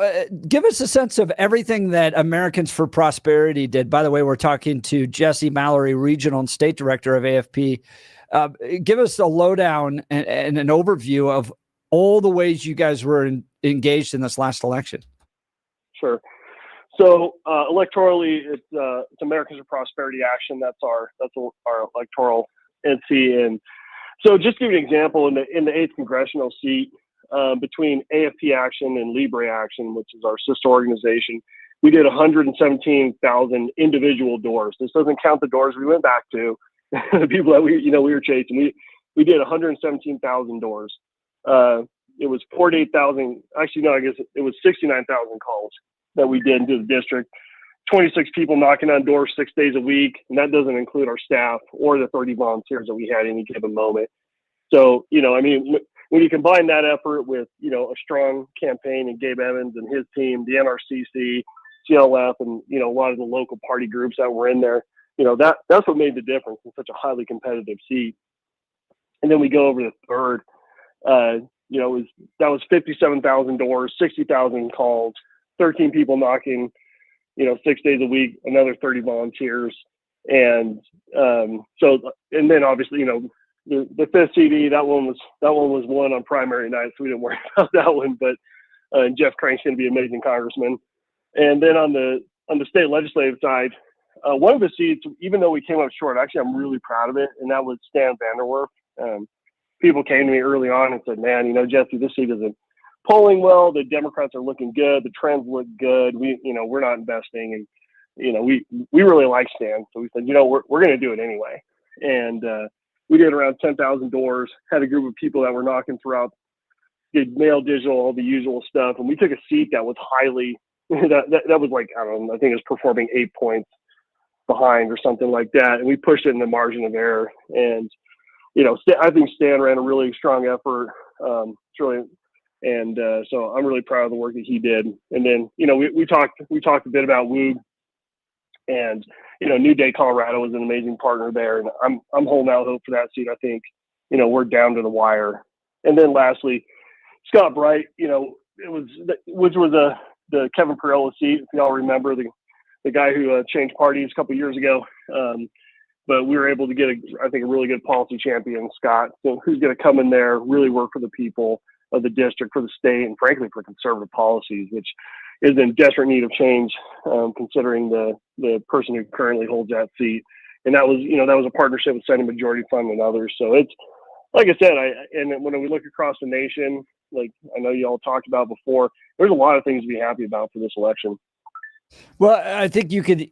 give us a sense of everything that Americans for Prosperity did. By the way, we're talking to Jesse Mallory, Regional and State Director of AFP. Give us a lowdown and an overview of all the ways you guys were engaged in this last election. Sure. So electorally, it's Americans for Prosperity Action. That's our electoral entity. And so, just to give you an example, in the 8th congressional seat, between AFP Action and Libre Action, which is our sister organization, we did 117,000 individual doors. This doesn't count the doors we went back to, the people that we were chasing. We did 117,000 doors. It was 48,000. Actually, no, I guess it was 69,000 calls that we did into the district. 26 people knocking on doors 6 days a week, and that doesn't include our staff or the 30 volunteers that we had any given moment. So, when you combine that effort with, a strong campaign and Gabe Evans and his team, the NRCC, CLF, and, a lot of the local party groups that were in there, that's what made the difference in such a highly competitive seat. And then we go over to the third, that was 57,000 doors, 60,000 calls, 13 people knocking, 6 days a week, another 30 volunteers. And and then obviously, the fifth CD, that one was won on primary night, so we didn't worry about that one. But Jeff Crank's going to be an amazing congressman. And then on the state legislative side, one of the seats, even though we came up short, actually I'm really proud of it, and that was Stan Vanderwerf. People came to me early on and said, "Man, Jesse, this seat isn't polling well. The Democrats are looking good. The trends look good. We're not investing, and we really like Stan." So we said, we're going to do it anyway. And we did around 10,000 doors, had a group of people that were knocking throughout, did mail, digital, all the usual stuff. And we took a seat that was highly, that was like, I don't know, I think it was performing 8 points behind or something like that. And we pushed it in the margin of error. And, I think Stan ran a really strong effort. So I'm really proud of the work that he did. And then, we talked a bit about WOOG. And, New Day, Colorado was an amazing partner there. And I'm holding out hope for that seat. I think, we're down to the wire. And then lastly, Scott Bright, which was the Kevin Perella seat, if y'all remember, the guy who changed parties a couple of years ago. But we were able to get, I think, a really good policy champion, Scott, who's going to come in there, really work for the people of the district, for the state, and frankly, for conservative policies, which is in desperate need of change, considering the person who currently holds that seat. And that was a partnership with Senate Majority Fund and others. So it's, like I said, and when we look across the nation, like I know you all talked about before, there's a lot of things to be happy about for this election. Well, I think you could,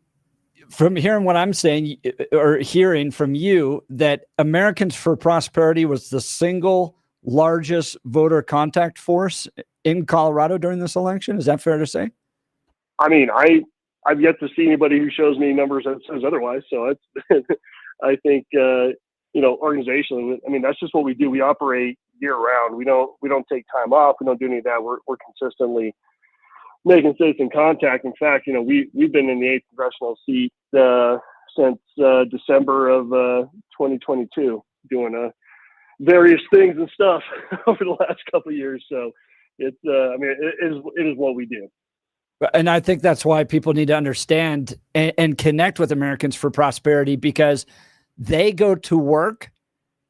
from hearing what I'm saying or hearing from you, that Americans for Prosperity was the single largest voter contact force in Colorado during this election. Is that fair to say? I mean, I've yet to see anybody who shows me numbers that says otherwise. So it's, I think, organizationally, I mean, that's just what we do. We operate year round. We don't take time off. We don't do any of that. We're consistently making citizen contact. In fact, we've been in the 8th congressional seat since December of 2022, doing various things and stuff over the last couple of years. So it's, it is what we do. And I think that's why people need to understand and connect with Americans for Prosperity, because they go to work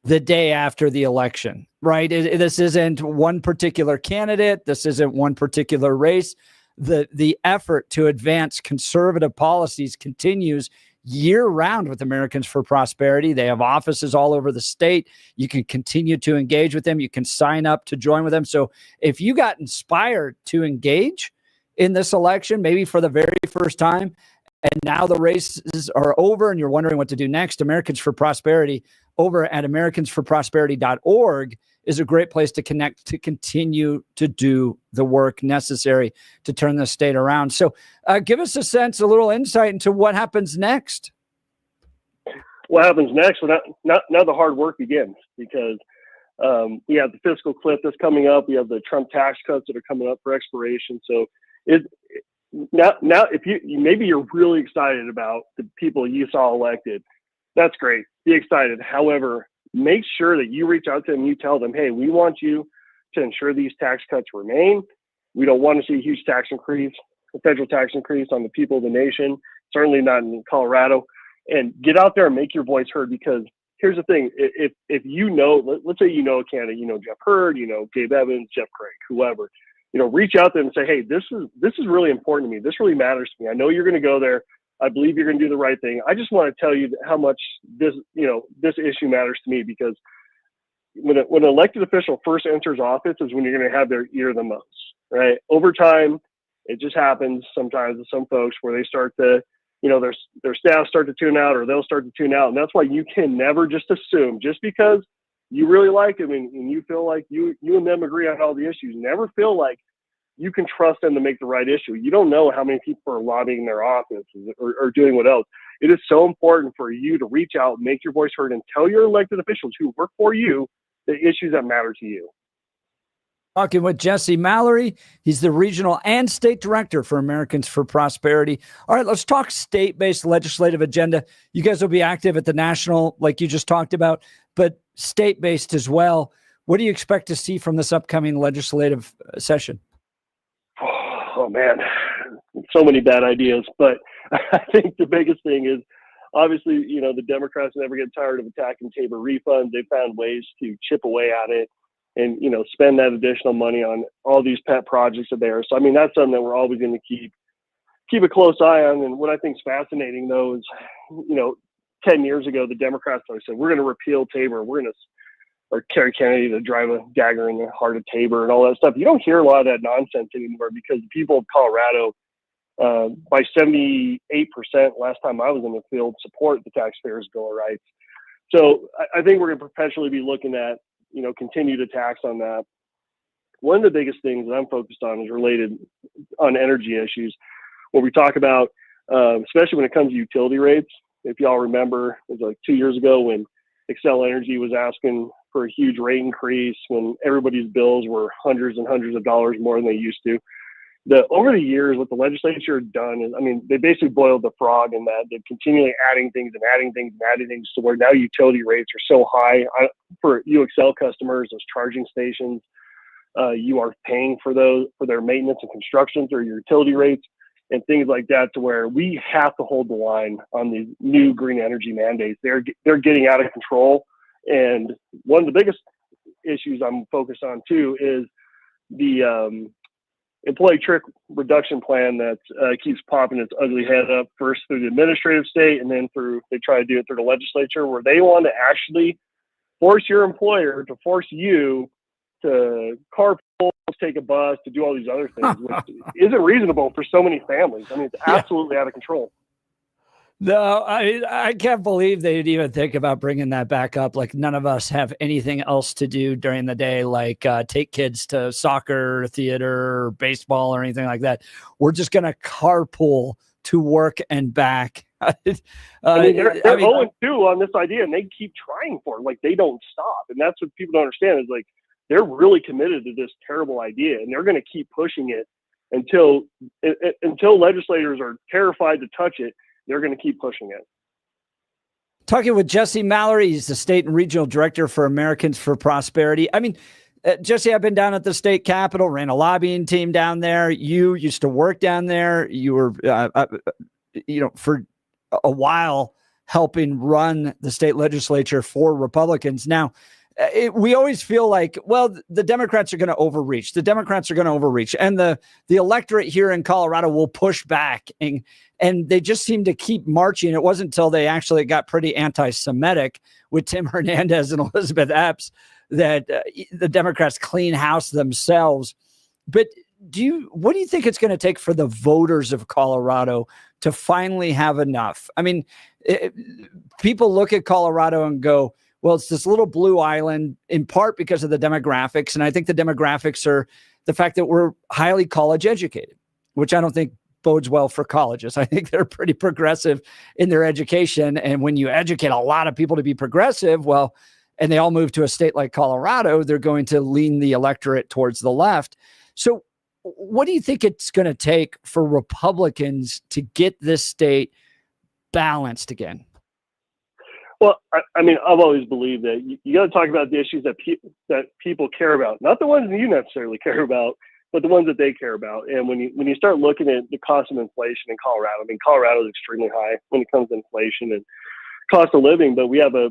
the day after the election, right? This isn't one particular candidate. This isn't one particular race. The effort to advance conservative policies continues year round with Americans for Prosperity. They have offices all over the state. You can continue to engage with them. You can sign up to join with them. So if you got inspired to engage in this election, maybe for the very first time, and now the races are over and you're wondering what to do next, Americans for Prosperity over at americansforprosperity.org is a great place to connect, to continue to do the work necessary to turn the state around. So give us a little insight into what happens next. What happens next? Well, now the hard work begins, because we have the fiscal cliff that's coming up. We have the Trump tax cuts that are coming up for expiration. So now if maybe you're really excited about the people you saw elected, that's great. Be excited. However, make sure that you reach out to them and you tell them, hey, we want you to ensure these tax cuts remain. We don't want to see a huge tax increase, a federal tax increase on the people of the nation, certainly not in Colorado. And get out there and make your voice heard, because here's the thing. If you know, let's say you know a candidate, you know Jeff Hurd, you know Gabe Evans, Jeff Craig, whoever, you know, reach out to them and say, hey, this is really important to me. This really matters to me. I know you're going to go there. I believe you're going to do the right thing. I just want to tell you how much this issue matters to me, because when an elected official first enters office is when you're going to have their ear the most, right? Over time, it just happens sometimes with some folks where they start to, you know, their staff start to tune out, or they'll start to tune out. And that's why you can never just assume, just because you really like them and you feel like you and them agree on all the issues, never feel like you can trust them to make the right issue. You don't know how many people are lobbying their office or doing what else. It is so important for you to reach out, make your voice heard, and tell your elected officials who work for you the issues that matter to you. Talking with Jesse Mallory. He's the regional and state director for Americans for Prosperity. All right, let's talk state-based legislative agenda. You guys will be active at the national, like you just talked about, but state-based as well. What do you expect to see from this upcoming legislative session? Oh, man, so many bad ideas. But I think the biggest thing is, obviously, you know, the Democrats never get tired of attacking Tabor refunds. They found ways to chip away at it and, you know, spend that additional money on all these pet projects of theirs. So, I mean, that's something that we're always going to keep a close eye on. And what I think is fascinating, though, is, you know, 10 years ago, the Democrats always said, we're going to repeal Tabor. We're going to, or Kerry Kennedy to drive a dagger in the heart of Tabor and all that stuff. You don't hear a lot of that nonsense anymore, because the people of Colorado, by 78% last time I was in the field, support the taxpayers' Bill of Rights. So I think we're going to perpetually be looking at, you know, continued attacks on that. One of the biggest things that I'm focused on is related on energy issues. When we talk about, especially when it comes to utility rates, if y'all remember, it was like 2 years ago when Xcel Energy was asking for a huge rate increase, when everybody's bills were hundreds and hundreds of dollars more than they used to. Over the years, what the legislature had done is, I mean, they basically boiled the frog in that they're continually adding things and adding things and adding things to where now utility rates are so high for UXL customers, those charging stations. You are paying for those, for their maintenance and construction through your utility rates and things like that, to where we have to hold the line on the new green energy mandates. They're getting out of control. And one of the biggest issues I'm focused on too is the employee trick reduction plan that keeps popping its ugly head up, first through the administrative state, and then they try to do it through the legislature, where they want to actually force your employer to force you to carpool, take a bus, to do all these other things, which isn't reasonable for so many families. I mean, it's absolutely out of control. No, I can't believe they'd even think about bringing that back up. Like, none of us have anything else to do during the day, like take kids to soccer, theater, or baseball, or anything like that. We're just going to carpool to work and back. I mean, they're 0-2 on this idea, and they keep trying for it. Like, they don't stop. And that's what people don't understand, is like, they're really committed to this terrible idea, and they're going to keep pushing it until legislators are terrified to touch it. They're going to keep pushing it. Talking with Jesse Mallory, he's the state and regional director for Americans for Prosperity. I mean, Jesse, I've been down at the state capitol, ran a lobbying team down there. You used to work down there. You were, for a while helping run the state legislature for Republicans. Now, we always feel like, well, the Democrats are going to overreach. The Democrats are going to overreach. And the electorate here in Colorado will push back. And they just seem to keep marching. It wasn't until they actually got pretty anti-Semitic with Tim Hernandez and Elizabeth Epps that the Democrats clean house themselves. But what do you think it's going to take for the voters of Colorado to finally have enough? I mean, people look at Colorado and go, well, it's this little blue island, in part because of the demographics. And I think the demographics are the fact that we're highly college educated, which I don't think bodes well for colleges. I think they're pretty progressive in their education. And when you educate a lot of people to be progressive, well, and they all move to a state like Colorado, they're going to lean the electorate towards the left. So what do you think it's going to take for Republicans to get this state balanced again? Well, I mean, I've always believed that you got to talk about the issues that people care about, not the ones that you necessarily care about, but the ones that they care about. And when you start looking at the cost of inflation in Colorado, I mean, Colorado is extremely high when it comes to inflation and cost of living, but we have a,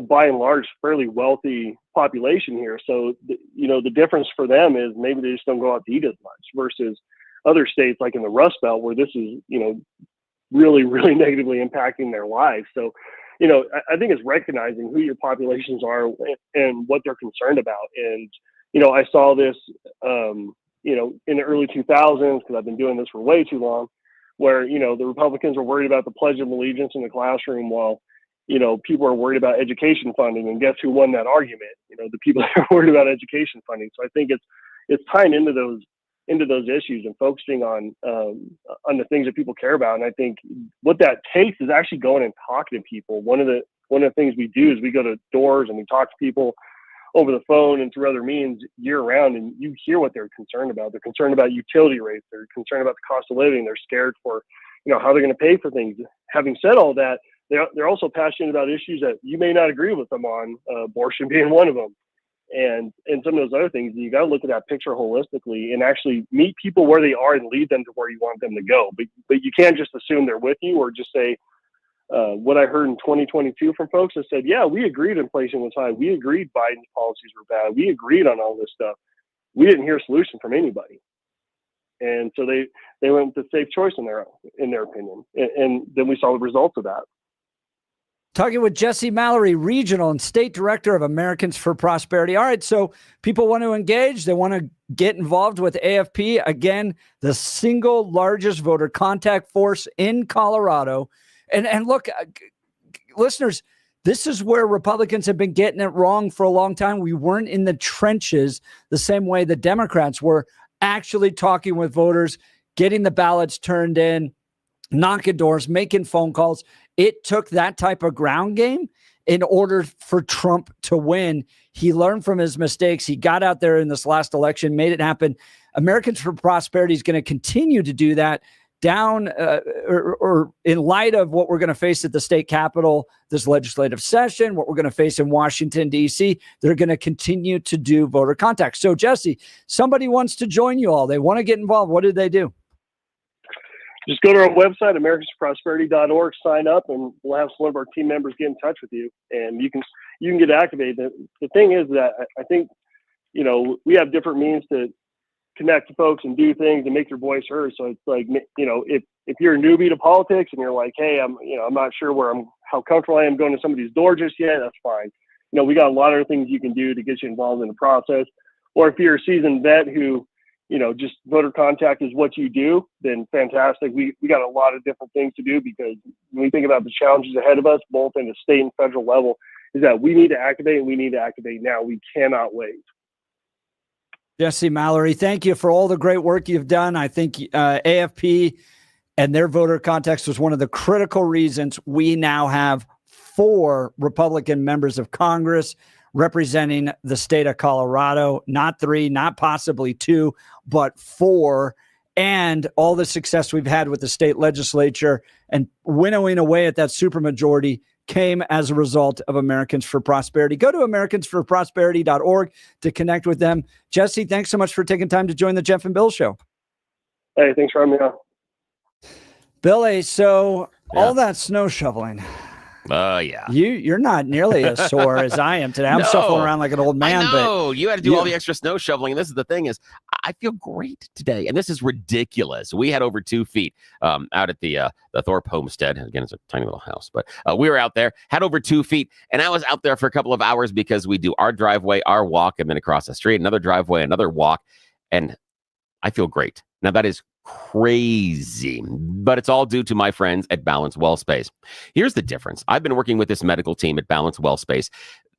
by and large, fairly wealthy population here. So, the difference for them is maybe they just don't go out to eat as much versus other states like in the Rust Belt where this is, really, really negatively impacting their lives. So, I think it's recognizing who your populations are and what they're concerned about. And, I saw this, in the early 2000s, because I've been doing this for way too long, where, the Republicans were worried about the Pledge of Allegiance in the classroom while, people are worried about education funding. And guess who won that argument? The people that are worried about education funding. So I think it's tying into those issues and focusing on the things that people care about. And I think what that takes is actually going and talking to people. One of the things we do is we go to doors and we talk to people over the phone and through other means year round, and you hear what they're concerned about. They're concerned about utility rates. They're concerned about the cost of living. They're scared for, how they're going to pay for things. Having said all that, they're also passionate about issues that you may not agree with them on, abortion being one of them. And some of those other things, you got to look at that picture holistically and actually meet people where they are and lead them to where you want them to go. But you can't just assume they're with you or just say, what I heard in 2022 from folks that said, yeah, we agreed inflation was high. We agreed Biden's policies were bad. We agreed on all this stuff. We didn't hear a solution from anybody. And so they went with the safe choice in their opinion. And then we saw the results of that. Talking with Jesse Mallory, Regional and State Director of Americans for Prosperity. All right, so people want to engage. They want to get involved with AFP. Again, the single largest voter contact force in Colorado. And look, listeners, this is where Republicans have been getting it wrong for a long time. We weren't in the trenches the same way the Democrats were, actually talking with voters, getting the ballots turned in, knocking doors, making phone calls. It took that type of ground game in order for Trump to win. He learned from his mistakes. He got out there in this last election, made it happen. Americans for Prosperity is going to continue to do that down or in light of what we're going to face at the state capitol this legislative session, what we're going to face in Washington, D.C. They're going to continue to do voter contact. So, Jesse, somebody wants to join you all. They want to get involved. What did they do? Just go to our website, americansforprosperity.org, sign up, and we'll have one of our team members get in touch with you, and you can get activated. The thing is that I think, we have different means to connect to folks and do things and make your voice heard. So it's like, if you're a newbie to politics and you're like, hey, I'm not sure how comfortable I am going to somebody's door just yet, that's fine. We got a lot of things you can do to get you involved in the process. Or if you're a seasoned vet who, just voter contact is what you do, then fantastic. We got a lot of different things to do, because when we think about the challenges ahead of us, both in the state and federal level, is that we need to activate, and we need to activate now. We cannot wait. Jesse Mallory, thank you for all the great work you've done. I think AFP and their voter context was one of the critical reasons we now have 4 Republican members of Congress representing the state of Colorado, not 3, not possibly 2, but 4, and all the success we've had with the state legislature and winnowing away at that supermajority came as a result of Americans for Prosperity. Go to americansforprosperity.org to connect with them. Jesse, thanks so much for taking time to join the Jeff and Bill Show. Hey, thanks for having me on. Billy, so all that snow shoveling. Yeah. You're not nearly as sore as I am today. I'm shuffling around like an old man. I know. But you had to do all the extra snow shoveling. And this is the thing is, I feel great today. And this is ridiculous. We had over 2 feet out at the Thorpe homestead. Again, it's a tiny little house, but we were out there, had over 2 feet. And I was out there for a couple of hours because we do our driveway, our walk, and then across the street, another driveway, another walk. And I feel great. Now, that is crazy, but it's all due to my friends at Balance Well Space. Here's the difference. I've been working with this medical team at Balance Well Space.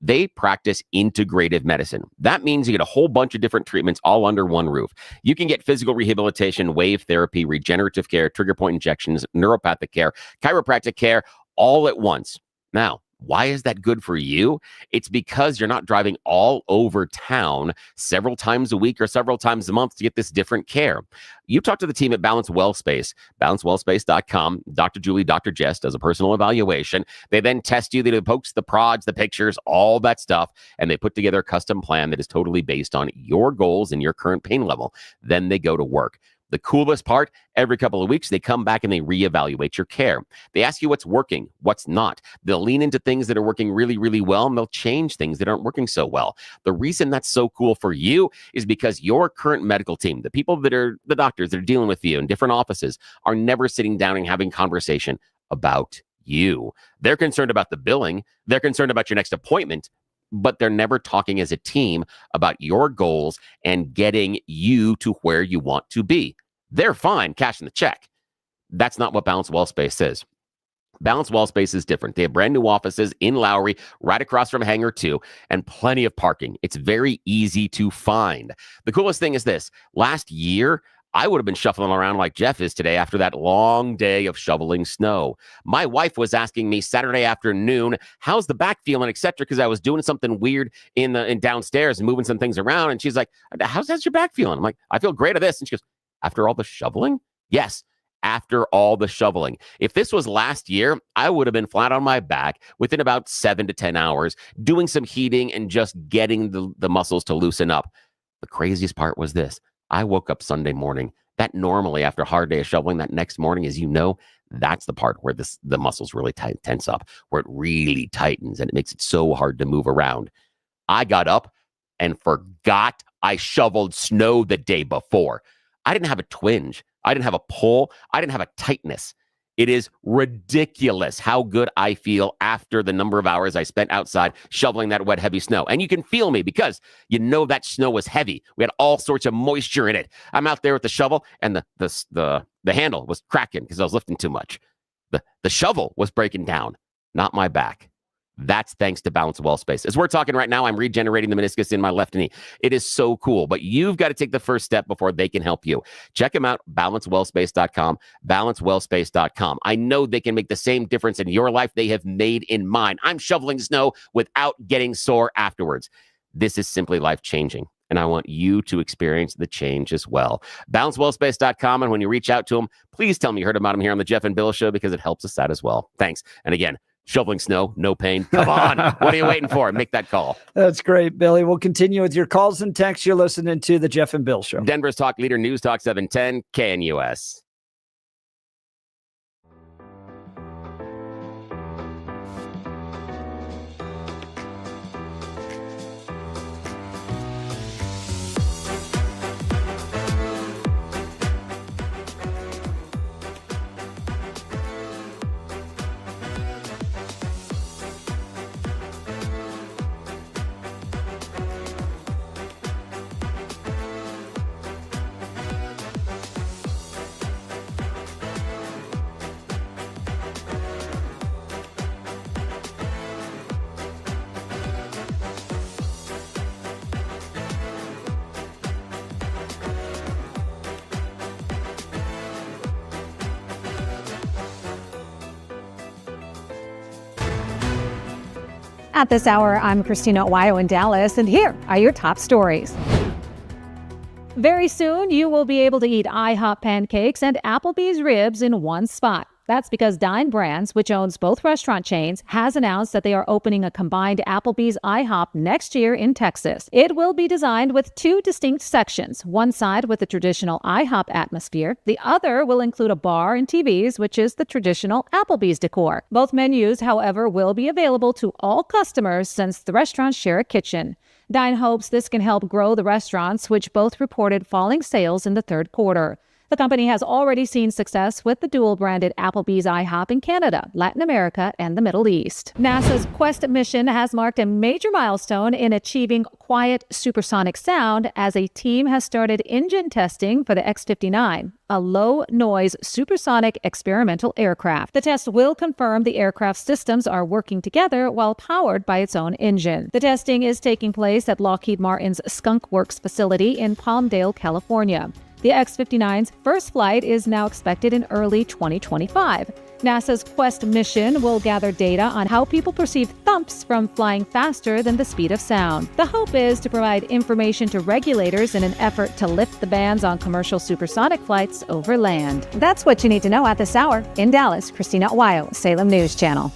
They practice integrative medicine. That means you get a whole bunch of different treatments all under one roof. You can get physical rehabilitation, wave therapy, regenerative care, trigger point injections, neuropathic care, chiropractic care, all at once. Now, Why is that good for you? It's because you're not driving all over town several times a week or several times a month to get this different care. You talk to the team at Balance Wellspace, balancewellspace.com. Dr. Julie, Dr. Jess does a personal evaluation. They then test you. They do the pokes, the prods, the pictures, all that stuff, and they put together a custom plan that is totally based on your goals and your current pain level. Then they go to work. The coolest part, every couple of weeks, they come back and they reevaluate your care. They ask you what's working, what's not. They'll lean into things that are working really, really well, and they'll change things that aren't working so well. The reason that's so cool for you is because your current medical team, the people that are the doctors that are dealing with you in different offices, are never sitting down and having conversation about you. They're concerned about the billing. They're concerned about your next appointment, but they're never talking as a team about your goals and getting you to where you want to be. They're fine cashing the check. That's not what Balance Wellspace is. Balance Wellspace is different. They have brand new offices in Lowry, right across from Hangar 2, and plenty of parking. It's very easy to find. The coolest thing is this. Last year, I would have been shuffling around like Jeff is today after that long day of shoveling snow. My wife was asking me Saturday afternoon, how's the back feeling, et cetera, because I was doing something weird in downstairs and moving some things around. And she's like, how's your back feeling? I'm like, I feel great at this. And she goes, after all the shoveling? Yes, after all the shoveling. If this was last year, I would have been flat on my back within about 7 to 10 hours, doing some heating and just getting the muscles to loosen up. The craziest part was this. I woke up Sunday morning. That normally, after a hard day of shoveling, that next morning, as you know, that's the part where the muscles really tense up, where it really tightens and it makes it so hard to move around. I got up and forgot I shoveled snow the day before. I didn't have a twinge. I didn't have a pull. I didn't have a tightness. It is ridiculous how good I feel after the number of hours I spent outside shoveling that wet, heavy snow. And you can feel me because you know that snow was heavy. We had all sorts of moisture in it. I'm out there with the shovel, and the handle was cracking because I was lifting too much. The shovel was breaking down, not my back. That's thanks to Balance Wellspace. As we're talking right now, I'm regenerating the meniscus in my left knee. It is so cool, but you've got to take the first step before they can help you. Check them out, balancewellspace.com, balancewellspace.com. I know they can make the same difference in your life they have made in mine. I'm shoveling snow without getting sore afterwards. This is simply life-changing, and I want you to experience the change as well. Balancewellspace.com, and when you reach out to them, please tell me you heard about them here on the Jeff and Bill Show because it helps us out as well. Thanks. And again, shoveling snow, no pain. Come on. What are you waiting for? Make that call. That's great, Billy. We'll continue with your calls and texts. You're listening to the Jeff and Bill Show. Denver's Talk Leader, News Talk 710, KNUS. At this hour, I'm Christina Owayo in Dallas, and here are your top stories. Very soon, you will be able to eat IHOP pancakes and Applebee's ribs in one spot. That's because Dine Brands, which owns both restaurant chains, has announced that they are opening a combined Applebee's IHOP next year in Texas. It will be designed with two distinct sections, one side with the traditional IHOP atmosphere. The other will include a bar and TVs, which is the traditional Applebee's decor. Both menus, however, will be available to all customers since the restaurants share a kitchen. Dine hopes this can help grow the restaurants, which both reported falling sales in the third quarter. The company has already seen success with the dual-branded Applebee's IHOP in Canada, Latin America, and the Middle East. NASA's Quest mission has marked a major milestone in achieving quiet supersonic sound as a team has started engine testing for the X-59, a low-noise supersonic experimental aircraft. The test will confirm the aircraft's systems are working together while powered by its own engine. The testing is taking place at Lockheed Martin's Skunk Works facility in Palmdale, California. The X-59's first flight is now expected in early 2025. NASA's Quest mission will gather data on how people perceive thumps from flying faster than the speed of sound. The hope is to provide information to regulators in an effort to lift the bans on commercial supersonic flights over land. That's what you need to know at this hour. In Dallas, Christina Aguayo, Salem News Channel.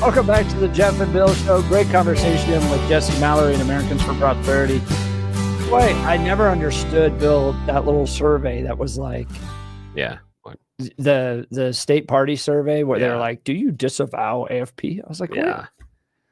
Welcome back to the Jeff and Bill Show. Great conversation with Jesse Mallory and Americans for Prosperity. Boy, I never understood, Bill, that little survey that was like, yeah, what? the state party survey where Yeah. they're like, "Do you disavow AFP?" I was like, Yeah,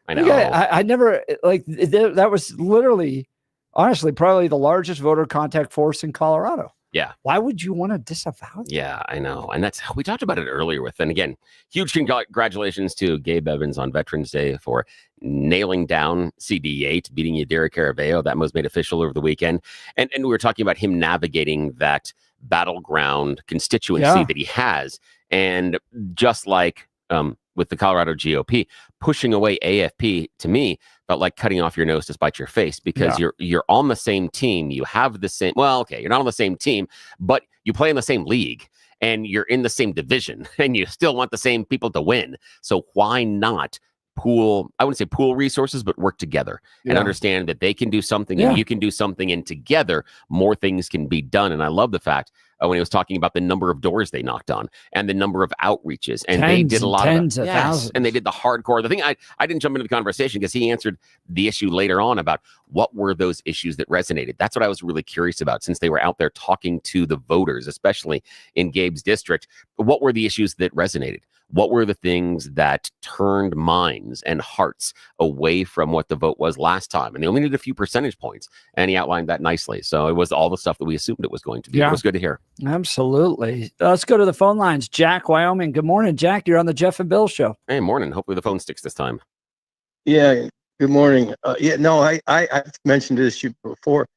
I Like, know. I never like that was literally, honestly, probably the largest voter contact force in Colorado. Yeah. Why would you want to disavow that? Yeah, I know. And that's we talked about it earlier with, and again, huge congratulations to Gabe Evans on Veterans Day for nailing down CD8, beating Yadira Caraveo. That was made official over the weekend. And we were talking about him navigating that battleground constituency that he has. And just like with the Colorado GOP, pushing away AFP to me felt like cutting off your nose to spite your face, because you're on the same team. You have the same, well, okay, you're not on the same team, but you play in the same league and you're in the same division and you still want the same people to win. So why not pool, I wouldn't say pool resources, but work together and understand that they can do something and you can do something, and together more things can be done. And I love the fact when he was talking about the number of doors they knocked on and the number of outreaches, and they did a lot tens of of thousands. and they did the hardcore. The thing I didn't jump into the conversation because he answered the issue later on about what were those issues that resonated. That's what I was really curious about, since they were out there talking to the voters, especially in Gabe's district. What were the issues that resonated? What were the things that turned minds and hearts away from what the vote was last time? And they only needed a few percentage points. And he outlined that nicely. So it was all the stuff that we assumed it was going to be. Yeah. It was good to hear. Absolutely. Let's go to the phone lines. Jack, Wyoming. Good morning, Jack. You're on the Jeff and Bill show. Hey, morning. Hopefully the phone sticks this time. Yeah, good morning. I've mentioned this to you before,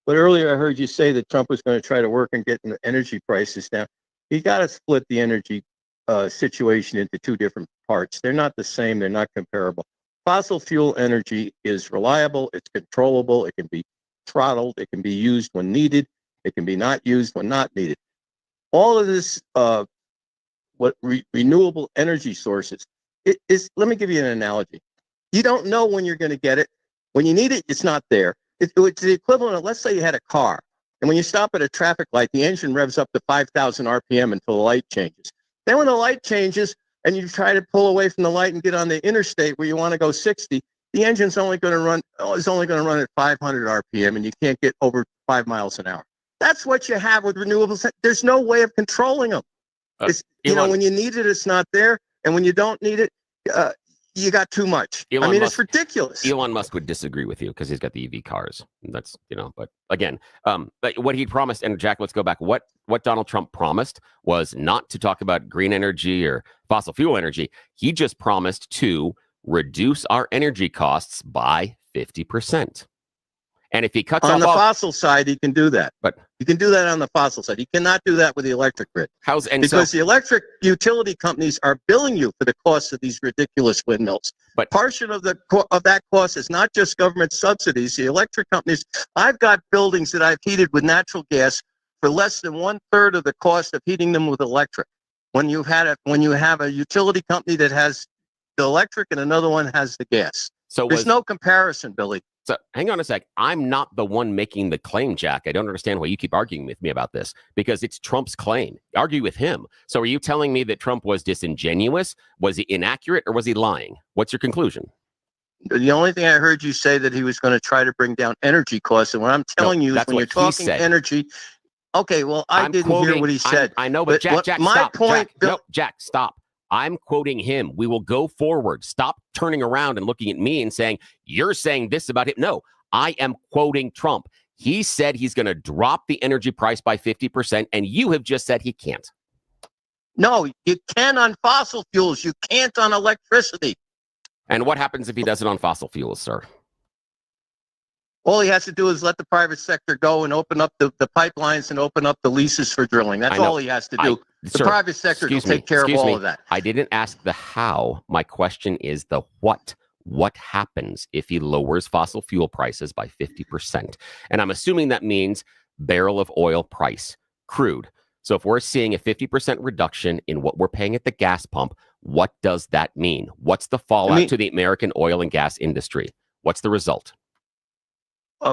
but earlier I heard you say that Trump was going to try to work on getting the energy prices down. You got to split the energy situation into two different parts. They're not the same. They're not comparable. Fossil fuel energy is reliable. It's controllable. It can be throttled. It can be used when needed. It can be not used when not needed. All of this, renewable energy sources, let me give you an analogy. You don't know when you're going to get it. When you need it, it's not there. It's the equivalent of, let's say you had a car, and when you stop at a traffic light, the engine revs up to 5,000 RPM until the light changes. Then when the light changes and you try to pull away from the light and get on the interstate where you want to go 60, the engine's only going to run at 500 RPM, and you can't get over 5 miles an hour. That's what you have with renewables. There's no way of controlling them. When you need it, it's not there, and when you don't need it, you got too much. It's ridiculous. Elon Musk would disagree with you because he's got the EV cars. That's, but again, but what he promised, and Jack, let's go back. What Donald Trump promised was not to talk about green energy or fossil fuel energy. He just promised to reduce our energy costs by 50%. And if he cuts on off the fossil side, he can do that. But he can do that on the fossil side. He cannot do that with the electric grid. Because the electric utility companies are billing you for the cost of these ridiculous windmills. But portion of that cost is not just government subsidies. The electric companies. I've got buildings that I've heated with natural gas for less than 1/3 of the cost of heating them with electric. When you have a utility company that has the electric and another one has the gas. There's no comparison, Billy. So hang on a sec. I'm not the one making the claim, Jack. I don't understand why you keep arguing with me about this, because it's Trump's claim. Argue with him. So are you telling me that Trump was disingenuous? Was he inaccurate, or was he lying? What's your conclusion? The only thing I heard you say that he was going to try to bring down energy costs. And what I'm telling you is when you're talking energy. Okay, well, I didn't hear what he said. I know, but Jack, my stop. point, Jack, stop. I'm quoting him. We will go forward. Stop turning around and looking at me and saying, you're saying this about him. No, I am quoting Trump. He said he's going to drop the energy price by 50%, and you have just said he can't. No, you can on fossil fuels. You can't on electricity. And what happens if he does it on fossil fuels, sir? All he has to do is let the private sector go and open up the pipelines and open up the leases for drilling. That's all he has to do. The private sector will take care of all of that. I didn't ask the how. My question is the what. What happens if he lowers fossil fuel prices by 50%? And I'm assuming that means barrel of oil price, crude. So if we're seeing a 50% reduction in what we're paying at the gas pump, what does that mean? What's the fallout to the American oil and gas industry? What's the result?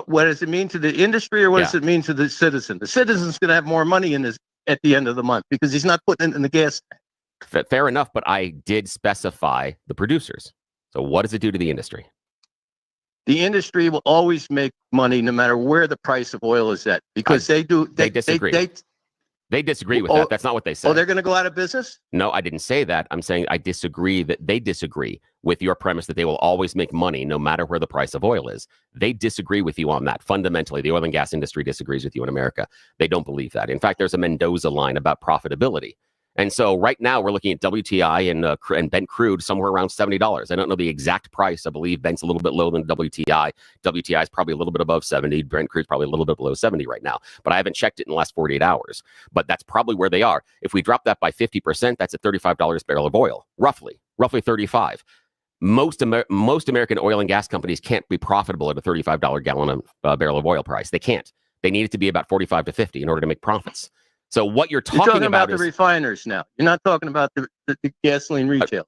What does it mean to the industry, or what does it mean to the citizen? The citizen's going to have more money at the end of the month because he's not putting it in the gas tank. Fair enough, but I did specify the producers. So what does it do to the industry? The industry will always make money no matter where the price of oil is at, because they disagree. They disagree with that. That's not what they said. Oh, they're going to go out of business? No, I didn't say that. I'm saying I disagree that they disagree with your premise that they will always make money no matter where the price of oil is. They disagree with you on that. Fundamentally, the oil and gas industry disagrees with you in America. They don't believe that. In fact, there's a Mendoza line about profitability. And so right now we're looking at WTI and Brent crude somewhere around $70. I don't know the exact price. I believe Brent's a little bit lower than WTI. WTI is probably a little bit above 70. Brent crude's probably a little bit below 70 right now. But I haven't checked it in the last 48 hours. But that's probably where they are. If we drop that by 50%, that's at $35 a barrel of oil, roughly 35. Most American oil and gas companies can't be profitable at a $35 gallon barrel of oil price. They can't. They need it to be about 45 to 50 in order to make profits. So what you're talking about is the refiners now. You're not talking about the gasoline retail.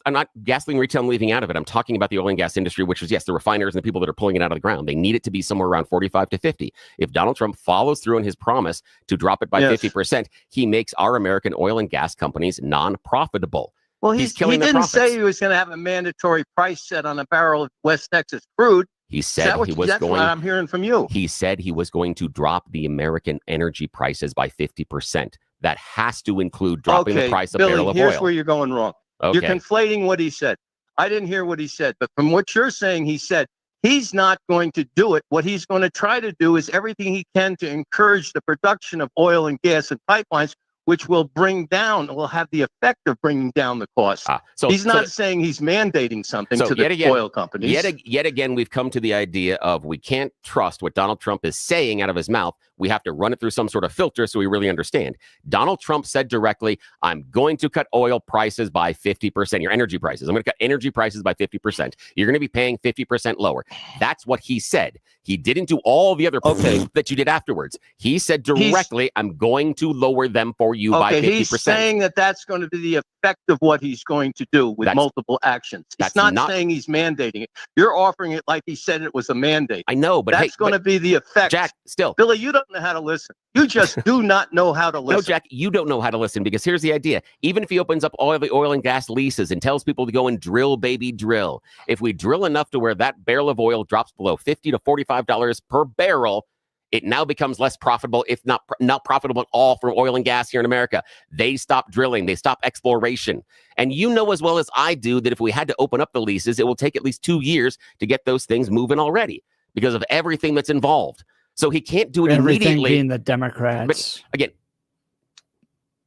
I'm not gasoline retail. I'm leaving out of it. I'm talking about the oil and gas industry, which is, yes, the refiners and the people that are pulling it out of the ground. They need it to be somewhere around 45 to 50. If Donald Trump follows through on his promise to drop it by 50%, he makes our American oil and gas companies non-profitable. Well, he didn't say he was going to have a mandatory price set on a barrel of West Texas crude. He said he was that's going. what I'm hearing from you. He said he was going to drop the American energy prices by 50%. that has to include dropping the price of Billy, barrel of here's oil. where you're going wrong. Okay. You're conflating what he said. I didn't hear what he said, but from what you're saying, he said he's not going to do it. What he's going to try to do is everything he can to encourage the production of oil and gas and pipelines, which will have the effect of bringing down the cost. He's not saying he's mandating something to the oil companies. Yet again, we've come to the idea of we can't trust what Donald Trump is saying out of his mouth. We have to run it through some sort of filter so we really understand. Donald Trump said directly, I'm going to cut oil prices by 50%, your energy prices. I'm going to cut energy prices by 50%. You're going to be paying 50% lower. That's what he said. He didn't do all the other things that you did afterwards. He said directly, I'm going to lower them for you by 50%. He's saying that that's going to be the effect of what he's going to do with multiple actions. He's not saying he's mandating it. You're offering it like he said it was a mandate. I know, but that's going to be the effect. Jack, still. Billy, you don't know how to listen. You just do not know how to listen. No, Jack, you don't know how to listen because here's the idea. Even if he opens up all the oil and gas leases and tells people to go and drill, baby, drill. If we drill enough to where that barrel of oil drops below $50 to $45 per barrel, it now becomes less profitable, if not profitable at all for oil and gas here in America. They stop drilling. They stop exploration. And you know as well as I do that if we had to open up the leases, it will take at least 2 years to get those things moving already because of everything that's involved. So he can't do it Everything immediately. being the Democrats. But again,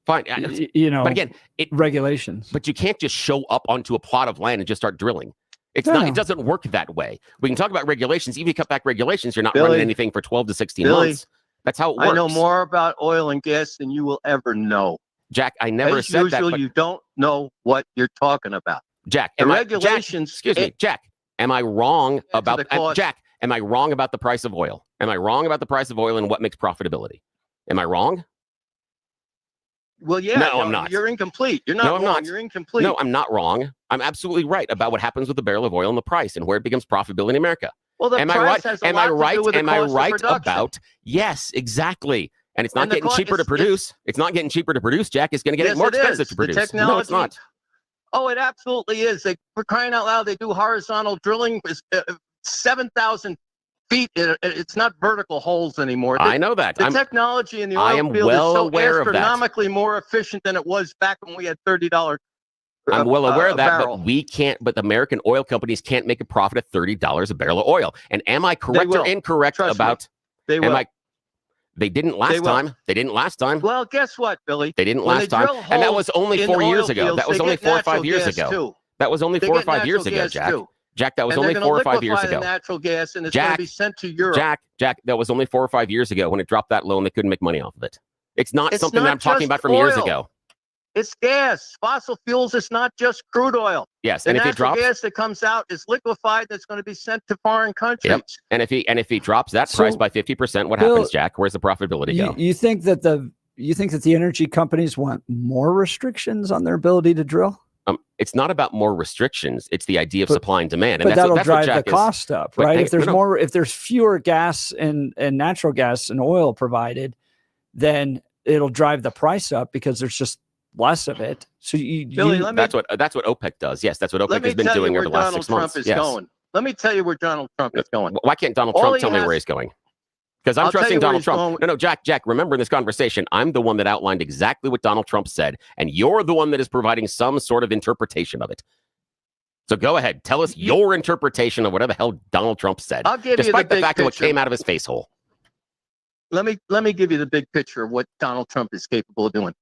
fine. But again, regulations. But you can't just show up onto a plot of land and just start drilling. It doesn't work that way. We can talk about regulations. Even if you cut back regulations, you're not running anything for 12 to 16 months. That's how it works. I know more about oil and gas than you will ever know. Jack, I never said that. You don't know what you're talking about. Jack, Jack, am I wrong about Jack? Am I wrong about the price of oil? Am I wrong about the price of oil and what makes profitability? Am I wrong? Well, yeah. No, I'm not. You're incomplete. You're not no, wrong. I'm not. You're incomplete. No, I'm not wrong. I'm absolutely right about what happens with the barrel of oil and the price and where it becomes profitability in America. Well, the am I price right? has a Am lot I to right? do with the Am I cost of right production. about? Yes, exactly. And it's not And the getting cheaper to produce. It's not getting cheaper to produce, Jack. It's going to get more expensive to produce. Technology, no, it's not. Oh, it absolutely is. For crying out loud, they do horizontal drilling, 7,000 feet. It's not vertical holes anymore. I know that. The technology in the oil field is so astronomically more efficient than it was back when we had $30. I'm well aware of that, barrel. but we can't. But the American oil companies can't make a profit at $30 a barrel of oil. And am I correct or incorrect about? They will. They didn't last time. They didn't last time. Well, guess what, Billy? They didn't last time, and that was only 4 years ago. That was only 4 or 5 years ago. That was only 4 or 5 years ago, Jack. Jack, that was only 4 or 5 years ago. Natural gas, and it's going to be sent to Europe. Jack, that was only 4 or 5 years ago when it dropped that low and they couldn't make money off of it. It's not something that I'm talking about from years ago. It's gas, fossil fuels. It's not just crude oil. Yes, and if it drops, gas that comes out is liquefied. That's going to be sent to foreign countries. Yep. And if he drops that price by 50%, what happens, Jack? Where's the profitability go? You think that the energy companies want more restrictions on their ability to drill? It's not about more restrictions. It's the idea of supply and demand, and but that'll drive what Jack the cost up, right? If there's fewer gas and natural gas and oil provided, then it'll drive the price up because there's just less of it. So Billy, that's what OPEC does. Yes, that's what OPEC has been doing over the last 6 months. Going. Let me tell you where Donald Trump is going. Why can't Donald Trump tell me where he's going? Because I'm trusting Donald Trump. No, Jack, remember in this conversation, I'm the one that outlined exactly what Donald Trump said, and you're the one that is providing some sort of interpretation of it. So go ahead, tell us your interpretation of whatever the hell Donald Trump said, I'll give despite you the fact of what came out of his face hole. Let me give you the big picture of what Donald Trump is capable of doing.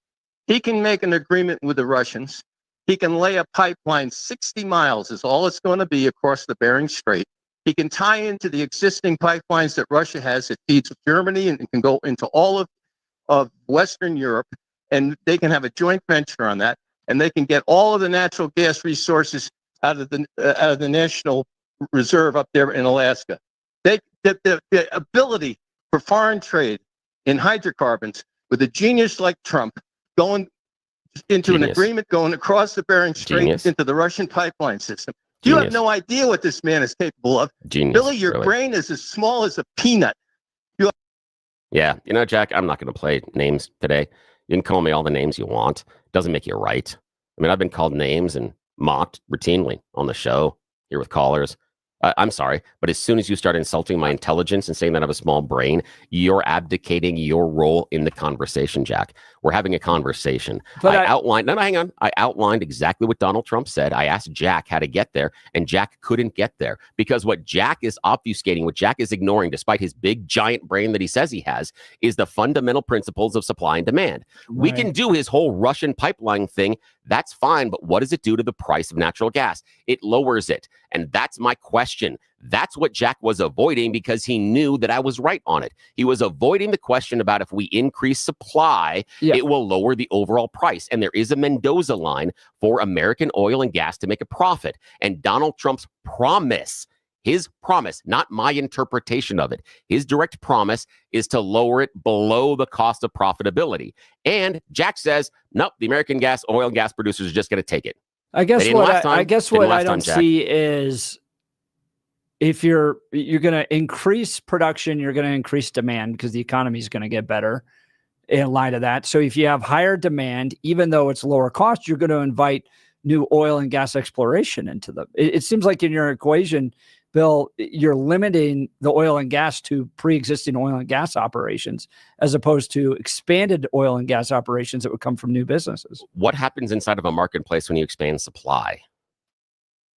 He can make an agreement with the Russians. He can lay a pipeline 60 miles is all it's going to be across the Bering Strait. He can tie into the existing pipelines that Russia has. It feeds Germany and it can go into all of Western Europe, and they can have a joint venture on that, and they can get all of the natural gas resources out of the National Reserve up there in Alaska. The ability for foreign trade in hydrocarbons with a genius like Trump going into an agreement going across the Bering Strait into the Russian pipeline system. You have no idea what this man is capable of. Billy, your brain is as small as a peanut. Yeah, Jack, I'm not going to play names today. You can call me all the names you want. Doesn't make you right. I mean, I've been called names and mocked routinely on the show here with callers. I'm sorry, but as soon as you start insulting my intelligence and saying that I have a small brain, you're abdicating your role in the conversation, Jack. We're having a conversation. But I outlined, no, hang on. I outlined exactly what Donald Trump said. I asked Jack how to get there, and Jack couldn't get there because what Jack is obfuscating, what Jack is ignoring, despite his big, giant brain that he says he has, is the fundamental principles of supply and demand. We can do his whole Russian pipeline thing. That's fine, but what does it do to the price of natural gas? It lowers it. And that's my question. That's what Jack was avoiding because he knew that I was right on it. He was avoiding the question about if we increase supply, it will lower the overall price. And there is a Mendoza line for American oil and gas to make a profit. And Donald Trump's promise, his promise, not my interpretation of it, his direct promise is to lower it below the cost of profitability. And Jack says, nope, the American oil and gas producers are just going to take it. I guess what I don't see is if you're going to increase production, you're going to increase demand because the economy is going to get better in light of that. So if you have higher demand, even though it's lower cost, you're going to invite new oil and gas exploration into them. It seems like in your equation, Bill, you're limiting the oil and gas to pre-existing oil and gas operations as opposed to expanded oil and gas operations that would come from new businesses. What happens inside of a marketplace when you expand supply?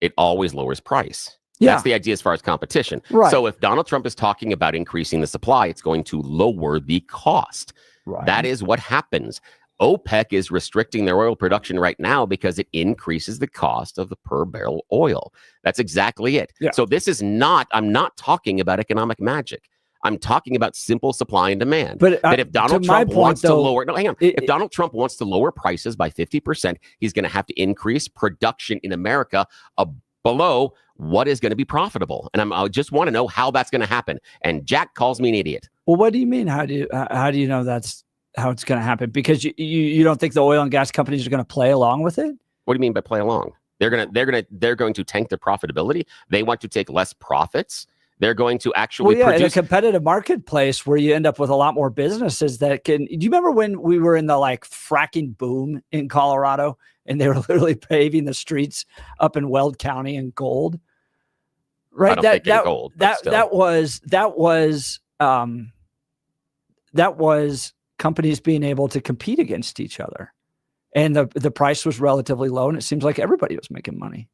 It always lowers price. Yeah. That's the idea as far as competition. Right. So if Donald Trump is talking about increasing the supply, it's going to lower the cost. Right. That is what happens. OPEC is restricting their oil production right now because it increases the cost of the per barrel oil. That's exactly it. Yeah. So this is not, I'm not talking about economic magic. I'm talking about simple supply and demand. But that if Donald Trump wants to lower, no, hang on. If Donald Trump wants to lower prices by 50%, he's going to have to increase production in America below what is going to be profitable. And I just want to know how that's going to happen. And Jack calls me an idiot. Well, what do you mean? How do you know that's how it's going to happen? Because you don't think the oil and gas companies are going to play along with it? What do you mean by play along? They're going to tank their profitability. They want to take less profits. They're going to actually produce in a competitive marketplace where you end up with a lot more businesses that can. Do you remember when we were in the fracking boom in Colorado and they were literally paving the streets up in Weld County in gold? Right. That was companies being able to compete against each other, and the price was relatively low, and it seems like everybody was making money.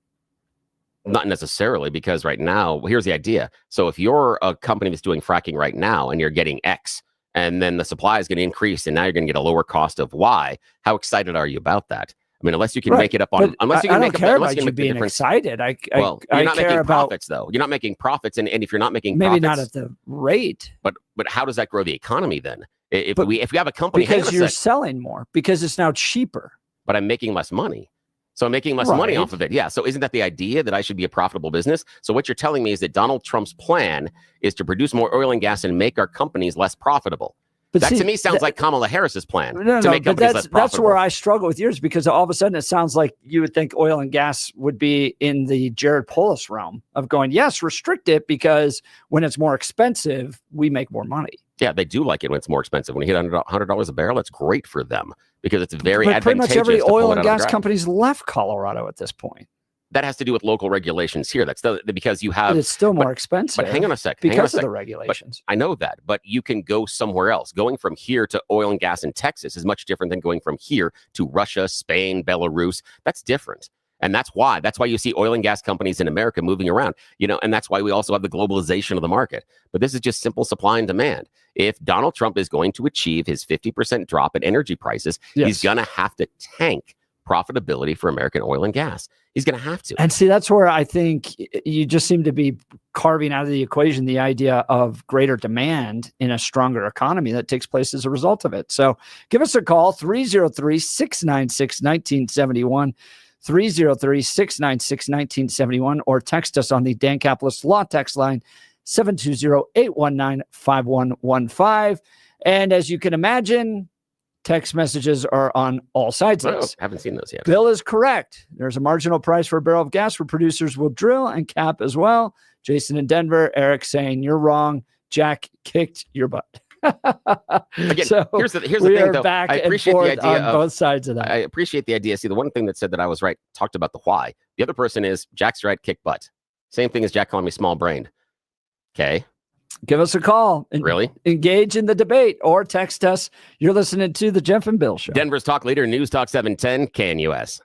Not necessarily, because right now, here's the idea. So if you're a company that's doing fracking right now and you're getting X, and then the supply is going to increase, and now you're going to get a lower cost of Y, how excited are you about that? I mean, unless you can make it up on, unless you can make care about you being excited. You're not making profits, though. You're not making profits, and if you're not making maybe profits, not at the rate. But how does that grow the economy then? If we have a company, because you're selling more, because it's now cheaper. But I'm making less money. So I'm making less money off of it. Yeah. So isn't that the idea that I should be a profitable business? So what you're telling me is that Donald Trump's plan is to produce more oil and gas and make our companies less profitable. But that to me sounds like Kamala Harris's plan to make companies less profitable. That's where I struggle with yours, because all of a sudden it sounds like you would think oil and gas would be in the Jared Polis realm of going, yes, restrict it, because when it's more expensive, we make more money. Yeah, they do like it when it's more expensive. When you hit $100 a barrel, that's great for them because it's very advantageous. Pretty much every oil and gas company's left Colorado at this point. That has to do with local regulations here. That's because you have. But it's still more expensive. But hang on a sec. Because of the regulations. I know that, but you can go somewhere else. Going from here to oil and gas in Texas is much different than going from here to Russia, Spain, Belarus. That's different. And that's why you see oil and gas companies in America moving around, and that's why we also have the globalization of the market. But this is just simple supply and demand. If Donald Trump is going to achieve his 50% drop in energy prices, he's going to have to tank profitability for American oil and gas. He's going to have to. And see, that's where I think you just seem to be carving out of the equation the idea of greater demand in a stronger economy that takes place as a result of it. So give us a call, 303-696-1971. 303-696-1971, or text us on the Dan Capitalist Law text line 720-819-5115. And as you can imagine, text messages are on all sides of this. Haven't seen those yet. Bill is correct. There's a marginal price for a barrel of gas where producers will drill and cap as well. Jason in Denver, Eric saying you're wrong. Jack kicked your butt. Again, so here's the thing, though. Back I appreciate and the forth idea on both sides of that. I appreciate the idea. See, the one thing that said that I was right talked about the why. The other person is Jack's right, kick butt. Same thing as Jack calling me small brained. Okay. Give us a call. Really? Engage in the debate or text us. You're listening to the Jeff and Bill Show. Denver's talk leader, News Talk 710 KNUS.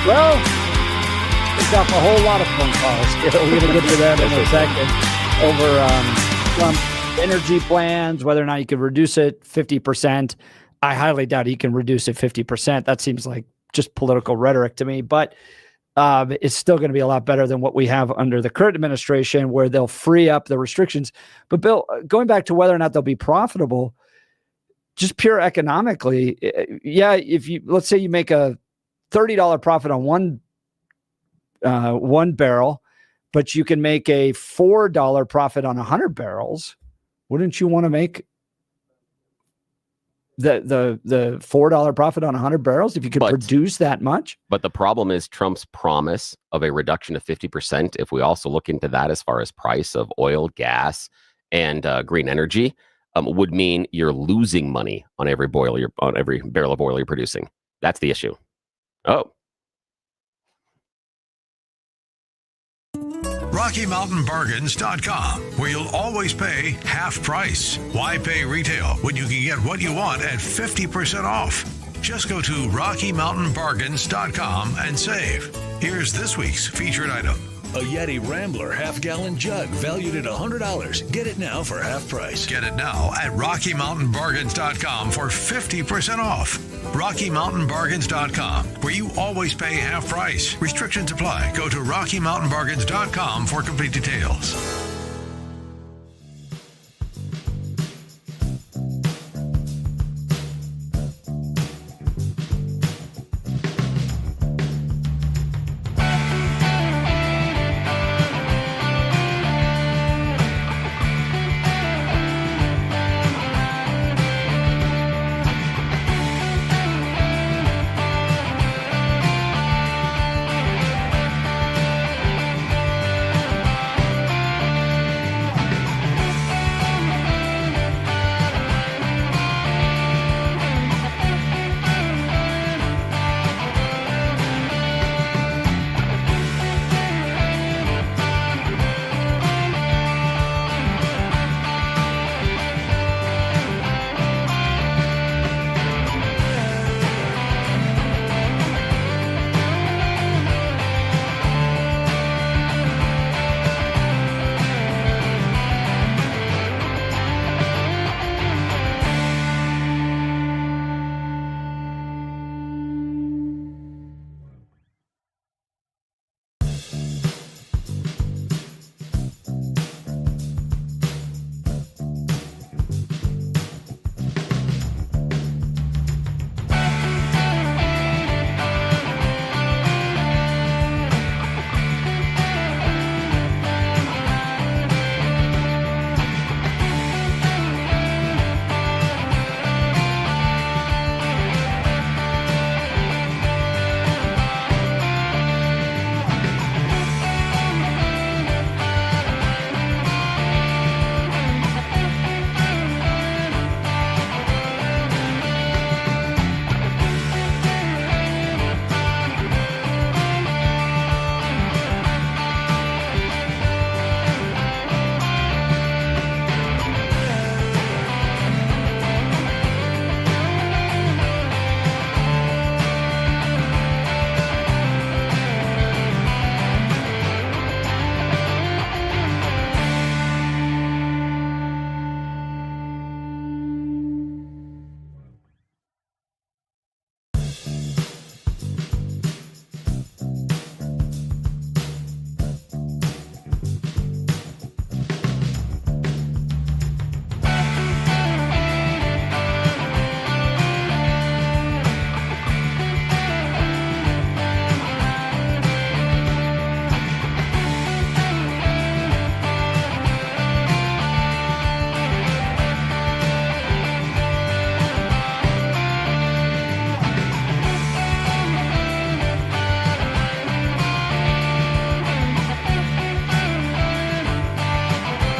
Well, picked up a whole lot of phone calls. We're going to get to that in a second over Trump's energy plans, whether or not you could reduce it 50%. I highly doubt he can reduce it 50%. That seems like just political rhetoric to me, but it's still going to be a lot better than what we have under the current administration, where they'll free up the restrictions. But Bill, going back to whether or not they'll be profitable, just pure economically, if you, let's say you make a $30 profit on one barrel, but you can make a $4 profit on 100 barrels. Wouldn't you want to make the $4 profit on 100 barrels if you could produce that much? But the problem is Trump's promise of a reduction of 50%. If we also look into that as far as price of oil, gas, and green energy, would mean you're losing money on every barrel of oil you're producing. That's the issue. Oh. RockyMountainBargains.com, where you'll always pay half price. Why pay retail when you can get what you want at 50% off? Just go to RockyMountainBargains.com and save. Here's this week's featured item. A Yeti Rambler half-gallon jug valued at $100. Get it now for half price. Get it now at RockyMountainBargains.com for 50% off. RockyMountainBargains.com, where you always pay half price. Restrictions apply. Go to RockyMountainBargains.com for complete details.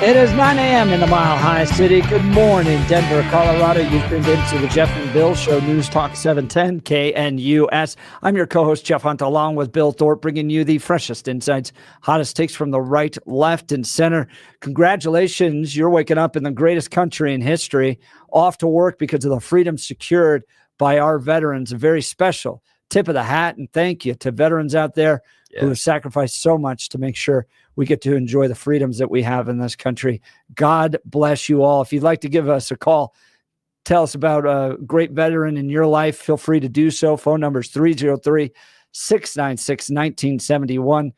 It is 9 a.m. in the Mile High City. Good morning, Denver, Colorado. You've tuned into the Jeff and Bill Show, News Talk 710 KNUS. I'm your co-host, Jeff Hunt, along with Bill Thorpe, bringing you the freshest insights, hottest takes from the right, left, and center. Congratulations. You're waking up in the greatest country in history, off to work because of the freedom secured by our veterans. A very special tip of the hat and thank you to veterans out there who have sacrificed so much to make sure we get to enjoy the freedoms that we have in this country. God bless you all. If you'd like to give us a call, tell us about a great veteran in your life, feel free to do so. Phone number is 303-696-1971,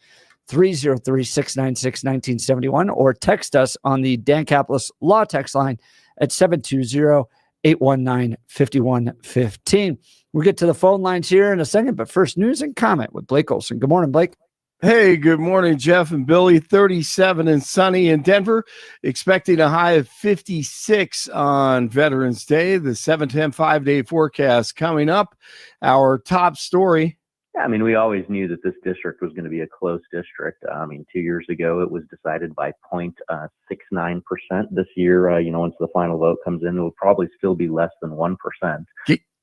303-696-1971, or text us on the Dan Caplis Law text line at 720-819-5115. We'll get to the phone lines here in a second, but first, news and comment with Blake Olson. Good morning, Blake. Hey, good morning, Jeff and Billy. 37 and sunny in Denver, expecting a high of 56 on Veterans Day. The 7-10 5-day forecast coming up. Our top story. Yeah, I mean, we always knew that this district was going to be a close district. 2 years ago, it was decided by 0.69%. This year, once the final vote comes in, it will probably still be less than 1%.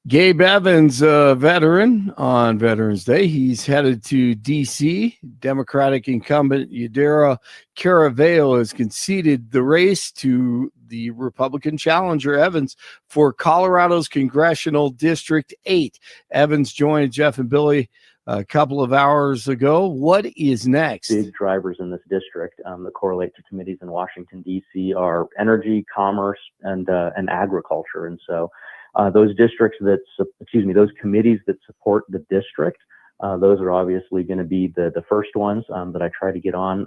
Gabe Evans, a veteran on Veterans Day. He's headed to D.C. Democratic incumbent Yadira Caraveo has conceded the race to the Republican challenger Evans for Colorado's Congressional District 8. Evans joined Jeff and Billy a couple of hours ago. What is next? Big drivers in this district that correlate to committees in Washington, D.C. are energy, commerce, and agriculture. And so those committees that support the district, those are obviously going to be the first ones that I try to get on.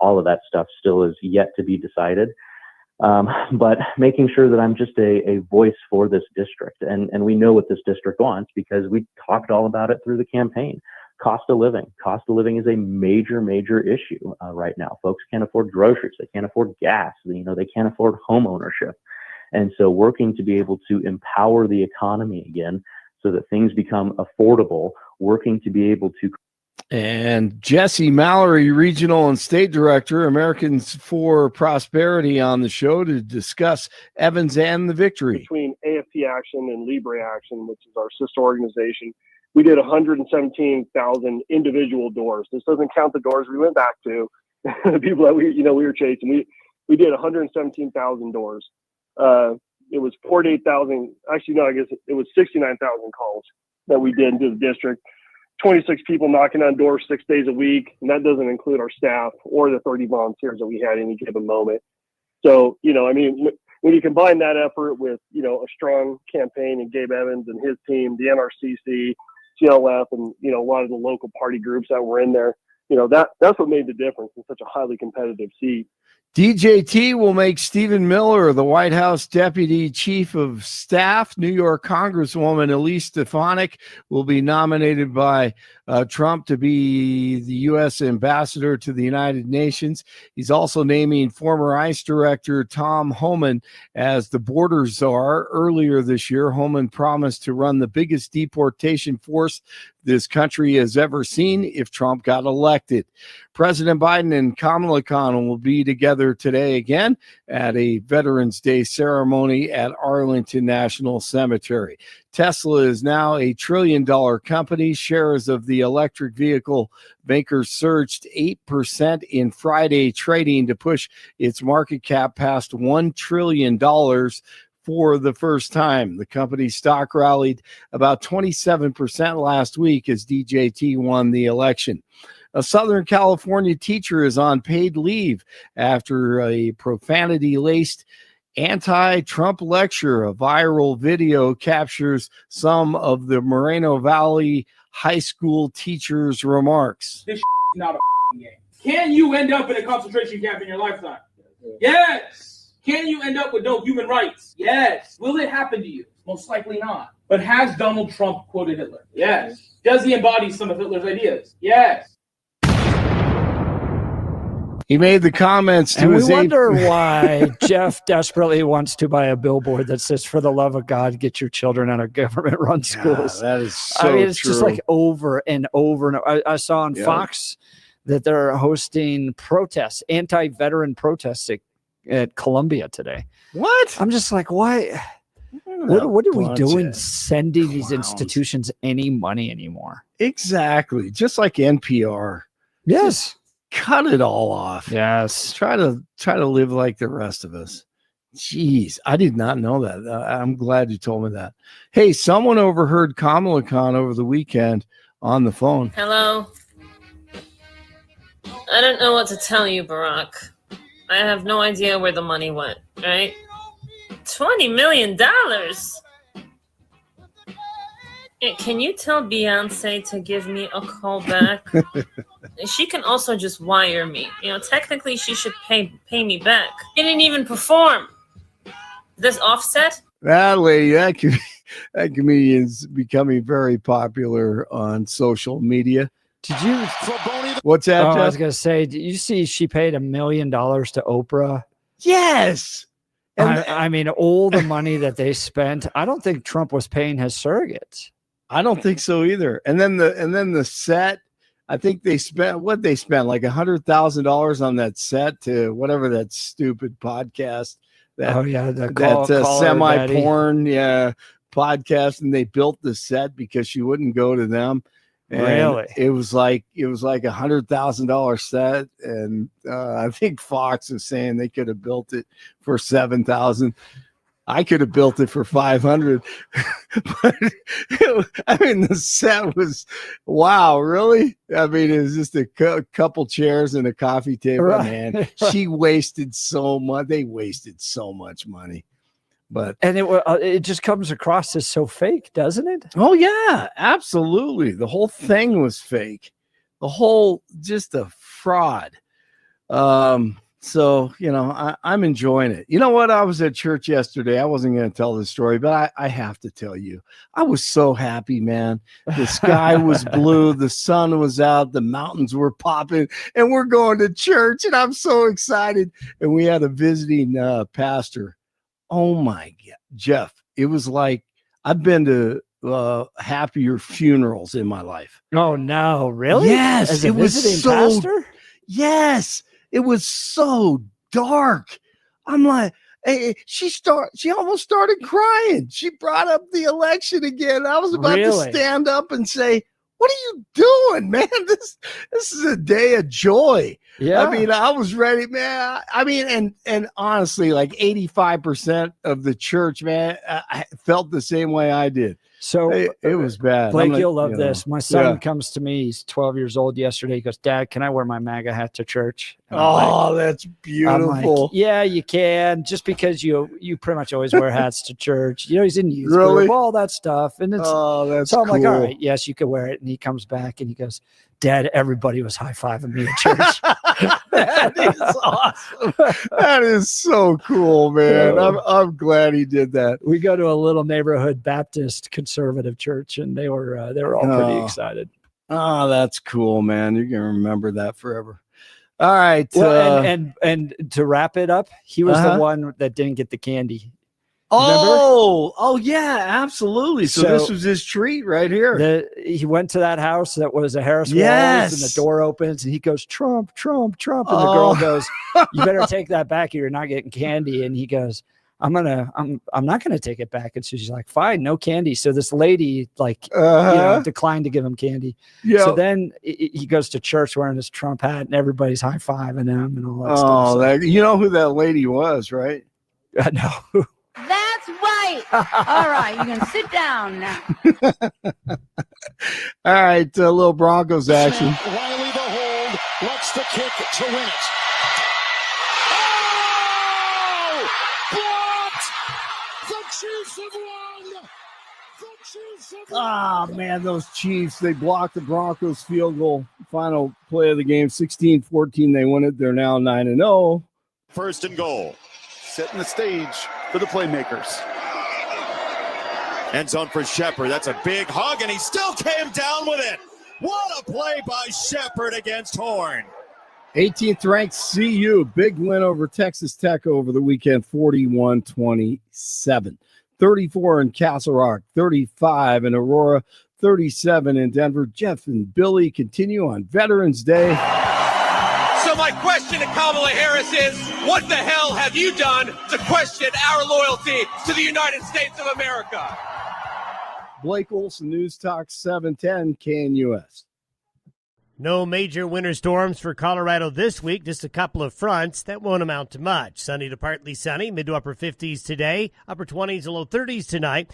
All of that stuff still is yet to be decided. But making sure that I'm just a voice for this district. And we know what this district wants because we talked all about it through the campaign. Cost of living. Cost of living is a major, major issue right now. Folks can't afford groceries. They can't afford gas. They can't afford home ownership. And so working to be able to empower the economy again so that things become affordable, working to be able to. And Jesse Mallory, Regional and State Director, Americans for Prosperity, on the show to discuss Evans and the victory. Between AFT Action and Libre Action, which is our sister organization, we did 117,000 individual doors. This doesn't count the doors we went back to, the people that we were chasing. We did 117,000 doors. It was 48,000. Actually, no, I guess it was 69,000 calls that we did into the district. 26 people knocking on doors 6 days a week, and that doesn't include our staff or the 30 volunteers that we had any given moment. So, when you combine that effort with, a strong campaign and Gabe Evans and his team, the NRCC, CLF, and, a lot of the local party groups that were in there, that's what made the difference in such a highly competitive seat. DJT will make Stephen Miller the White House Deputy Chief of Staff. New York Congresswoman Elise Stefanik will be nominated by Trump to be the U.S. Ambassador to the United Nations. He's also naming former ICE Director Tom Homan as the border czar. Earlier this year, Homan promised to run the biggest deportation force this country has ever seen if Trump got elected. President Biden and Kamala Khan will be together today again at a Veterans Day ceremony at Arlington National Cemetery. Tesla is now a $1 trillion company. Shares of the electric vehicle maker surged 8% in Friday trading to push its market cap past $1 trillion for the first time. The company's stock rallied about 27% last week as DJT won the election. A Southern California teacher is on paid leave after a profanity-laced anti-Trump lecture. A viral video captures some of the Moreno Valley High School teacher's remarks. This is not a game. Can you end up in a concentration camp in your lifetime? Yes. Can you end up with no human rights? Yes. Will it happen to you? Most likely not. But has Donald Trump quoted Hitler? Yes. Does he embody some of Hitler's ideas? Yes. He made the comments to and his we wonder why Jeff desperately wants to buy a billboard that says, "For the love of God, get your children out of government-run schools." That is so it's true. just like over and over. And I saw on Fox that they're hosting protests, anti-veteran protests at Columbia today. What? I'm just like, why? What are we doing sending these institutions any money anymore? Exactly. Just like NPR. Yes. Cut it all off. Yes. Try to live like the rest of us. Jeez, I did not know that. I'm glad you told me that. Hey, someone overheard Kamala Khan over the weekend on the phone. Hello. I don't know what to tell you, Barack. I have no idea where the money went, right? $20 million. Can you tell Beyonce to give me a call back? She can also just wire me. Technically she should pay me back. He didn't even perform. This Offset? That lady, that comedian's becoming very popular on social media. Did you? What's that? I Jeff? was going to say, did you see she paid $1 million to Oprah? Yes. I mean, all the money that they spent. I don't think Trump was paying his surrogates. I don't think so either. And then the set, I think they spent like $100,000 on that set to whatever that stupid podcast. The semi-porn podcast, and they built the set because she wouldn't go to them. And really, it was like $100,000 set, and I think Fox is saying they could have built it for $7,000. I could have built it for $500, but the set was wow, really. I mean, it was just a couple chairs and a coffee table. Right. Man, she wasted so much. They wasted so much money, and it just comes across as so fake, doesn't it? Oh yeah, absolutely. The whole thing was fake. The whole just a fraud. So, I'm enjoying it. You know what? I was at church yesterday. I wasn't going to tell this story, but I have to tell you. I was so happy, man. The sky was blue. The sun was out. The mountains were popping. And we're going to church. And I'm so excited. And we had a visiting pastor. Oh, my God. Jeff, it was like I've been to happier funerals in my life. Oh, no. Really? Yes. As a it was visiting so, pastor? Yes. It was so dark. I'm like, hey, she almost started crying. She brought up the election again. I was about to stand up and say, what are you doing, man? This is a day of joy. Yeah. I mean, I was ready, man. I mean, and honestly, like 85% of the church, man, I felt the same way I did. So it was bad. Blake, you'll love this. My son comes to me. He's 12 years old yesterday. He goes, Dad, can I wear my MAGA hat to church? And that's beautiful. Like, yeah, you can. Just because you pretty much always wear hats to church. He's in youth Really? group, all that stuff. And it's that's so I'm like, cool. all right, yes, you could wear it. And he comes back and he goes, Dad, everybody was high-fiving me at church. That is awesome. That is so cool, man. I'm glad he did that. We go to a little neighborhood Baptist conservative church, and they were all pretty excited. Oh, that's cool, man. You're gonna remember that forever. All right. Well, and to wrap it up, he was the one that didn't get the candy. Oh, yeah, absolutely. So this was his treat right here. He went to that house that was a Harris Walls, and the door opens, and he goes, Trump, Trump, Trump. And the girl goes, you better take that back or you're not getting candy. And he goes, I'm not gonna take it back. And so she's like, fine, no candy. So this lady declined to give him candy. Yeah. So then he goes to church wearing his Trump hat, and everybody's high-fiving him and all that stuff. Oh, you know who that lady was, right? No. That's right. All right, you can sit down now. All right, little Broncos action. Riley the hold, wants the kick to win it. Oh! Blocked! The Chiefs have won! The Chiefs have won! Ah, man, those Chiefs, they blocked the Broncos field goal. Final play of the game, 16-14. They win it. They're now 9-0. First and goal. Setting the stage for the playmakers. End zone for Shepard. That's a big hug, and he still came down with it. What a play by Shepard against Horn. 18th ranked CU, big win over Texas Tech over the weekend, 41-27. 34 in Castle Rock, 35 in Aurora, 37 in Denver. Jeff and Billy continue on Veterans Day. So my question to Kamala Harris is, what the hell have you done to question our loyalty to the United States of America? Blake Olson, News Talk 710 KNUS. No major winter storms for Colorado this week, just a couple of fronts that won't amount to much. Sunny to partly sunny, mid to upper 50s today, upper 20s to low 30s tonight.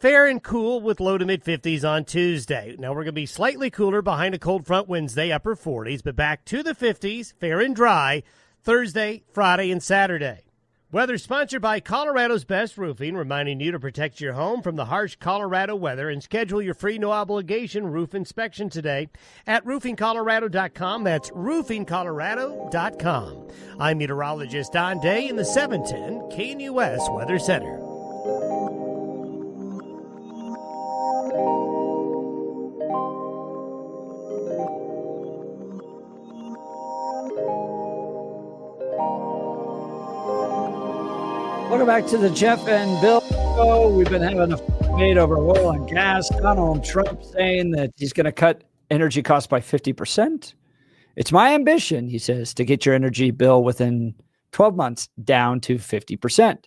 Fair and cool with low to mid 50s on Tuesday. Now we're going to be slightly cooler behind a cold front Wednesday, upper 40s, but back to the 50s, fair and dry, Thursday, Friday, and Saturday. Weather sponsored by Colorado's Best Roofing, reminding you to protect your home from the harsh Colorado weather and schedule your free no-obligation roof inspection today at roofingcolorado.com. That's roofingcolorado.com. I'm meteorologist Don Day in the 710 KNUS Weather Center. Welcome back to the Jeff and Bill show. We've been having a debate over oil and gas. Donald Trump saying that he's going to cut energy costs by 50%. It's my ambition, he says, to get your energy bill within 12 months down to 50%.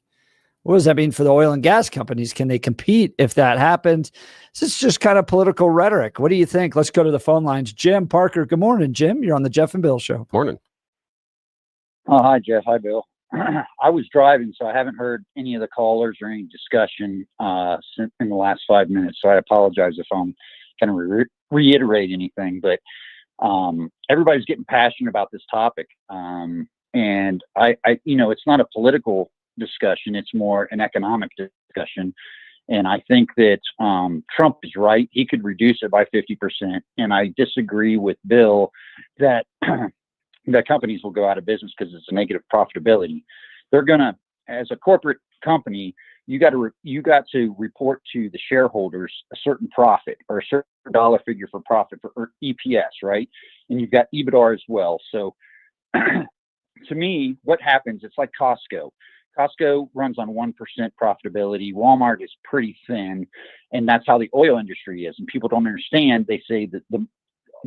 What does that mean for the oil and gas companies? Can they compete if that happens? This is just kind of political rhetoric. What do you think? Let's go to the phone lines. Jim Parker, good morning, Jim. You're on the Jeff and Bill show. Morning. Oh, hi, Jeff. Hi, Bill. I was driving, so I haven't heard any of the callers or any discussion in the last 5 minutes. So I apologize if I'm kind of reiterate anything, but everybody's getting passionate about this topic. And I, it's not a political discussion. It's more an economic discussion. And I think that Trump is right. He could reduce it by 50%. And I disagree with Bill that that companies will go out of business because it's a negative profitability. They're gonna, as a corporate company, you got to report to the shareholders a certain profit or a certain dollar figure for profit or EPS, right? And you've got EBITDA as well. So to me, what happens? It's like Costco. Costco runs on 1% profitability. Walmart is pretty thin, and that's how the oil industry is. And people don't understand. They say that the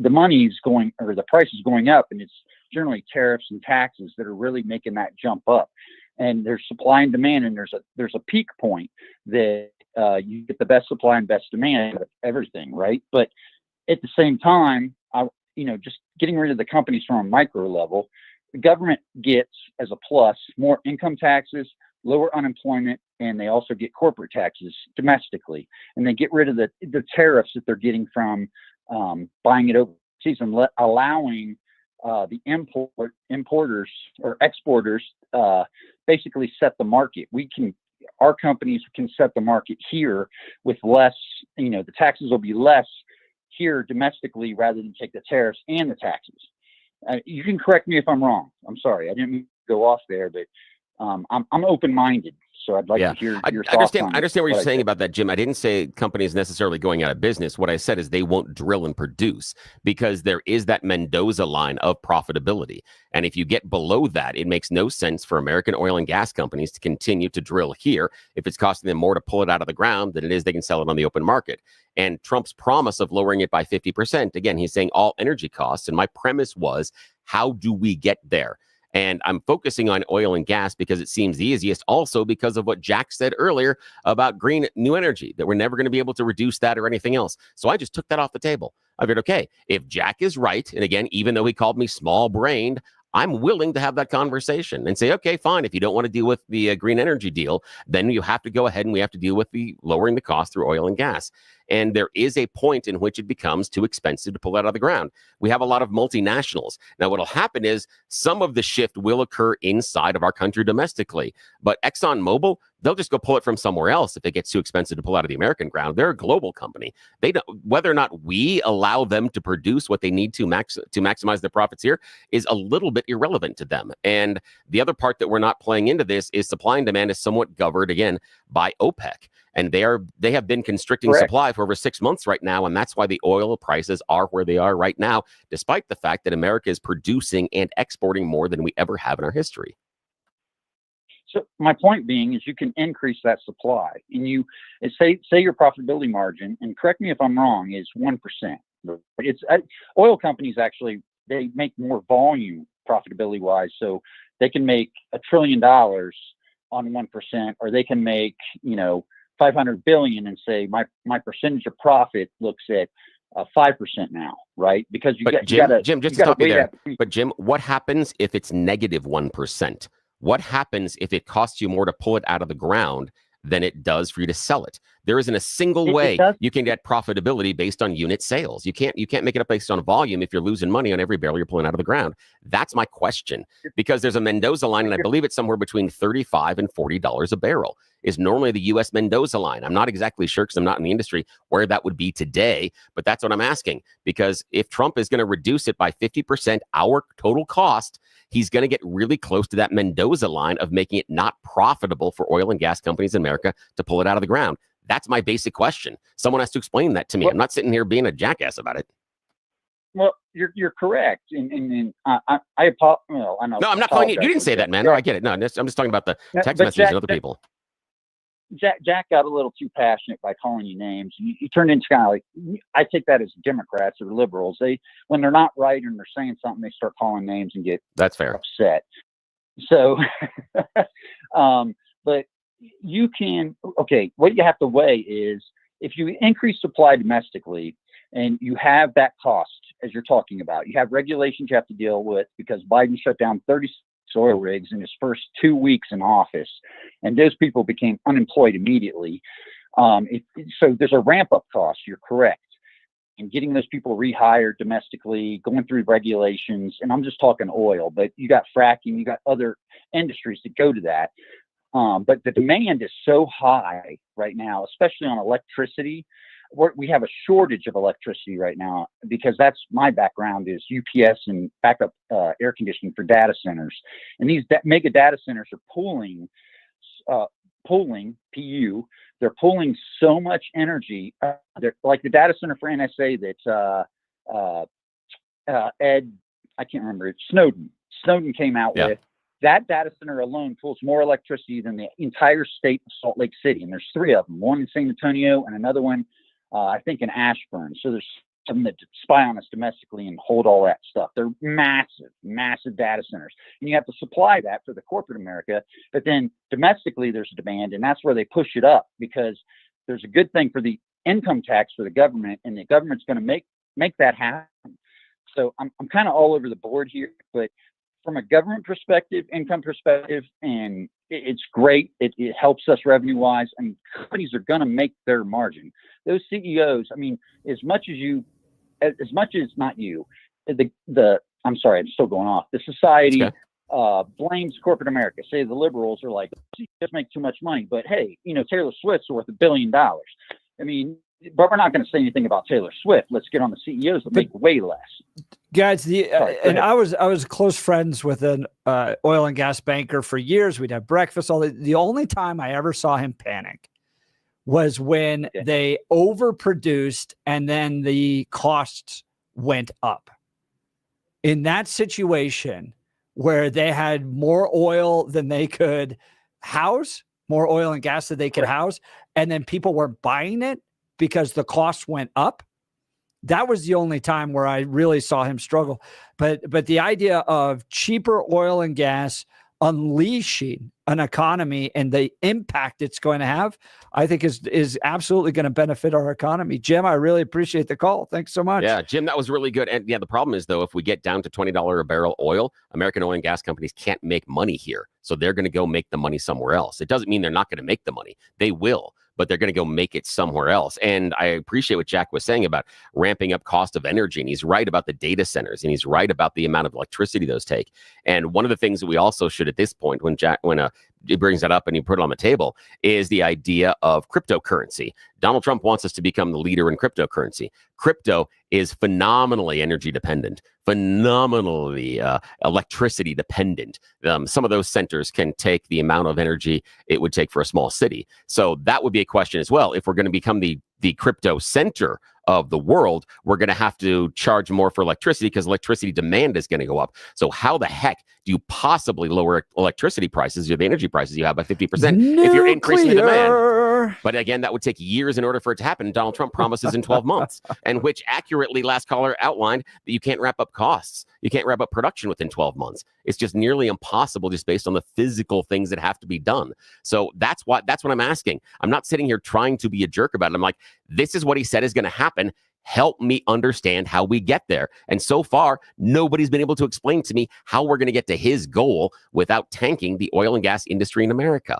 money's going, or the price is going up, and it's generally tariffs and taxes that are really making that jump up. And there's supply and demand, and there's a peak point that you get the best supply and best demand of everything, right? But at the same time, just getting rid of the companies from a micro level, the government gets as a plus more income taxes, lower unemployment, and they also get corporate taxes domestically, and they get rid of the tariffs that they're getting from buying it overseas and allowing the importers or exporters basically set the market. Our companies can set the market here with less, the taxes will be less here domestically rather than take the tariffs and the taxes. You can correct me if I'm wrong. I'm sorry. I didn't mean to go off there, but I'm open-minded. So I'd like to hear your thoughts on I understand what you're saying about that, Jim. I didn't say companies necessarily going out of business. What I said is they won't drill and produce because there is that Mendoza line of profitability. And if you get below that, it makes no sense for American oil and gas companies to continue to drill here if it's costing them more to pull it out of the ground than it is they can sell it on the open market. And Trump's promise of lowering it by 50%, again, he's saying all energy costs. And my premise was, how do we get there? And I'm focusing on oil and gas because it seems the easiest, also because of what Jack said earlier about green new energy, that we're never going to be able to reduce that or anything else. So I just took that off the table. I figured, okay, if Jack is right, and again, even though he called me small-brained, I'm willing to have that conversation and say, okay, fine. If you don't want to deal with the green energy deal, then you have to go ahead and we have to deal with the lowering the cost through oil and gas. And there is a point in which it becomes too expensive to pull it out of the ground. We have a lot of multinationals. Now, what will happen is some of the shift will occur inside of our country domestically. But ExxonMobil, they'll just go pull it from somewhere else if it gets too expensive to pull out of the American ground. They're a global company. They don't, whether or not we allow them to produce what they need to maximize their profits here is a little bit irrelevant to them. And the other part that we're not playing into this is supply and demand is somewhat governed, again, by OPEC. And they have been constricting supply for over 6 months right now. And that's why the oil prices are where they are right now, despite the fact that America is producing and exporting more than we ever have in our history. So my point being is you can increase that supply, and you say your profitability margin, and correct me if I'm wrong, is 1%. It's oil companies actually, they make more volume profitability wise, so they can make $1 trillion on 1%, or they can make 500 billion and say my percentage of profit looks at 5% now, right? Because you But got Jim, to Jim, just to stop you there. But Jim, what happens if it's negative 1%? What happens if it costs you more to pull it out of the ground than it does for you to sell it? There isn't a single way you can get profitability based on unit sales. You can't make it up based on volume if you're losing money on every barrel you're pulling out of the ground. That's my question, because there's a Mendoza line, and I believe it's somewhere between $35 and $40 a barrel is normally the U.S. Mendoza line. I'm not exactly sure, because I'm not in the industry, where that would be today, but that's what I'm asking. Because if Trump is going to reduce it by 50%, our total cost, he's going to get really close to that Mendoza line of making it not profitable for oil and gas companies in America to pull it out of the ground. That's my basic question. Someone has to explain that to me. I'm not sitting here being a jackass about it. Well, you're correct, and I apologize. Well, I know. No, I'm not calling you. You didn't say that, man. No, I get it. No, I'm just talking about the text messages and other people. Jack got a little too passionate by calling you names. You turned into kind of like, I take that as Democrats or liberals. When they're not right and they're saying something, they start calling names and get that's fair upset. So, but you can, what you have to weigh is if you increase supply domestically and you have that cost, as you're talking about, you have regulations you have to deal with because Biden shut down 30 oil rigs in his first 2 weeks in office, and those people became unemployed immediately. So there's a ramp-up cost. You're correct. And getting those people rehired domestically, going through regulations, and I'm just talking oil, but you got fracking, you got other industries that go to that. But the demand is so high right now, especially on electricity. We have a shortage of electricity right now because that's my background is UPS and backup air conditioning for data centers. And these mega data centers are pulling PU. They're pulling so much energy. They're like the data center for NSA that Ed, I can't remember it, Snowden came out with. That data center alone pulls more electricity than the entire state of Salt Lake City. And there's 3 of them, one in San Antonio and another one I think in Ashburn. So there's some that spy on us domestically and hold all that stuff. They're massive, massive data centers. And you have to supply that for the corporate America. But then domestically, there's a demand, and that's where they push it up because there's a good thing for the income tax for the government, and the government's going to make that happen. So I'm kind of all over the board here, but from a government perspective, income perspective, and it's great. It helps us revenue-wise, and companies are going to make their margin. Those CEOs, I mean, as much as not you, I'm sorry, I'm still going off. The society blames corporate America. Say the liberals are like, CEOs make too much money, but hey, Taylor Swift's worth $1 billion. I mean, but we're not going to say anything about Taylor Swift. Let's get on the CEOs that make way less. Guys, I was close friends with an oil and gas banker for years. We'd have breakfast. The only time I ever saw him panic was when they overproduced and then the costs went up. In that situation where they had more oil than they could house, more oil and gas that they could house, and then people were buying it because the costs went up. That was the only time where I really saw him struggle. But the idea of cheaper oil and gas unleashing an economy and the impact it's going to have, I think is absolutely going to benefit our economy. Jim, I really appreciate the call. Thanks so much. Yeah, Jim, that was really good. And yeah, the problem is, though, if we get down to $20 a barrel oil, American oil and gas companies can't make money here. So they're going to go make the money somewhere else. It doesn't mean they're not going to make the money. They will, but they're going to go make it somewhere else. And I appreciate what Jack was saying about ramping up cost of energy. And he's right about the data centers, and he's right about the amount of electricity those take. And one of the things that we also should, at this point, when he brings that up and he put it on the table, is the idea of cryptocurrency. Donald Trump wants us to become the leader in cryptocurrency. Crypto is phenomenally energy dependent, phenomenally electricity dependent. Some of those centers can take the amount of energy it would take for a small city. So that would be a question as well. If we're going to become the crypto center of the world, we're going to have to charge more for electricity because electricity demand is going to go up. So how the heck do you possibly lower electricity prices or the energy prices you have by 50% if you're increasing the demand? But again, that would take years in order for it to happen. Donald Trump promises in 12 months, and which accurately last caller outlined that you can't wrap up costs. You can't wrap up production within 12 months. It's just nearly impossible just based on the physical things that have to be done. So that's what I'm asking. I'm not sitting here trying to be a jerk about it. I'm like, this is what he said is going to happen. Help me understand how we get there. And so far, nobody's been able to explain to me how we're going to get to his goal without tanking the oil and gas industry in America.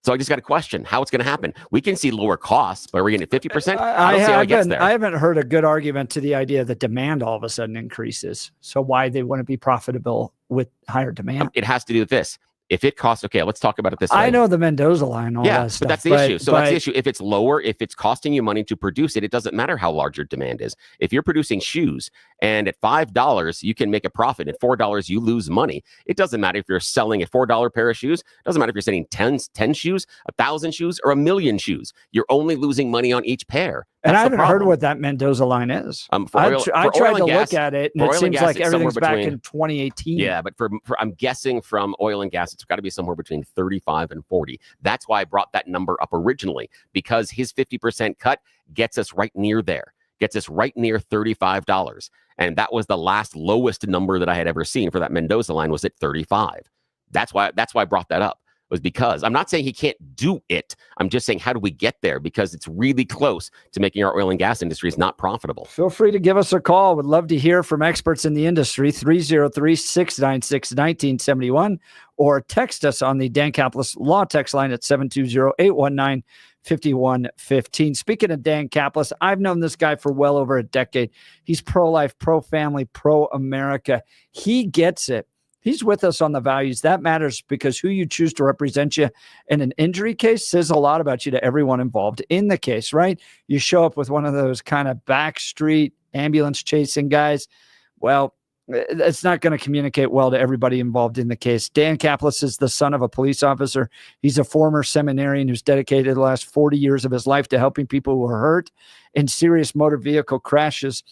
So I just got a question how it's going to happen. We can see lower costs, but we're getting 50%. I don't see how it gets there. I haven't heard a good argument to the idea that demand all of a sudden increases. So why they want to be profitable with higher demand? It has to do with this. If it costs, okay, let's talk about it this way. I know the Mendoza line, all that stuff. But that's the issue. So that's the issue. If it's lower, if it's costing you money to produce it, it doesn't matter how large your demand is. If you're producing shoes and at $5, you can make a profit. At $4, you lose money. It doesn't matter if you're selling a $4 pair of shoes. It doesn't matter if you're selling 10 shoes, 1,000 shoes, or 1,000,000 shoes. You're only losing money on each pair. And I haven't heard what that Mendoza line is. I tried to look at it, and it seems like everything's back in 2018. Yeah, but for I'm guessing from oil and gas, it's got to be somewhere between 35 and 40. That's why I brought that number up originally, because his 50% cut gets us right near there, gets us right near $35. And that was the last lowest number that I had ever seen for that Mendoza line was at 35. That's why I brought that up. Was because I'm not saying he can't do it. I'm just saying, how do we get there? Because it's really close to making our oil and gas industries not profitable. Feel free to give us a call. Would love to hear from experts in the industry, 303-696-1971, or text us on the Dan Caplis Law text line at 720-819-5115. Speaking of Dan Caplis, I've known this guy for well over a decade. He's pro-life, pro-family, pro-America. He gets it. He's with us on the values. That matters because who you choose to represent you in an injury case says a lot about you to everyone involved in the case, right? You show up with one of those kind of backstreet ambulance chasing guys. Well, it's not going to communicate well to everybody involved in the case. Dan Caplis is the son of a police officer. He's a former seminarian who's dedicated the last 40 years of his life to helping people who are hurt in serious motor vehicle crashes.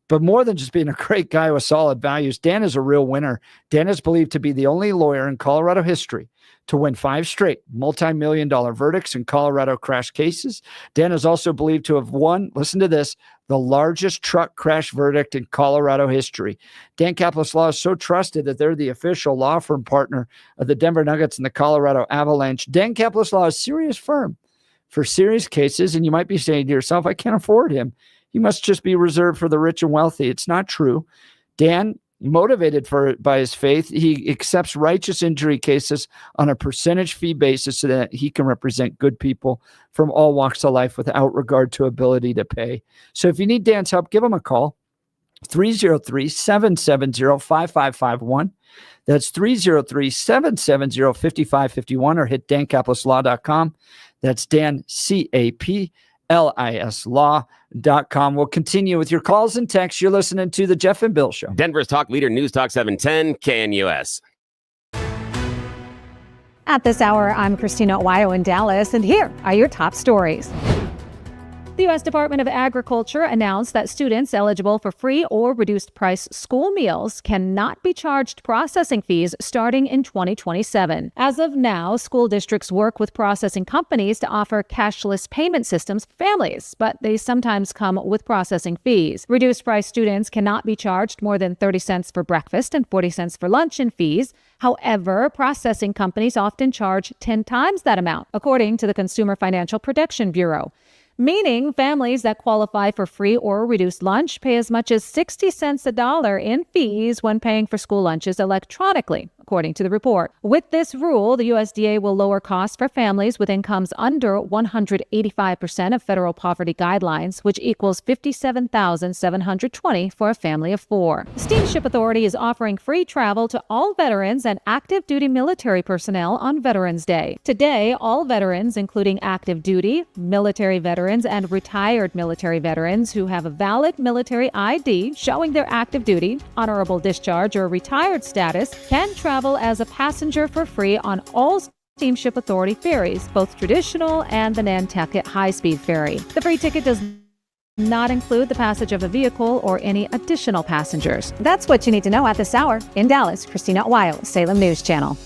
But more than just being a great guy with solid values, Dan is a real winner. Dan is believed to be the only lawyer in Colorado history to win 5 straight multi-million-dollar verdicts in Colorado crash cases. Dan is also believed to have won, listen to this, the largest truck crash verdict in Colorado history. Dan Caplis Law is so trusted that they're the official law firm partner of the Denver Nuggets and the Colorado Avalanche. Dan Caplis Law is a serious firm for serious cases, and you might be saying to yourself, I can't afford him. He must just be reserved for the rich and wealthy. It's not true. Dan, motivated by his faith, he accepts righteous injury cases on a percentage fee basis so that he can represent good people from all walks of life without regard to ability to pay. So if you need Dan's help, give him a call. 303-770-5551. That's 303-770-5551, or hit dancaplisLaw.com. That's Dan, CAPLIS Law.com. We'll continue with your calls and texts. You're listening to The Jeff and Bill Show. Denver's talk leader, News Talk 710, KNUS. At this hour, I'm Christina Owayo in Dallas, and here are your top stories. The U.S. Department of Agriculture announced that students eligible for free or reduced price school meals cannot be charged processing fees starting in 2027. As of now, school districts work with processing companies to offer cashless payment systems for families, but they sometimes come with processing fees. Reduced price students cannot be charged more than 30 cents for breakfast and 40 cents for lunch in fees. However, processing companies often charge 10 times that amount, according to the Consumer Financial Protection Bureau. Meaning families that qualify for free or reduced lunch pay as much as 60 cents a dollar in fees when paying for school lunches electronically, according to the report. With this rule, the USDA will lower costs for families with incomes under 185% of federal poverty guidelines, which equals $57,720 for a family of 4. The Steamship Authority is offering free travel to all veterans and active duty military personnel on Veterans Day. Today, all veterans, including active duty, military veterans, and retired military veterans who have a valid military ID showing their active duty, honorable discharge, or retired status, can travel as a passenger for free on all Steamship Authority ferries, both traditional and the Nantucket high-speed ferry. The free ticket does not include the passage of a vehicle or any additional passengers. That's what you need to know at this hour. In Dallas, Christina Owayo, Salem News Channel.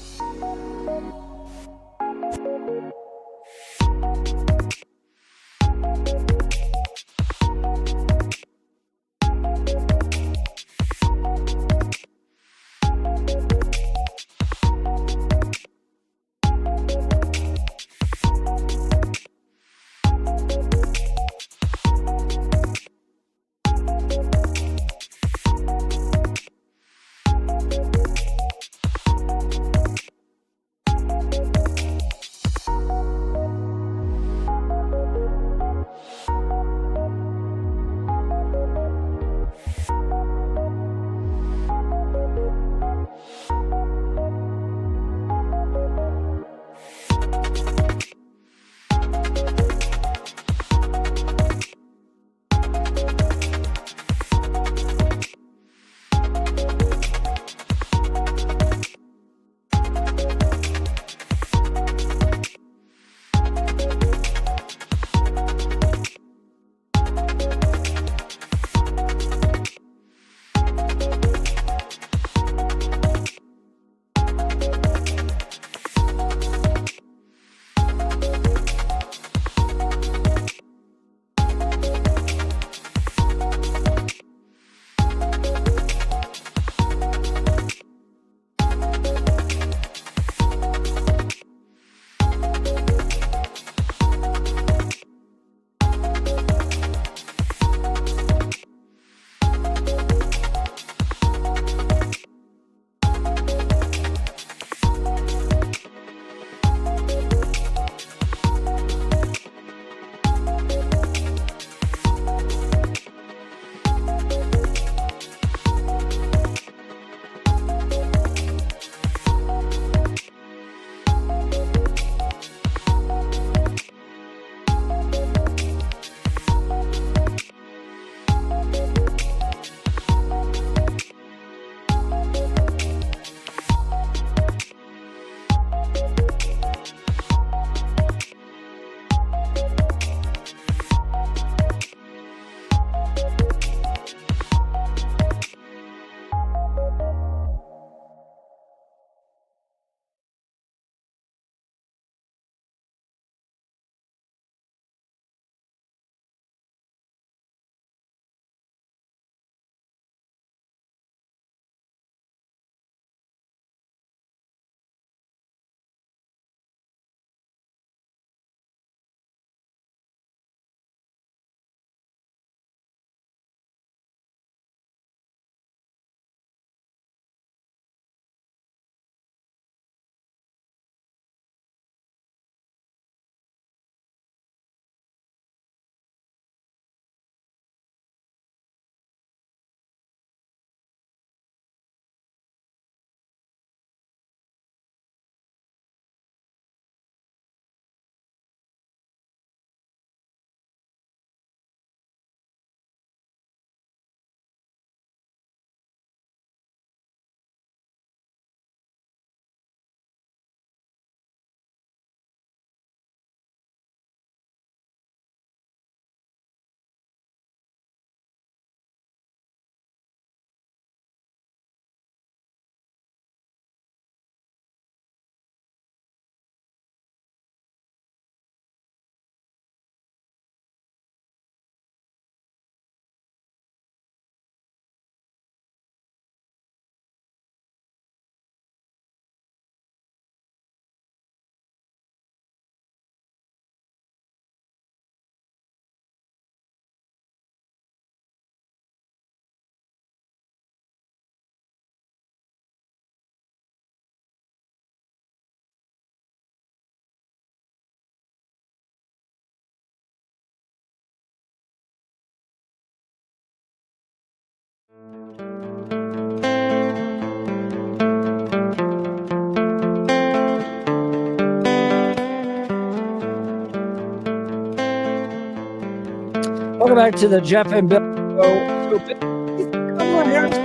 Welcome back to the Jeff and Bill Show. Kamala Harris,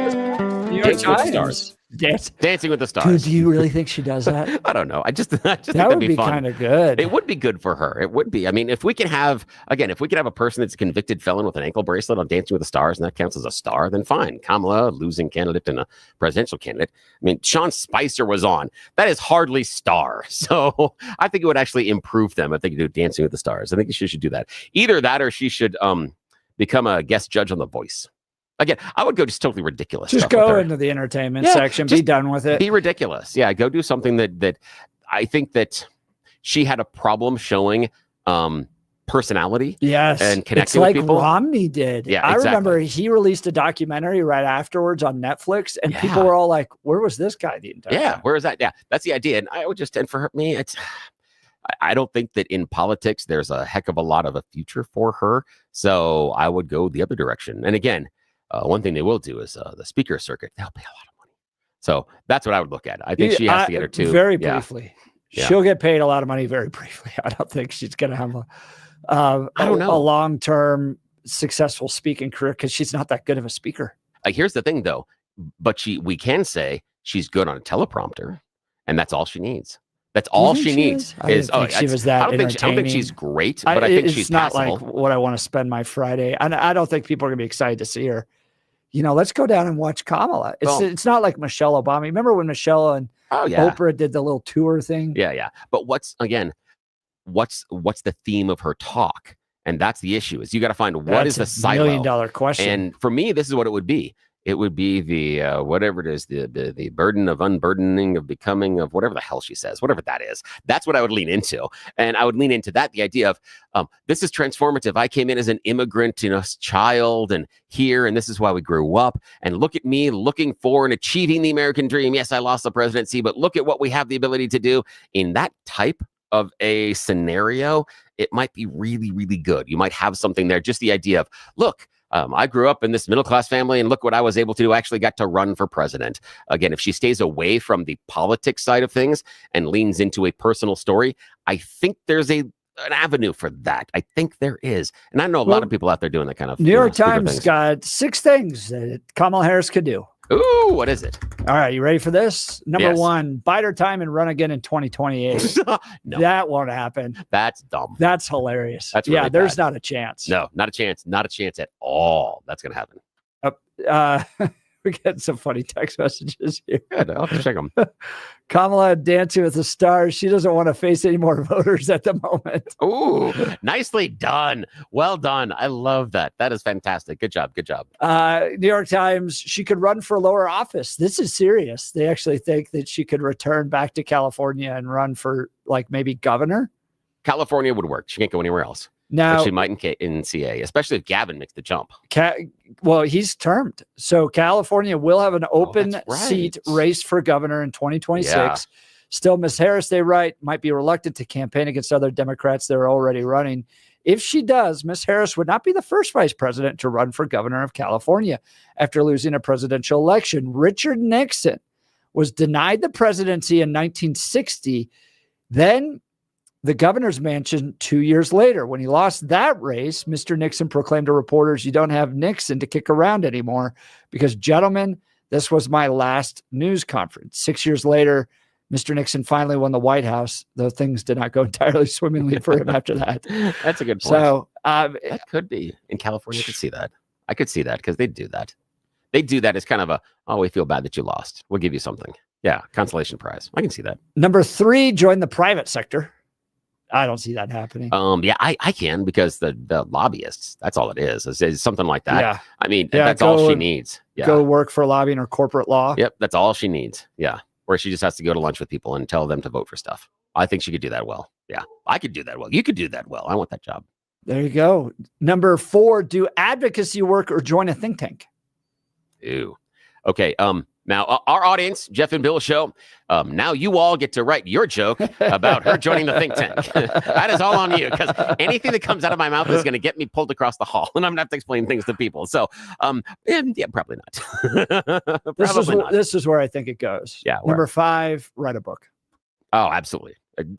New York Dancing with the Times. Stars. Dancing with the Stars. Dude, do you really think she does that? I don't know. I just think that that'd would be fun. kind of good. It would be good for her. It would be. I mean, if we can have a person that's a convicted felon with an ankle bracelet on Dancing with the Stars, and that counts as a star, then fine. Kamala, losing candidate and a presidential candidate. I mean, Sean Spicer was on. That is hardly star. So I think it would actually improve them if they could do Dancing with the Stars. I think she should do that. Either that or she should become a guest judge on The Voice. Again, I would go just totally ridiculous. Just go into the entertainment section. Be done with it. Be ridiculous. Yeah, go do something that I think that she had a problem showing personality. Yes, and connecting it's like with people. Romney did. Yeah, I exactly. remember he released a documentary right afterwards on Netflix, and people were all like, "Where was this guy the entire time?" Where is that? Yeah, that's the idea. And I would just, and for me, I don't think that in politics there's a heck of a lot of a future for her. So I would go the other direction. And again, one thing they will do is the speaker circuit. They'll pay a lot of money. So that's what I would look at. I think she has to get her too. Very briefly. Yeah. She'll get paid a lot of money very briefly. I don't think she's going to have I don't know. a long-term successful speaking career because she's not that good of a speaker. Here's the thing, though. But we can say she's good on a teleprompter, and that's all she needs. That's all she needs. I didn't think she was that I don't think she's great, but I think she's not passable. like what I want to spend my Friday. And I don't think people are going to be excited to see her. You know, let's go down and watch Kamala. It's not like Michelle Obama. Remember when Michelle and Oprah did the little tour thing? Yeah. But what's the theme of her talk? And that's the issue. Is you got to find what is the silo. $1 million question. And for me, this is what it would be. It would be the whatever it is, the burden of unburdening, of becoming, of whatever the hell she says, whatever that is. That's what I would lean into. And I would lean into that, the idea of this is transformative. I came in as an immigrant, child, and this is why we grew up. And look at me looking for and achieving the American dream. Yes, I lost the presidency, but look at what we have the ability to do. In that type of a scenario, it might be really, really good. You might have something there. Just the idea of, look, I grew up in this middle-class family, and look what I was able to do. I actually got to run for president. Again, if she stays away from the politics side of things and leans into a personal story, I think there's an avenue for that. I think there is. And I know a lot of people out there doing that kind of New York Times things. got 6 things that Kamala Harris could do. Ooh, what is it? All right, you ready for this? Number Yes. 1, bide her time and run again in 2028. No. That won't happen. That's dumb. That's hilarious. That's really there's bad. not a chance. No, not a chance. Not a chance at all. That's going to happen. We're getting some funny text messages here. Good. I'll have to check them. Kamala Dancing with the Stars. She doesn't want to face any more voters at the moment. Ooh, nicely done. Well done. I love that. That is fantastic. Good job. Good job. New York Times, she could run for lower office. This is serious. They actually think that she could return back to California and run for maybe governor. California would work. She can't go anywhere else. Now, but she might in CA, especially if Gavin makes the jump. Well, he's termed. So California will have an open that's right. seat race for governor in 2026. Yeah. Still, Miss Harris, they write, might be reluctant to campaign against other Democrats that are already running. If she does, Miss Harris would not be the first vice president to run for governor of California after losing a presidential election. Richard Nixon was denied the presidency in 1960. Then the governor's mansion 2 years later. When he lost that race, Mr. Nixon proclaimed to reporters, "You don't have Nixon to kick around anymore because, gentlemen, this was my last news conference." 6 years later, Mr. Nixon finally won the White House, though things did not go entirely swimmingly for him after that. That's a good point. So that could be. In California, I could see that. I could see that because they do that. They do that as kind of we feel bad that you lost. We'll give you something. Yeah, consolation prize. I can see that. Number 3, join the private sector. I don't see that happening. Yeah, I can because the lobbyists, that's all it is. It's something like that. Yeah. I mean, that's all she needs. Yeah. Go work for lobbying or corporate law. Yep, that's all she needs. Yeah. Where she just has to go to lunch with people and tell them to vote for stuff. I think she could do that well. Yeah. I could do that well. You could do that well. I want that job. There you go. Number 4, do advocacy work or join a think tank. Ooh. Okay. Now, our audience, Jeff and Bill Show, now you all get to write your joke about her joining the think tank. That is all on you, because anything that comes out of my mouth is going to get me pulled across the hall, and I'm going to have to explain things to people. So, yeah, probably not. This is where I think it goes. Yeah. Number 5, write a book. Oh, absolutely.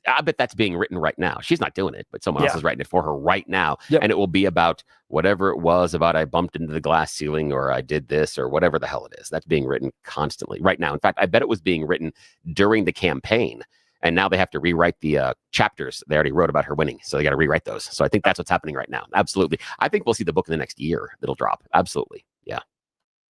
I bet that's being written right now. She's not doing it, but someone else Yeah. is writing it for her right now. Yep. And it will be about whatever it was about I bumped into the glass ceiling or I did this or whatever the hell it is. That's being written constantly right now. In fact, I bet it was being written during the campaign. And now they have to rewrite the chapters they already wrote about her winning. So they got to rewrite those. So I think that's what's happening right now. Absolutely. I think we'll see the book in the next year. It'll drop. Absolutely. Yeah.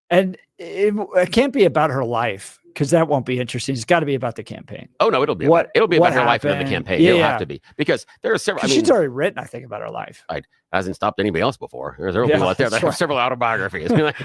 And it can't be about her life because that won't be interesting. It's got to be about the campaign. Oh, no, it'll be What- about what her life and the happened? campaign. Yeah, It'll yeah. have to be because there are several. I mean, She's already written, I think, about her life. it hasn't stopped anybody else before. There's several Yeah, people out there that that's have right. several autobiographies. Like,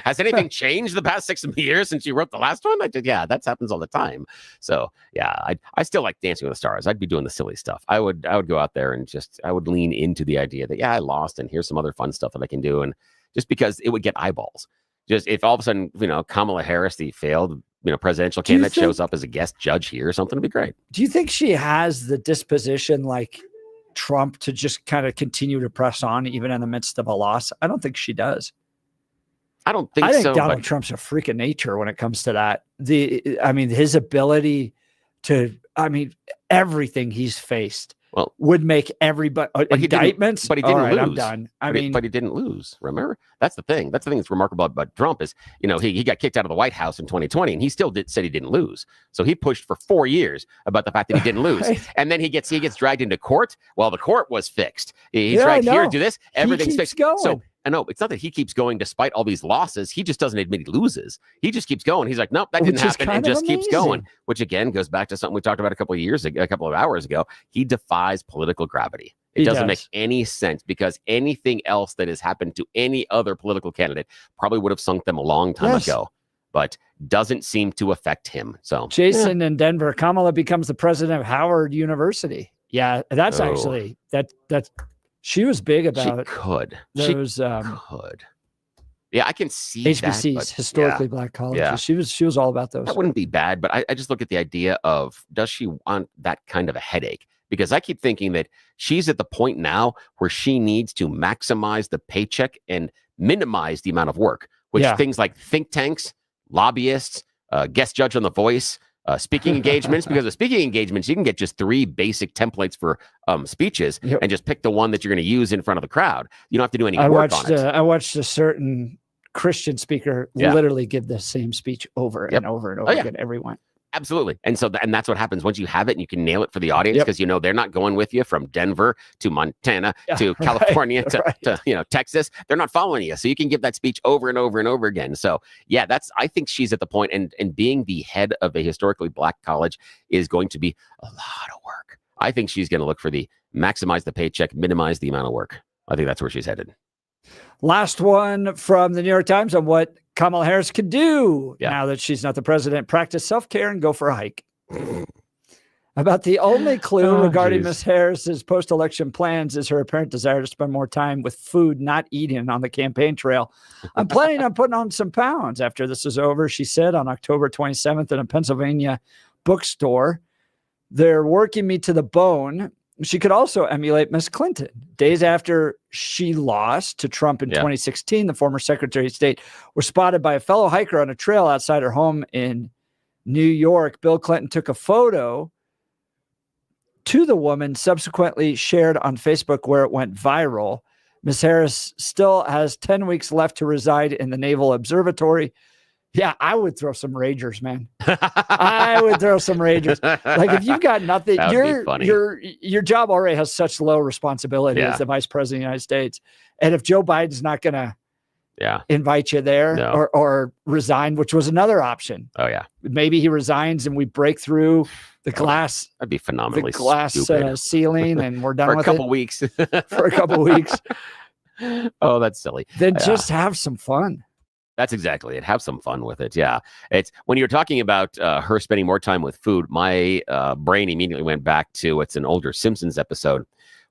has anything changed the past 6 years since you wrote the last one? Yeah, that happens all the time. So yeah, I still like Dancing with the Stars. I'd be doing the silly stuff. I would go out there and I would lean into the idea that I lost and here's some other fun stuff that I can do, and just because it would get eyeballs. Just if all of a sudden Kamala Harris, the failed presidential Do you candidate, think- shows up as a guest judge here or something, it'd be great. Do you think she has the disposition like Trump to just kind of continue to press on even in the midst of a loss? I don't think she does. I don't think I think so. Donald But Trump's a freak of nature when it comes to that. His ability to, everything he's faced would make everybody indictments. But he didn't All right, lose. I'm done. But he didn't lose. Remember, that's the thing. That's the thing that's remarkable about Trump is, he got kicked out of the White House in 2020, and he still said he didn't lose. So he pushed for 4 years about the fact that he didn't lose, Right. and then he gets dragged into court. Well, the court was fixed. He's Yeah, dragged I here know. to do this. He Everything's keeps fixed. going. So. I know it's not that he keeps going despite all these losses. He just doesn't admit he loses. He just keeps going. He's like, nope, that Which didn't is happen, kind and of just keeps going. amazing. Which again goes back to something we talked about a couple of hours ago. He defies political gravity. It He doesn't make does. any sense because anything else that has happened to any other political candidate probably would have sunk them a long time Yes. ago, but doesn't seem to affect him. So Jason in Denver, Kamala becomes the president of Howard University. Yeah, that's Oh. actually that she was big she about could. those She could. Yeah, I can see HBCs, that, but historically yeah. black colleges. Yeah. She was all about those. That wouldn't be bad, but I just look at the idea of, does she want that kind of a headache? Because I keep thinking that she's at the point now where she needs to maximize the paycheck and minimize the amount of work, which Yeah. things like think tanks, lobbyists, guest judge on The Voice, speaking engagements, because of speaking engagements, you can get just 3 basic templates for speeches Yep. and just pick the one that you're going to use in front of the crowd. You don't have to do any I work watched on it. I watched a certain Christian speaker Yeah. literally give the same speech over Yep. and over and Oh, over yeah. again. Everyone. Absolutely. And so, and that's what happens once you have it and you can nail it for the audience, Yep. because they're not going with you from Denver to Montana Yeah, to right, California right. to Texas. They're not following you. So you can give that speech over and over and over again. So yeah, I think she's at the point, and being the head of a historically black college is going to be a lot of work. I think she's going to look for the maximize the paycheck, minimize the amount of work. I think that's where she's headed. Last one from the New York Times on what Kamala Harris could do Yeah. now that she's not the president. Practice self-care and go for a hike. About the only clue Oh, regarding geez. Ms. Harris's post-election plans is her apparent desire to spend more time with food, not eating on the campaign trail. I'm planning on putting on some pounds after this is over, she said on October 27th in a Pennsylvania bookstore. They're working me to the bone. She could also emulate Miss Clinton. Days after she lost to Trump in 2016, the former Secretary of State was spotted by a fellow hiker on a trail outside her home in New York. Bill Clinton took a photo to the woman, subsequently shared on Facebook, where it went viral. Ms. Harris still has 10 weeks left to reside in the Naval Observatory. Yeah, I would throw some ragers, man. I would throw some ragers. Like if you've got nothing, That would be funny. your job already has such low responsibility Yeah. as the vice president of the United States. And if Joe Biden's not going to Yeah. invite you there No. or resign, which was another option. Oh yeah. Maybe he resigns and we break through the glass, That'd be phenomenally the glass stupid. ceiling, and we're done For a with couple it weeks. for a couple weeks. Oh, that's silly. Then Yeah. just have some fun. That's exactly it. Have some fun with it. Yeah. It's when you're talking about her spending more time with food, my brain immediately went back to it's an older Simpsons episode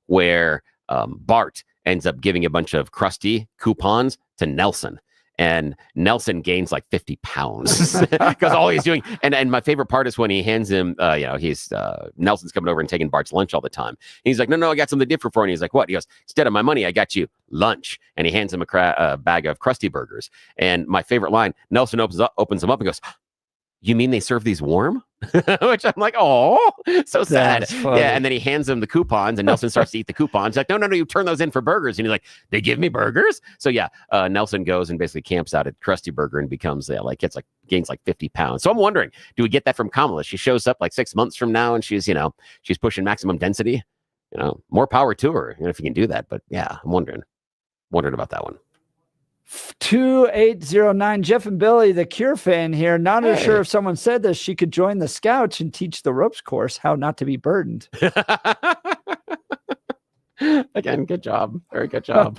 where Bart ends up giving a bunch of Krusty coupons to Nelson. And Nelson gains like 50 pounds because all he's doing. And my favorite part is when he hands him, he's Nelson's coming over and taking Bart's lunch all the time. And he's like, no, I got something different for you. And he's like, what? He goes, instead of my money, I got you lunch. And he hands him a bag of Krusty burgers. And my favorite line, Nelson opens them up and goes, you mean they serve these warm? Which I'm like, oh, so sad. Yeah, and then he hands him the coupons, and Nelson starts to eat the coupons. Like, no, you turn those in for burgers. And he's like, they give me burgers? So yeah, Nelson goes and basically camps out at Krusty Burger and becomes gains like 50 pounds. So I'm wondering, do we get that from Kamala? She shows up like 6 months from now, and she's pushing maximum density. More power to her, if you can do that. But yeah, I'm wondering about that one. 2809 Jeff and Billy, the Cure fan here. Not as sure if someone said this. She could join the Scouts and teach the ropes course how not to be burdened. Again, good job. Very good job.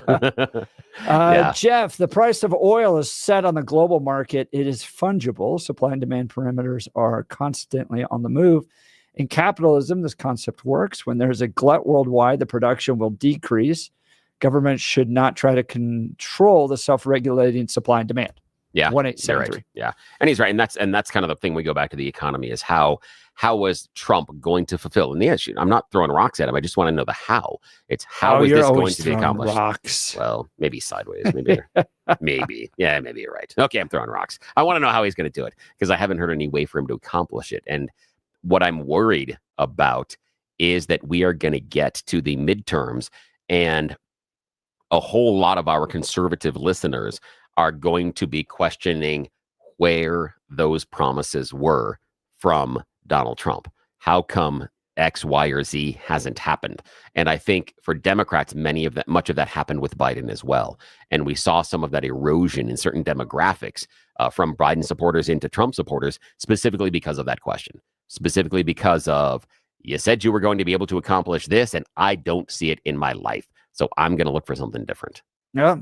Jeff, the price of oil is set on the global market. It is fungible. Supply and demand parameters are constantly on the move. In capitalism, this concept works. When there's a glut worldwide, the production will decrease. Government should not try to control the self-regulating supply and demand. Yeah, 1873. Right. Yeah, and he's right, and that's kind of the thing. We go back to the economy is how was Trump going to fulfill? And the issue, I'm not throwing rocks at him. I just want to know the how. It's how is this going to be accomplished? Rocks. Well, maybe sideways, maybe, maybe. Yeah, maybe you're right. Okay, I'm throwing rocks. I want to know how he's going to do it because I haven't heard any way for him to accomplish it. And what I'm worried about is that we are going to get to the midterms and a whole lot of our conservative listeners are going to be questioning where those promises were from Donald Trump. How come X, Y, or Z hasn't happened? And I think for Democrats, much of that happened with Biden as well. And we saw some of that erosion in certain demographics from Biden supporters into Trump supporters, specifically because of that question, specifically because of, you said you were going to be able to accomplish this, and I don't see it in my life. So I'm going to look for something different. Yeah.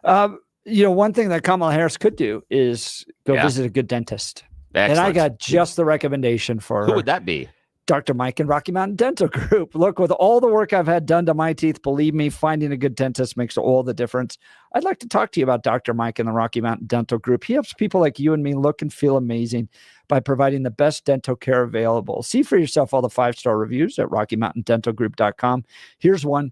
One thing that Kamala Harris could do is go visit a good dentist. Excellent. And I got just the recommendation for Who would that be? Dr. Mike and Rocky Mountain Dental Group. Look, with all the work I've had done to my teeth, believe me, finding a good dentist makes all the difference. I'd like to talk to you about Dr. Mike and the Rocky Mountain Dental Group. He helps people like you and me look and feel amazing by providing the best dental care available. See for yourself all the 5-star reviews at RockyMountainDentalGroup.com. Here's one.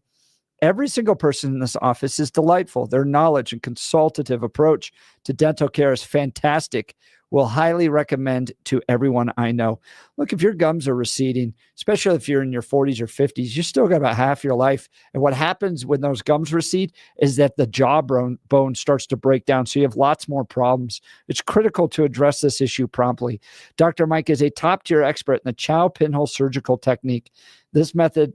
Every single person in this office is delightful. Their knowledge and consultative approach to dental care is fantastic. Will highly recommend to everyone I know. Look, if your gums are receding, especially if you're in your 40s or 50s, you still got about half your life. And what happens when those gums recede is that the jawbone starts to break down. So you have lots more problems. It's critical to address this issue promptly. Dr. Mike is a top-tier expert in the Chow pinhole surgical technique. This method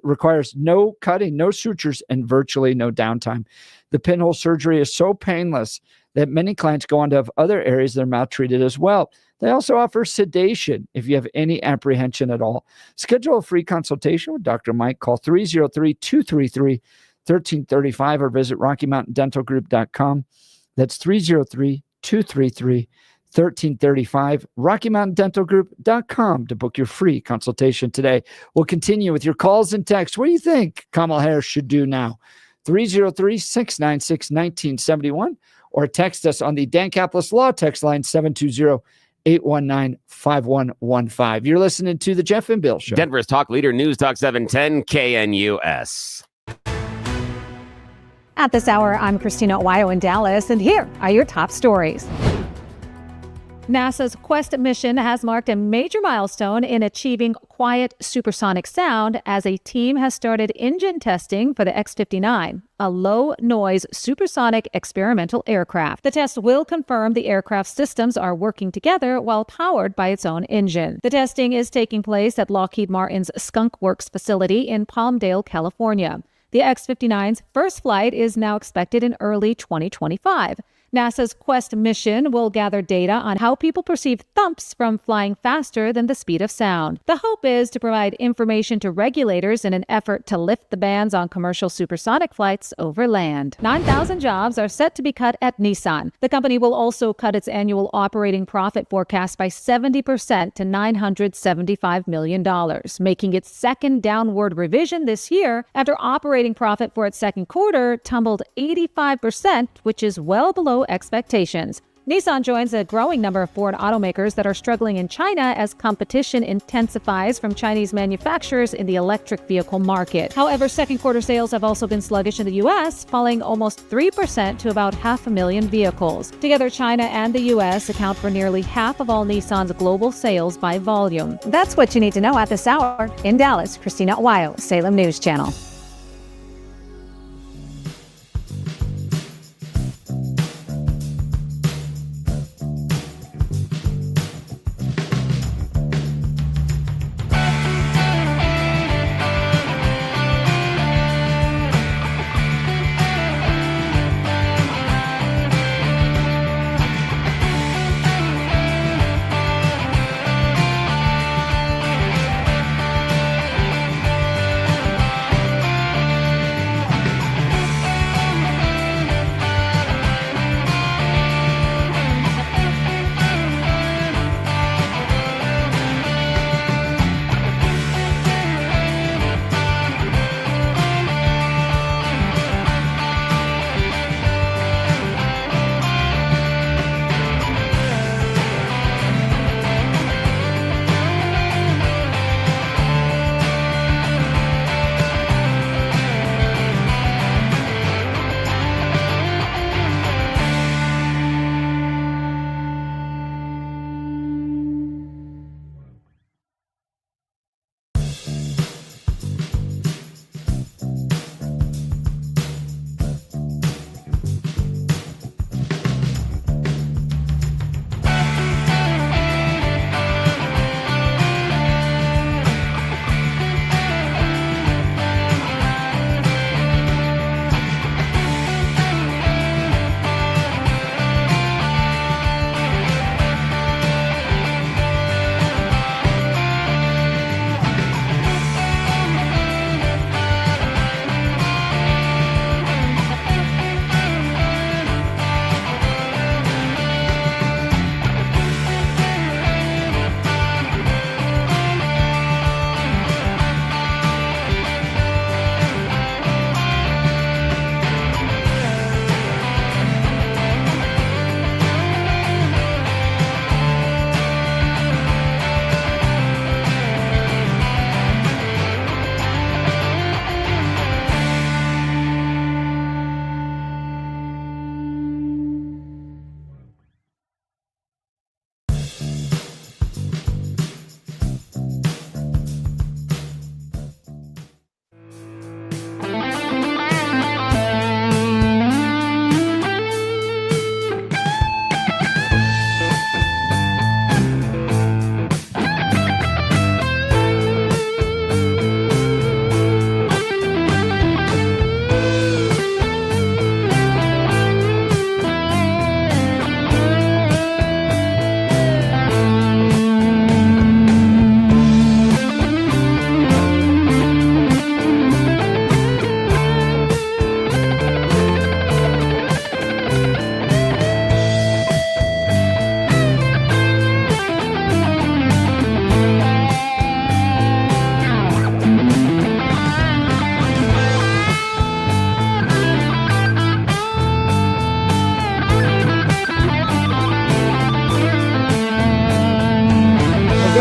requires no cutting, no sutures, and virtually no downtime. The pinhole surgery is so painless that many clients go on to have other areas that are maltreated as well. They also offer sedation if you have any apprehension at all. Schedule a free consultation with Dr. Mike. Call 303-233-1335 or visit RockyMountainDentalGroup.com. That's 303-233-1335, RockyMountainDentalGroup.com to book your free consultation today. We'll continue with your calls and texts. What do you think Kamala Harris should do now? 303-696-1971 or text us on the Dan Caplis Law text line 720-819-5115. You're listening to the Jeff and Bill Show. Denver's talk leader, News Talk 710 KNUS. At this hour, I'm Christina Owayo in Dallas, and here are your top stories. NASA's Quest mission has marked a major milestone in achieving quiet supersonic sound as a team has started engine testing for the X-59, a low-noise supersonic experimental aircraft. The test will confirm the aircraft's systems are working together while powered by its own engine. The testing is taking place at Lockheed Martin's Skunk Works facility in Palmdale, California. The X-59's first flight is now expected in early 2025. NASA's Quest mission will gather data on how people perceive thumps from flying faster than the speed of sound. The hope is to provide information to regulators in an effort to lift the bans on commercial supersonic flights over land. 9,000 jobs are set to be cut at Nissan. The company will also cut its annual operating profit forecast by 70% to $975 million, making its second downward revision this year after operating profit for its second quarter tumbled 85%, which is well below expectations. Nissan joins a growing number of foreign automakers that are struggling in China as competition intensifies from Chinese manufacturers in the electric vehicle market. However, second quarter sales have also been sluggish in the U.S., falling almost 3% to about 500,000 vehicles. Together, China and the U.S. account for nearly half of all Nissan's global sales by volume. That's what you need to know at this hour. In Dallas, Christina Owayo, Salem News Channel.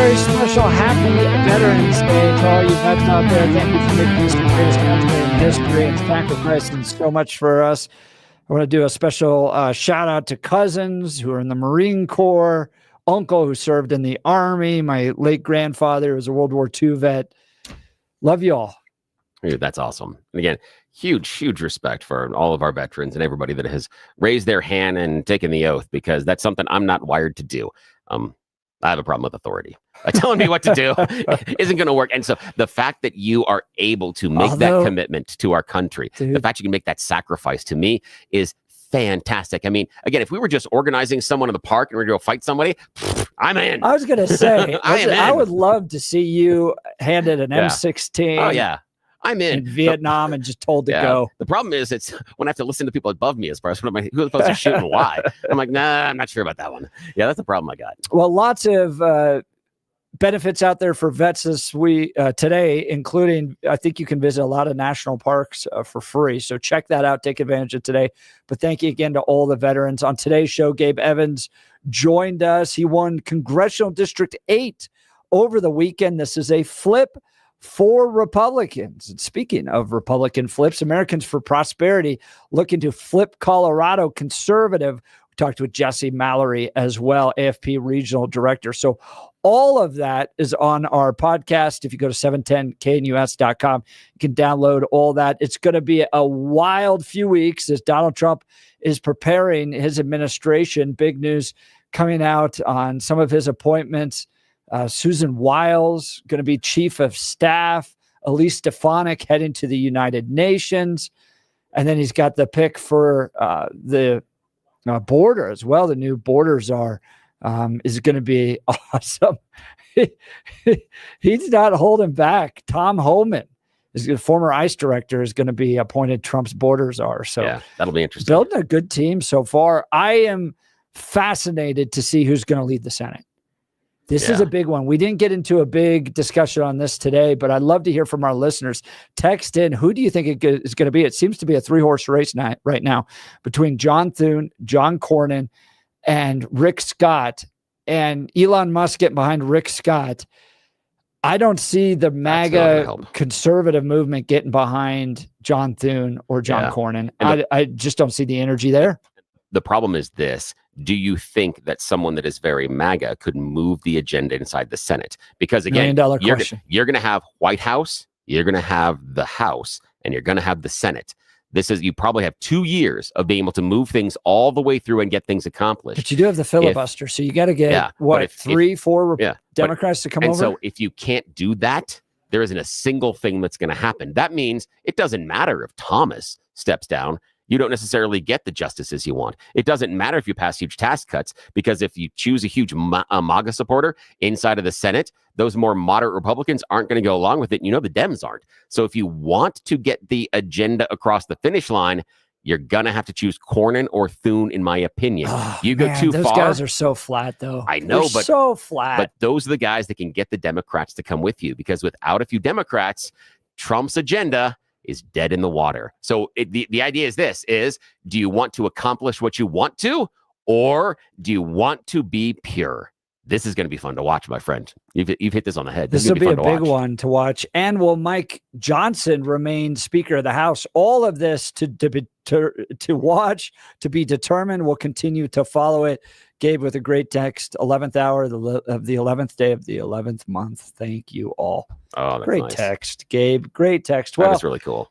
very special happy Veterans Day to all you vets out there. Thank you for making this the greatest country in history and sacrificing so much for us. I want to do a special shout out to cousins who are in the Marine Corps, uncle who served in the Army, my late grandfather was a World War II vet. Love you all. Dude, that's awesome. And again, huge respect for all of our veterans and everybody that has raised their hand and taken the oath, because that's something I'm not wired to do. I have a problem with authority. Telling me what to do isn't going to work. And so the fact that you are able to make that commitment to our country, the fact you can make that sacrifice, to me is fantastic. I mean, again, if we were just organizing someone in the park and we're going to go fight somebody, I'm in. I was going to say, I would love to see you handed an M16. Oh, yeah. I'm in Vietnam and just told to go. The problem is, it's when I have to listen to people above me as far as who's supposed to shoot and why. I'm like, nah, I'm not sure about that one. Yeah, that's the problem I got. Well, lots of benefits out there for vets today, including I think you can visit a lot of national parks for free. So check that out. Take advantage of today. But thank you again to all the veterans. On today's show, Gabe Evans joined us. He won Congressional District 8 over the weekend. This is a flip for Republicans. And speaking of Republican flips, Americans for Prosperity looking to flip Colorado conservative. We talked with Jesse Mallory as well, AFP Regional Director. So all of that is on our podcast. If you go to 710knus.com, you can download all that. It's going to be a wild few weeks as Donald Trump is preparing his administration. Big news coming out on some of his appointments. Susan Wiles going to be chief of staff. Elise Stefanik heading to the United Nations. And then he's got the pick for the border as well. The new border czar is going to be awesome. He's not holding back. Tom Homan, the former ICE director, is going to be appointed Trump's border czar. So yeah, that'll be interesting. Building a good team so far. I am fascinated to see who's going to lead the Senate. This is a big one. We didn't get into a big discussion on this today, but I'd love to hear from our listeners. Text in, who do you think it is going to be? It seems to be a 3-horse race right now between John Thune, John Cornyn, and Rick Scott. And Elon Musk getting behind Rick Scott. I don't see the MAGA conservative movement getting behind John Thune or John Cornyn. I just don't see the energy there. The problem is this. Do you think that someone that is very MAGA could move the agenda inside the Senate? Because again, you're going to have White House, you're going to have the House, and you're going to have the Senate. You probably have 2 years of being able to move things all the way through and get things accomplished. But you do have the filibuster, so you got to get 4 Democrats to come over. And so if you can't do that, there isn't a single thing that's going to happen. That means it doesn't matter if Thomas steps down. You don't necessarily get the justices you want. It doesn't matter if you pass huge tax cuts, because if you choose a huge MAGA supporter inside of the Senate, those more moderate Republicans aren't going to go along with it. You know, the Dems aren't. So if you want to get the agenda across the finish line, you're going to have to choose Cornyn or Thune, in my opinion. Too those far. Those guys are so flat, though. I know, but so flat. But those are the guys that can get the Democrats to come with you, because without a few Democrats, Trump's agenda is dead in the water. So the idea is this: do you want to accomplish what you want to, or do you want to be pure? This is going to be fun to watch, my friend. You've hit this on the head. This will be a big one to watch. And will Mike Johnson remain Speaker of the House? All of this to watch, to be determined. We'll continue to follow it. Gabe with a great text, 11th hour of the 11th day of the 11th month. Thank you all. Oh, that's great nice. Text, Gabe. Great text. Well, that's really cool.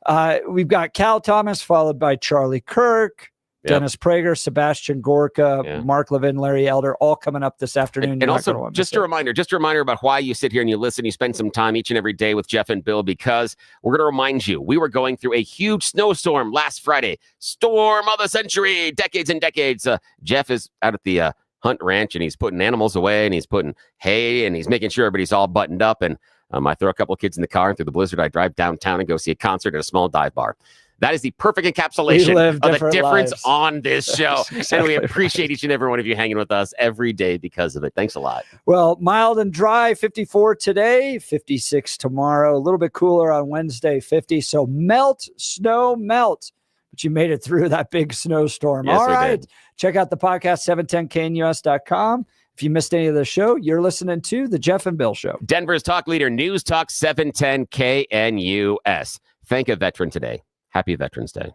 We've got Cal Thomas followed by Charlie Kirk, Dennis Prager, Sebastian Gorka, Mark Levin, Larry Elder, all coming up this afternoon. And also, just a reminder about why you sit here and you listen, you spend some time each and every day with Jeff and Bill, because we're going to remind you, we were going through a huge snowstorm last Friday. Storm of the century, decades and decades. Jeff is out at the Hunt Ranch, and he's putting animals away, and he's putting hay, and he's making sure everybody's all buttoned up. And I throw a couple of kids in the car, and through the blizzard, I drive downtown and go see a concert at a small dive bar. That is the perfect encapsulation of the difference on this show. And we appreciate each and every one of you hanging with us every day because of it. Thanks a lot. Well, mild and dry, 54 today, 56 tomorrow, a little bit cooler on Wednesday, 50. So snow melt. But you made it through that big snowstorm. Yes, all right. did. Check out the podcast, 710knus.com. If you missed any of the show, you're listening to The Jeff and Bill Show. Denver's talk leader, News Talk 710 KNUS. Thank a veteran today. Happy Veterans Day.